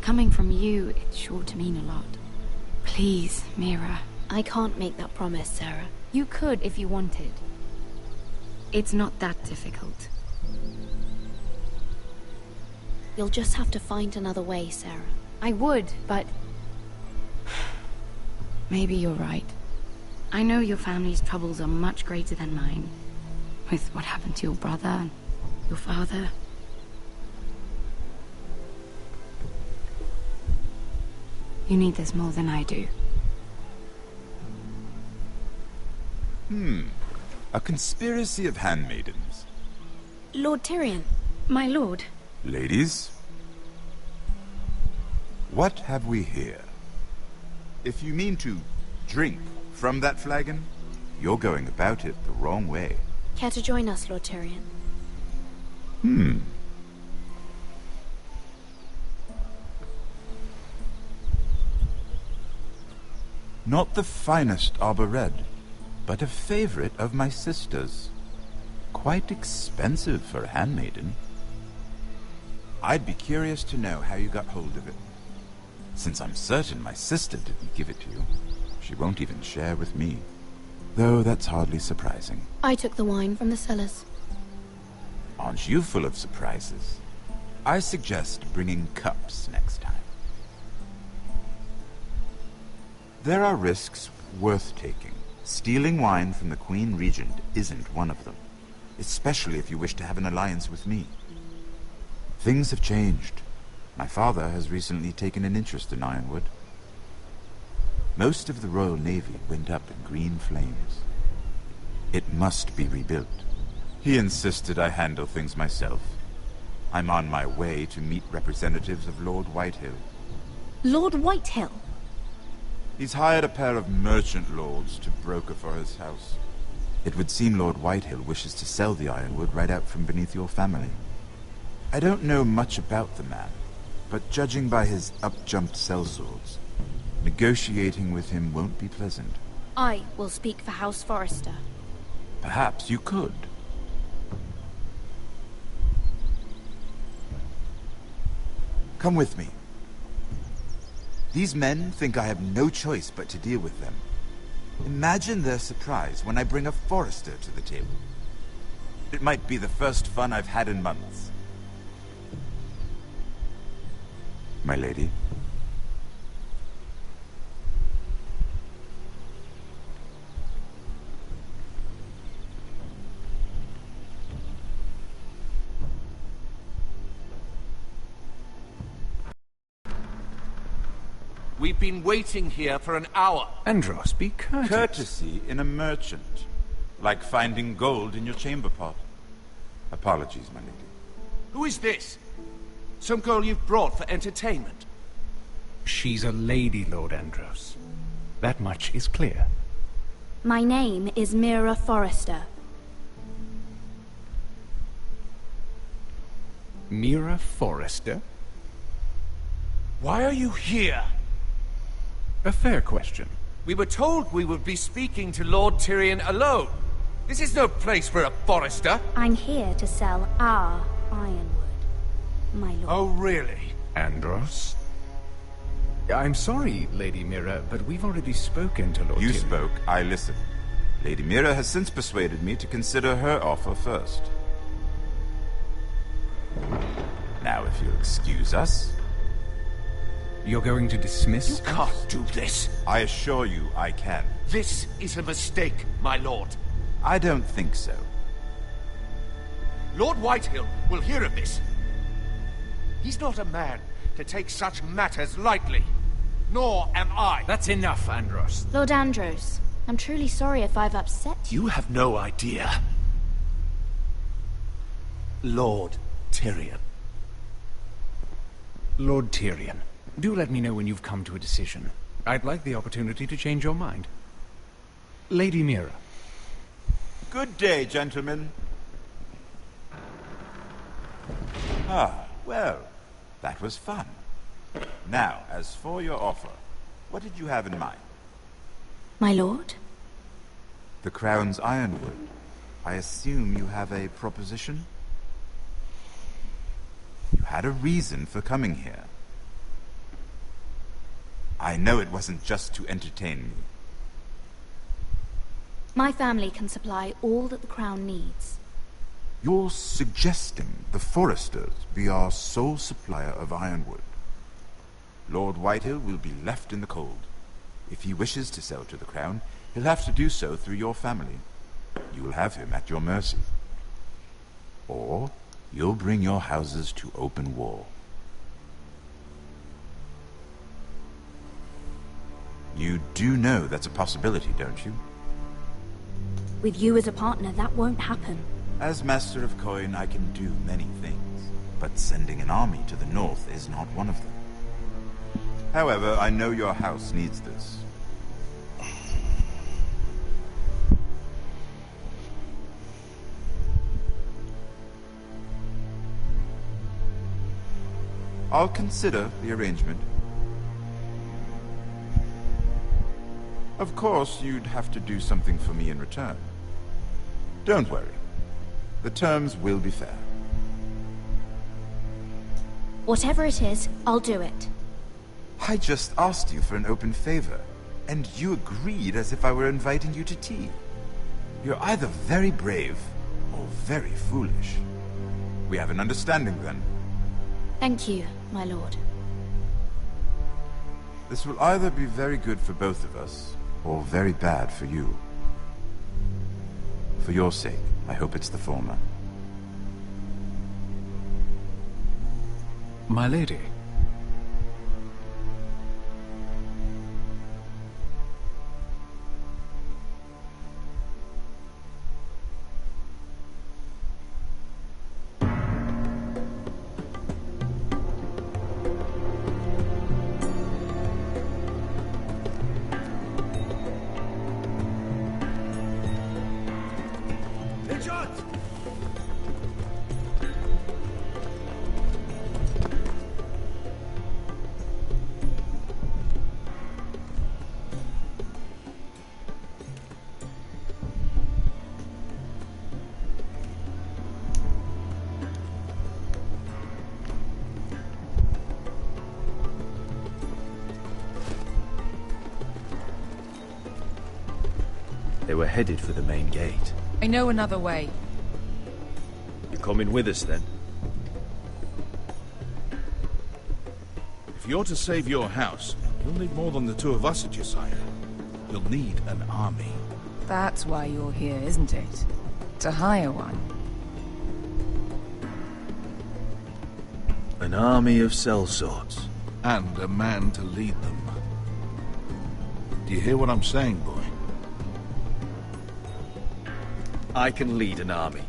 Coming from you, it's sure to mean a lot. Please, Mira. I can't make that promise, Sarah. You could if you wanted. It's not that difficult. You'll just have to find another way, Sarah. I would, but... maybe you're right. I know your family's troubles are much greater than mine. With what happened to your brother and your father. You need this more than I do. A conspiracy of handmaidens. Lord Tyrion. My lord. Ladies, what have we here? If you mean to drink from that flagon, you're going about it the wrong way. Care to join us, Lord Tyrion? Not the finest arbor red, but a favorite of my sister's. Quite expensive for a handmaiden. I'd be curious to know how you got hold of it. Since I'm certain my sister didn't give it to you, she won't even share with me. Though that's hardly surprising. I took the wine from the cellars. Aren't you full of surprises? I suggest bringing cups next time. There are risks worth taking. Stealing wine from the Queen Regent isn't one of them, especially if you wish to have an alliance with me. Things have changed. My father has recently taken an interest in Ironwood. Most of the Royal Navy went up in green flames. It must be rebuilt. He insisted I handle things myself. I'm on my way to meet representatives of Lord Whitehill. Lord Whitehill? He's hired a pair of merchant lords to broker for his house. It would seem Lord Whitehill wishes to sell the Ironwood right out from beneath your family. I don't know much about the man, but judging by his up-jumped sellswords, negotiating with him won't be pleasant. I will speak for House Forrester. Perhaps you could. Come with me. These men think I have no choice but to deal with them. Imagine their surprise when I bring a Forrester to the table. It might be the first fun I've had in months. My lady. We've been waiting here for an hour. Andros, be courteous. Courtesy in a merchant. Like finding gold in your chamber pot. Apologies, my lady. Who is this? Some girl you've brought for entertainment? She's a lady, Lord Andros. That much is clear. My name is Mira Forrester. Mira Forrester? Why are you here? A fair question. We were told we would be speaking to Lord Tyrion alone. This is no place for a Forrester. I'm here to sell our Ironwood, my lord. Oh, really? Andros? I'm sorry, Lady Mira, but we've already spoken to Lord You Tyrion. spoke, I listened. Lady Mira has since persuaded me to consider her offer first. Now, if you'll excuse us... You're going to dismiss? You can't do this. I assure you I can. This is a mistake, my lord. I don't think so. Lord Whitehill will hear of this. He's not a man to take such matters lightly. Nor am I. That's enough, Andros. Lord Andros, I'm truly sorry if I've upset you. You have no idea. Lord Tyrion. Lord Tyrion, do let me know when you've come to a decision. I'd like the opportunity to change your mind. Lady Mira. Good day, gentlemen. Ah, well, that was fun. Now, as for your offer, what did you have in mind? My lord? The Crown's Ironwood. I assume you have a proposition? You had a reason for coming here. I know it wasn't just to entertain me. My family can supply all that the Crown needs. You're suggesting the Forresters be our sole supplier of Ironwood. Lord Whitehill will be left in the cold. If he wishes to sell to the Crown, he'll have to do so through your family. You'll have him at your mercy. Or you'll bring your houses to open war. You do know that's a possibility, don't you? With you as a partner, that won't happen. As Master of Coin, I can do many things, but sending an army to the north is not one of them. However, I know your house needs this. I'll consider the arrangement. Of course, you'd have to do something for me in return. Don't worry. The terms will be fair. Whatever it is, I'll do it. I just asked you for an open favor, and you agreed as if I were inviting you to tea. You're either very brave or very foolish. We have an understanding then. Thank you, my lord. This will either be very good for both of us, or very bad for you. For your sake, I hope it's the former. My lady. They were headed for the main gate. I know another way. You're coming with us, then? If you're to save your house, you'll need more than the two of us at your side. You'll need an army. That's why you're here, isn't it? To hire one. An army of sellswords. And a man to lead them. Do you hear what I'm saying, boy? I can lead an army.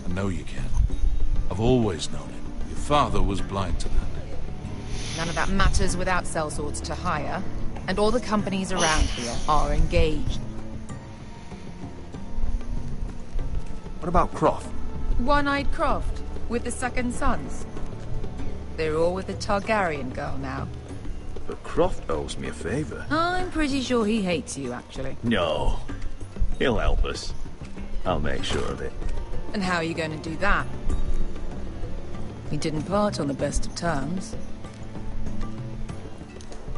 I know you can. I've always known it. Your father was blind to that. None of that matters without sellswords to hire, and all the companies around here are engaged. What about Croft? One-eyed Croft, with the second sons. They're all with the Targaryen girl now. But Croft owes me a favor. I'm pretty sure he hates you, actually. No. He'll help us. I'll make sure of it. And how are you going to do that? We didn't part on the best of terms.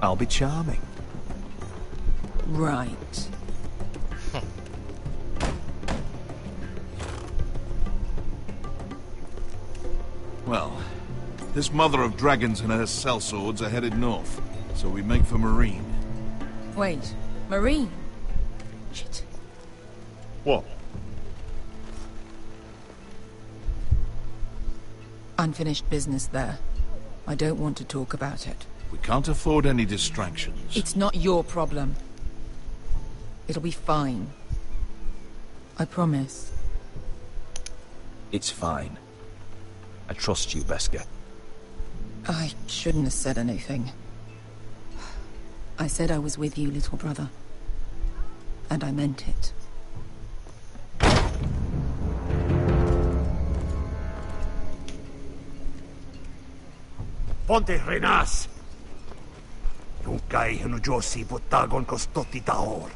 I'll be charming. Right. Well, this mother of dragons and her sellswords are headed north, so we make for Marine. Wait, Marine? Shit. What? Unfinished business there. I don't want to talk about it. We can't afford any distractions. It's not your problem. It'll be fine. I promise. It's fine. I trust you, Beskar. I shouldn't have said anything. I said I was with you, little brother. And I meant it. Ponte Renas! Yung kay Josi Butagon Kostoti Taor.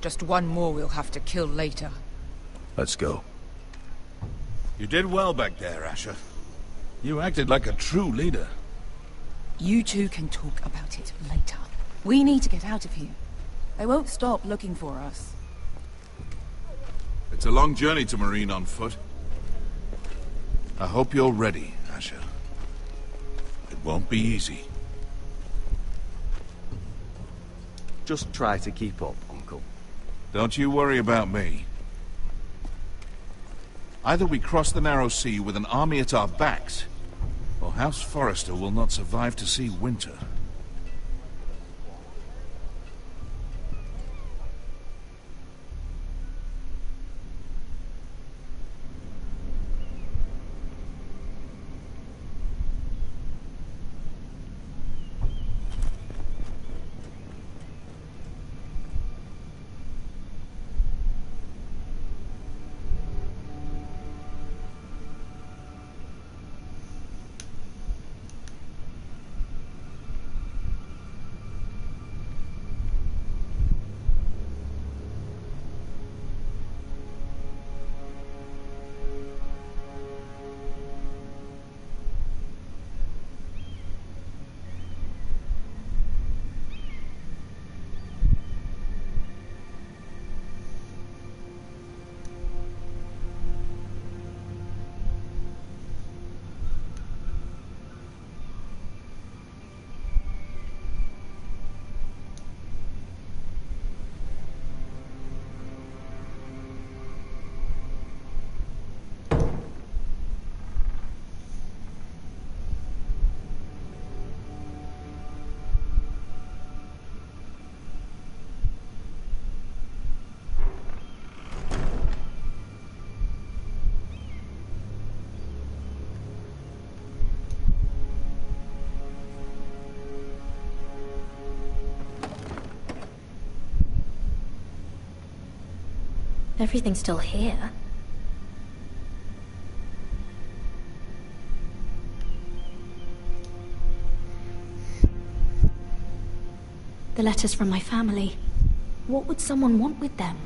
Just one more we'll have to kill later. Let's go. You did well back there, Asher. You acted like a true leader. You two can talk about it later. We need to get out of here. They won't stop looking for us. It's a long journey to Marine on foot. I hope you're ready, Asher. It won't be easy. Just try to keep up, Uncle. Don't you worry about me. Either we cross the narrow sea with an army at our backs, or House Forrester will not survive to see winter. Everything's still here. The letters from my family. What would someone want with them?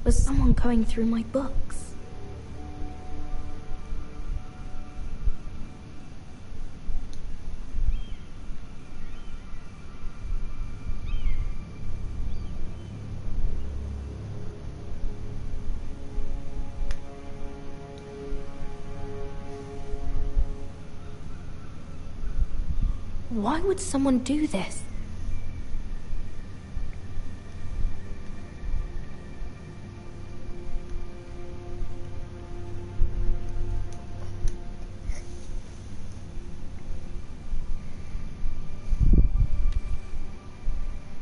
Was someone going through my books? Why would someone do this?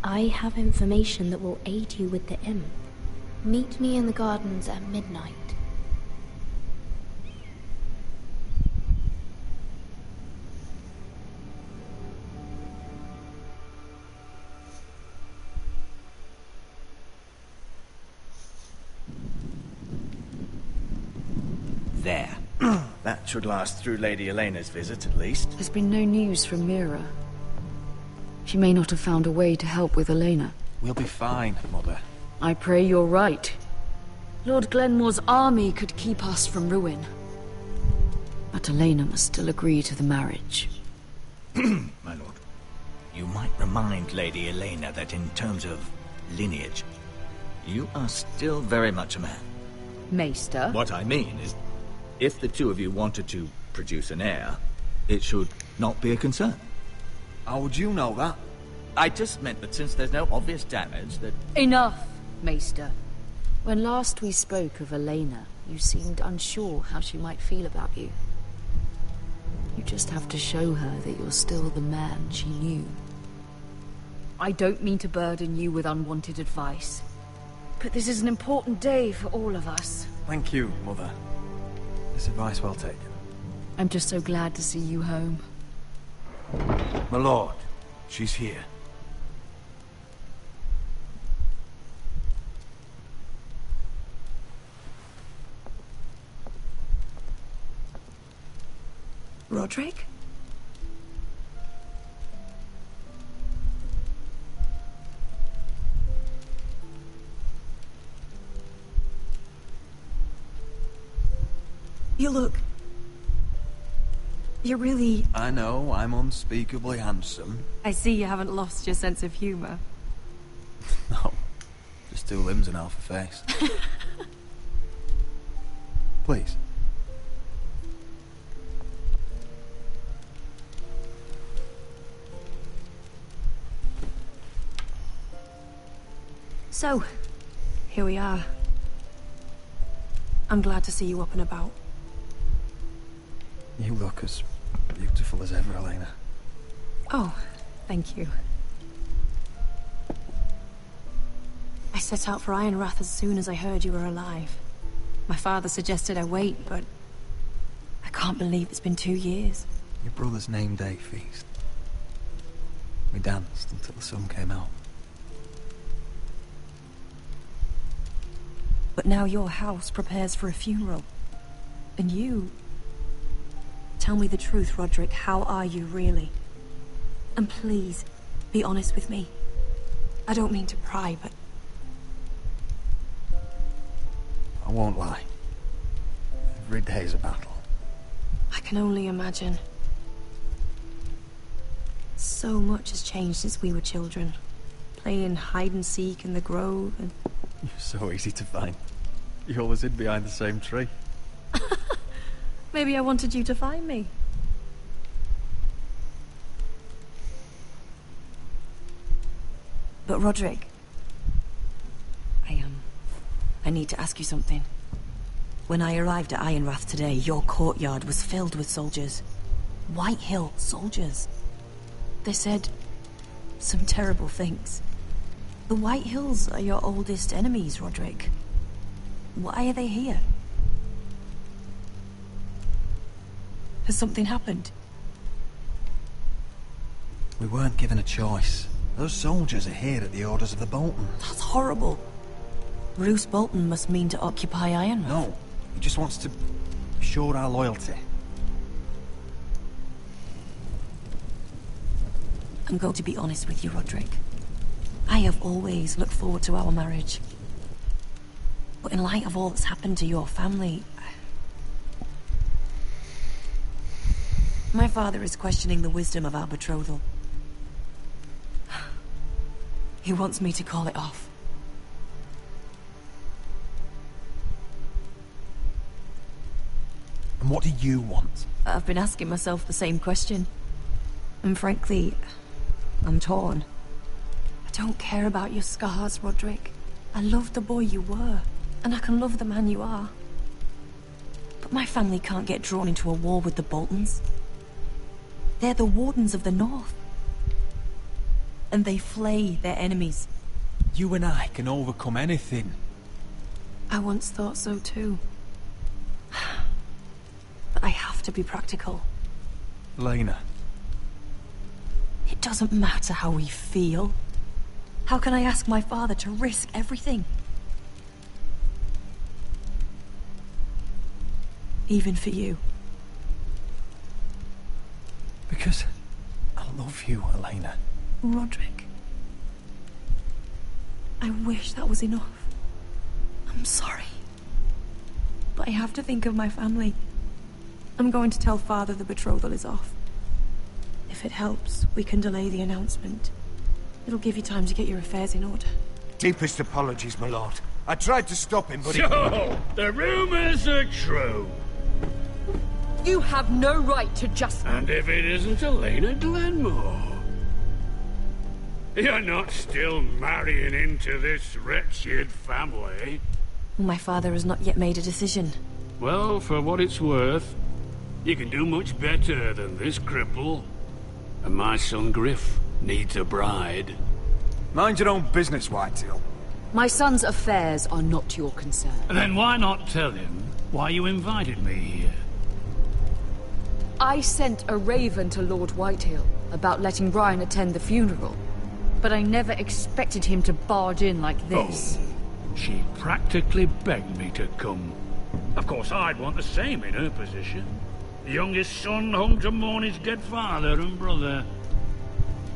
I have information that will aid you with the imp. Meet me in the gardens at midnight. There. That should last through Lady Elena's visit, at least. There's been no news from Mira. She may not have found a way to help with Elena. We'll be fine, Mother. I pray you're right. Lord Glenmore's army could keep us from ruin. But Elena must still agree to the marriage. My lord, you might remind Lady Elena that in terms of lineage, you are still very much a man. Maester? What I mean is, if the two of you wanted to produce an heir, it should not be a concern. How would you know that? I just meant that since there's no obvious damage, that... Enough, Maester. When last we spoke of Elena, you seemed unsure how she might feel about you. You just have to show her that you're still the man she knew. I don't mean to burden you with unwanted advice, but this is an important day for all of us. Thank you, Mother. This advice well taken. I'm just so glad to see you home. My lord, she's here. Roderick? You look... You're really... I know, I'm unspeakably handsome. I see you haven't lost your sense of humor. No, just 2 limbs and half a face. Please. So, here we are. I'm glad to see you up and about. You look as beautiful as ever, Elena. Oh, thank you. I set out for Ironrath as soon as I heard you were alive. My father suggested I wait, but I can't believe it's been 2 years. Your brother's name day feast. We danced until the sun came out. But now your house prepares for a funeral. And you... Tell me the truth, Roderick. How are you, really? And please, be honest with me. I don't mean to pry, but... I won't lie. Every day's a battle. I can only imagine. So much has changed since we were children. Playing hide and seek in the grove and... You're so easy to find. You always hid behind the same tree. Maybe I wanted you to find me. But Roderick... I need to ask you something. When I arrived at Ironrath today, your courtyard was filled with soldiers. White Hill soldiers. They said some terrible things. The White Hills are your oldest enemies, Roderick. Why are they here? Has something happened? We weren't given a choice. Those soldiers are here at the orders of the Bolton. That's horrible. Roose Bolton must mean to occupy Ironrath. No, he just wants to show our loyalty. I'm going to be honest with you, Roderick. I have always looked forward to our marriage. But in light of all that's happened to your family... My father is questioning the wisdom of our betrothal. He wants me to call it off. And what do you want? I've been asking myself the same question. And frankly, I'm torn. I don't care about your scars, Roderick. I love the boy you were, and I can love the man you are. But my family can't get drawn into a war with the Boltons. They're the Wardens of the North. And they flay their enemies. You and I can overcome anything. I once thought so too. But I have to be practical. Lena. It doesn't matter how we feel. How can I ask my father to risk everything? Even for you. Because I love you, Elena. Roderick. I wish that was enough. I'm sorry. But I have to think of my family. I'm going to tell Father the betrothal is off. If it helps, we can delay the announcement. It'll give you time to get your affairs in order. Deepest apologies, my lord. I tried to stop him, but he... So, the rumors are true. You have no right to just... And if it isn't Elena Glenmore? You're not still marrying into this wretched family? My father has not yet made a decision. Well, for what it's worth, you can do much better than this cripple. And my son Griff needs a bride. Mind your own business, Whitetail. My son's affairs are not your concern. Then why not tell him why you invited me here? I sent a raven to Lord Whitehill about letting Brian attend the funeral. But I never expected him to barge in like this. Oh, she practically begged me to come. Of course, I'd want the same in her position. The youngest son home to mourn his dead father and brother.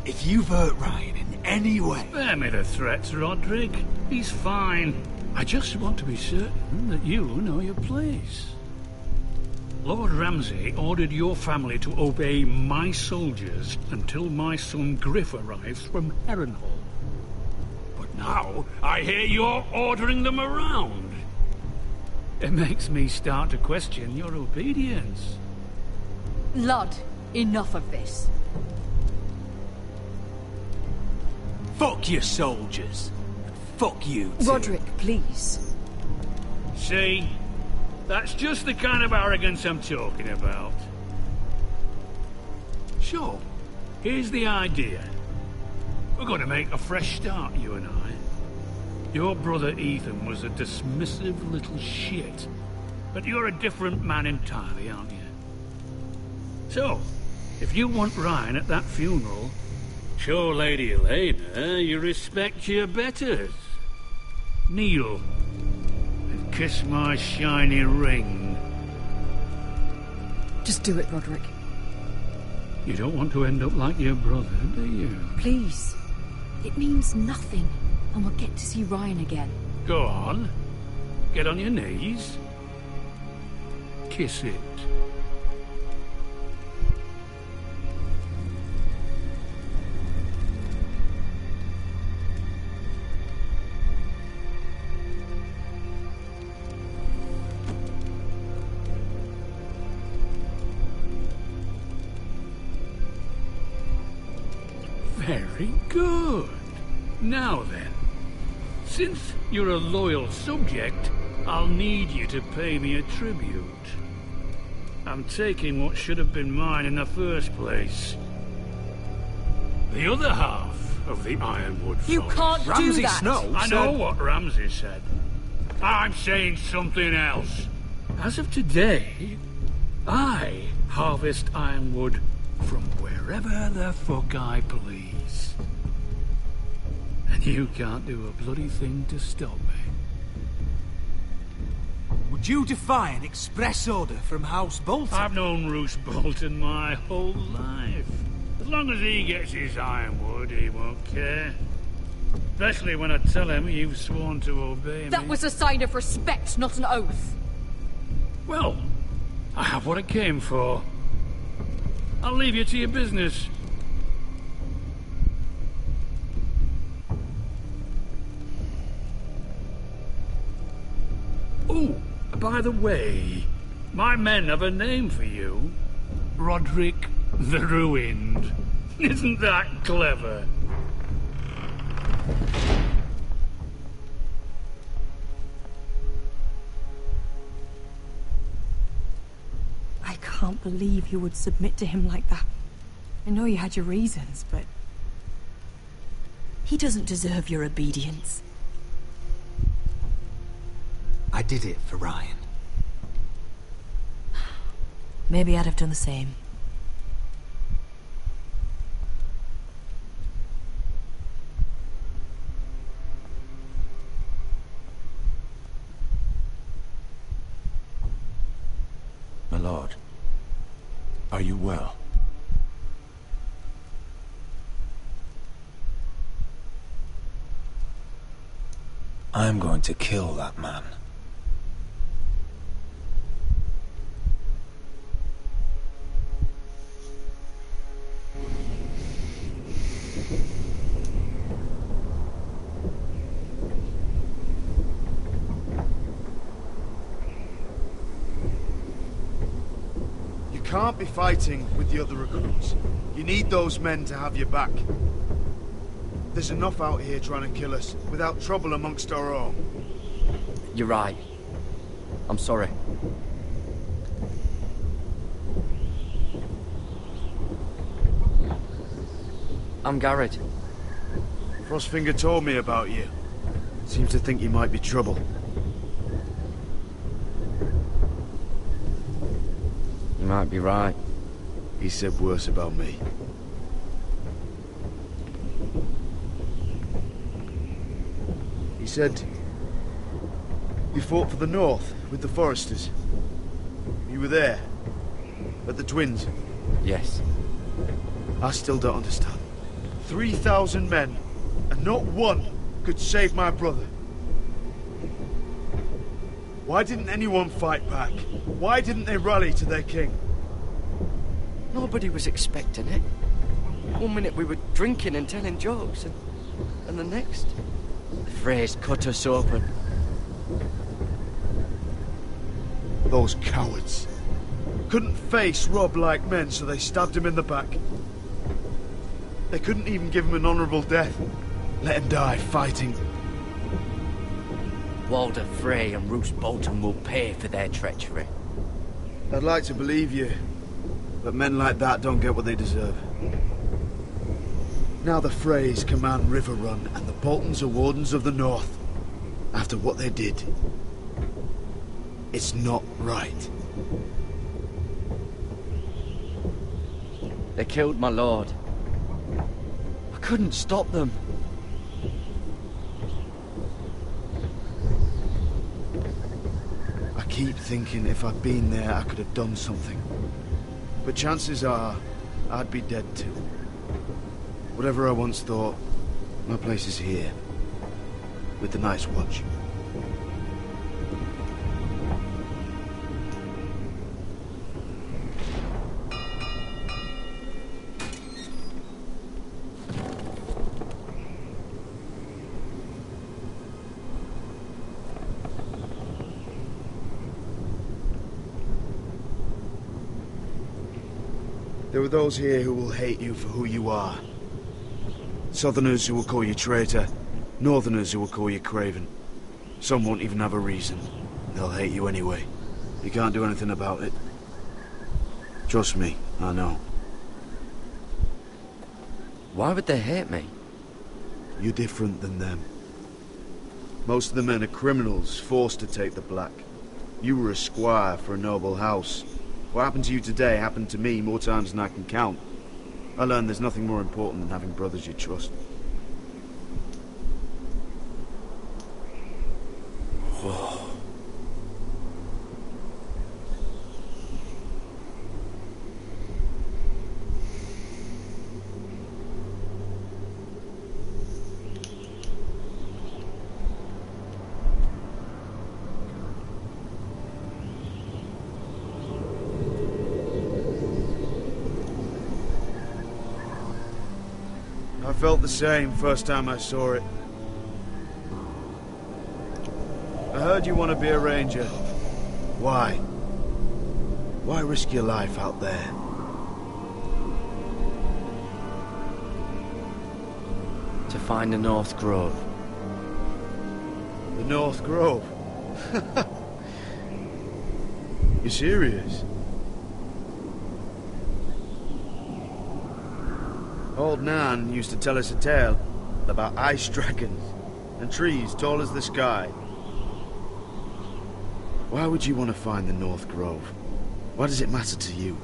If you've hurt Ryan in any way... Spare me the threats, Roderick. He's fine. I just want to be certain that you know your place. Lord Ramsay ordered your family to obey my soldiers until my son Griff arrives from Harrenhal. But now, I hear you're ordering them around. It makes me start to question your obedience. Lud, enough of this. Fuck your soldiers. Fuck you, too. Roderick, please. See? That's just the kind of arrogance I'm talking about. So, here's the idea. We're going to make a fresh start, you and I. Your brother Ethan was a dismissive little shit. But you're a different man entirely, aren't you? So, if you want Ryan at that funeral, show Lady Elena you respect your betters. Kneel and kiss my shiny ring. Just do it, Roderick. You don't want to end up like your brother, do you? Please. It means nothing, and we'll get to see Ryan again. Go on. Get on your knees. Kiss it. Very good. Now then, since you're a loyal subject, I'll need you to pay me a tribute. I'm taking what should have been mine in the first place. The other half of the Ironwood Forest. You can't do that! I know what Ramsay said. I'm saying something else. As of today, I harvest Ironwood from wherever the fuck I please. And you can't do a bloody thing to stop me. Would you defy an express order from House Bolton? I've known Roose Bolton my whole life. As long as he gets his ironwood, he won't care. Especially when I tell him you've sworn to obey me. That was a sign of respect, not an oath. Well, I have what I came for. I'll leave you to your business. Oh, by the way, my men have a name for you. Roderick the Ruined. Isn't that clever? I can't believe you would submit to him like that. I know you had your reasons, but... he doesn't deserve your obedience. I did it for Ryan. Maybe I'd have done the same. My lord, are you well? I'm going to kill that man. You can't be fighting with the other recruits. You need those men to have your back. There's enough out here trying to kill us, without trouble amongst our own. You're right. I'm sorry. I'm Garrett. Frostfinger told me about you. Seems to think you might be trouble. You might be right. He said worse about me. He said you fought for the North with the Foresters. You were there, at the Twins. Yes. I still don't understand. 3,000 men, and not one could save my brother. Why didn't anyone fight back? Why didn't they rally to their king? Nobody was expecting it. 1 minute we were drinking and telling jokes, and the next, the phrase cut us open. Those cowards. Couldn't face Rob like men, so they stabbed him in the back. They couldn't even give him an honorable death. Let him die fighting. Walder Frey and Roose Bolton will pay for their treachery. I'd like to believe you, but men like that don't get what they deserve. Now the Freys command Riverrun, and the Boltons are Wardens of the North. After what they did, it's not right. They killed my lord. I couldn't stop them. I keep thinking if I'd been there, I could have done something. But chances are, I'd be dead too. Whatever I once thought, my place is here. With the Night's Watch. There are those here who will hate you for who you are. Southerners who will call you traitor, Northerners who will call you craven. Some won't even have a reason. They'll hate you anyway. You can't do anything about it. Trust me, I know. Why would they hate me? You're different than them. Most of the men are criminals, forced to take the black. You were a squire for a noble house. What happened to you today happened to me more times than I can count. I learned there's nothing more important than having brothers you trust. Whoa. I felt the same first time I saw it. I heard you want to be a ranger. Why? Why risk your life out there? To find the North Grove. The North Grove? You serious? Old Nan used to tell us a tale about ice dragons and trees tall as the sky. Why would you want to find the North Grove? Why does it matter to you?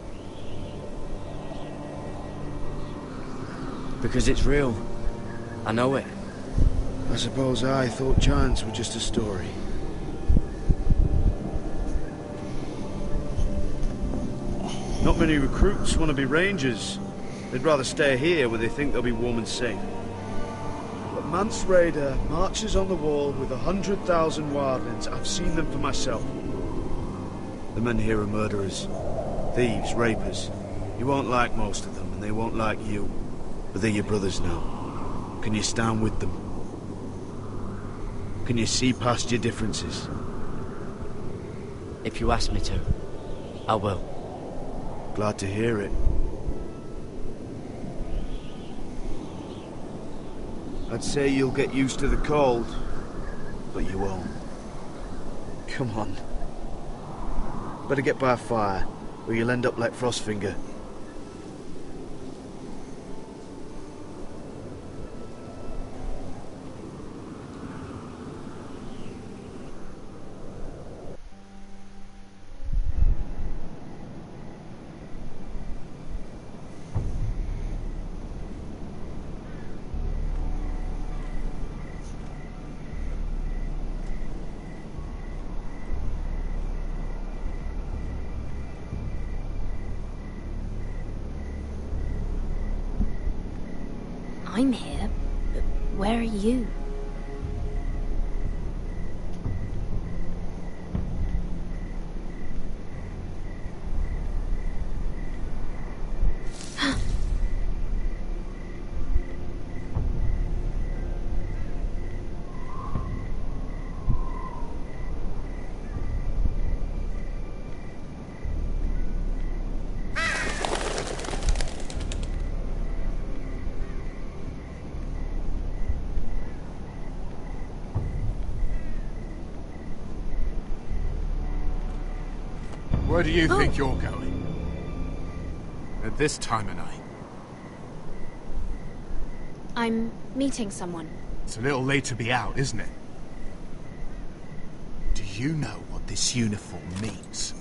Because it's real. I know it. I suppose I thought giants were just a story. Not many recruits want to be rangers. They'd rather stay here where they think they'll be warm and safe. But Mance Raider marches on the wall with 100,000 wildlings. I've seen them for myself. The men here are murderers, thieves, rapers. You won't like most of them, and they won't like you. But they're your brothers now. Can you stand with them? Can you see past your differences? If you ask me to, I will. Glad to hear it. I'd say you'll get used to the cold, but you won't. Come on. Better get by a fire, or you'll end up like Frostfinger. I'm here, but where are you? Where do you think you're going? At this time of night? I'm meeting someone. It's a little late to be out, isn't it? Do you know what this uniform means?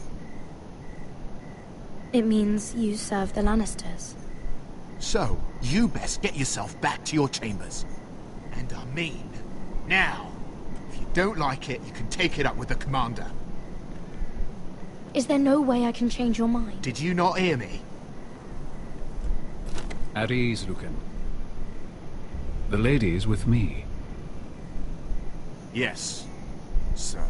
It means you serve the Lannisters. So, you best get yourself back to your chambers. And I mean, now. If you don't like it, you can take it up with the commander. Is there no way I can change your mind? Did you not hear me? At ease, Lucan. The lady is with me. Yes, sir.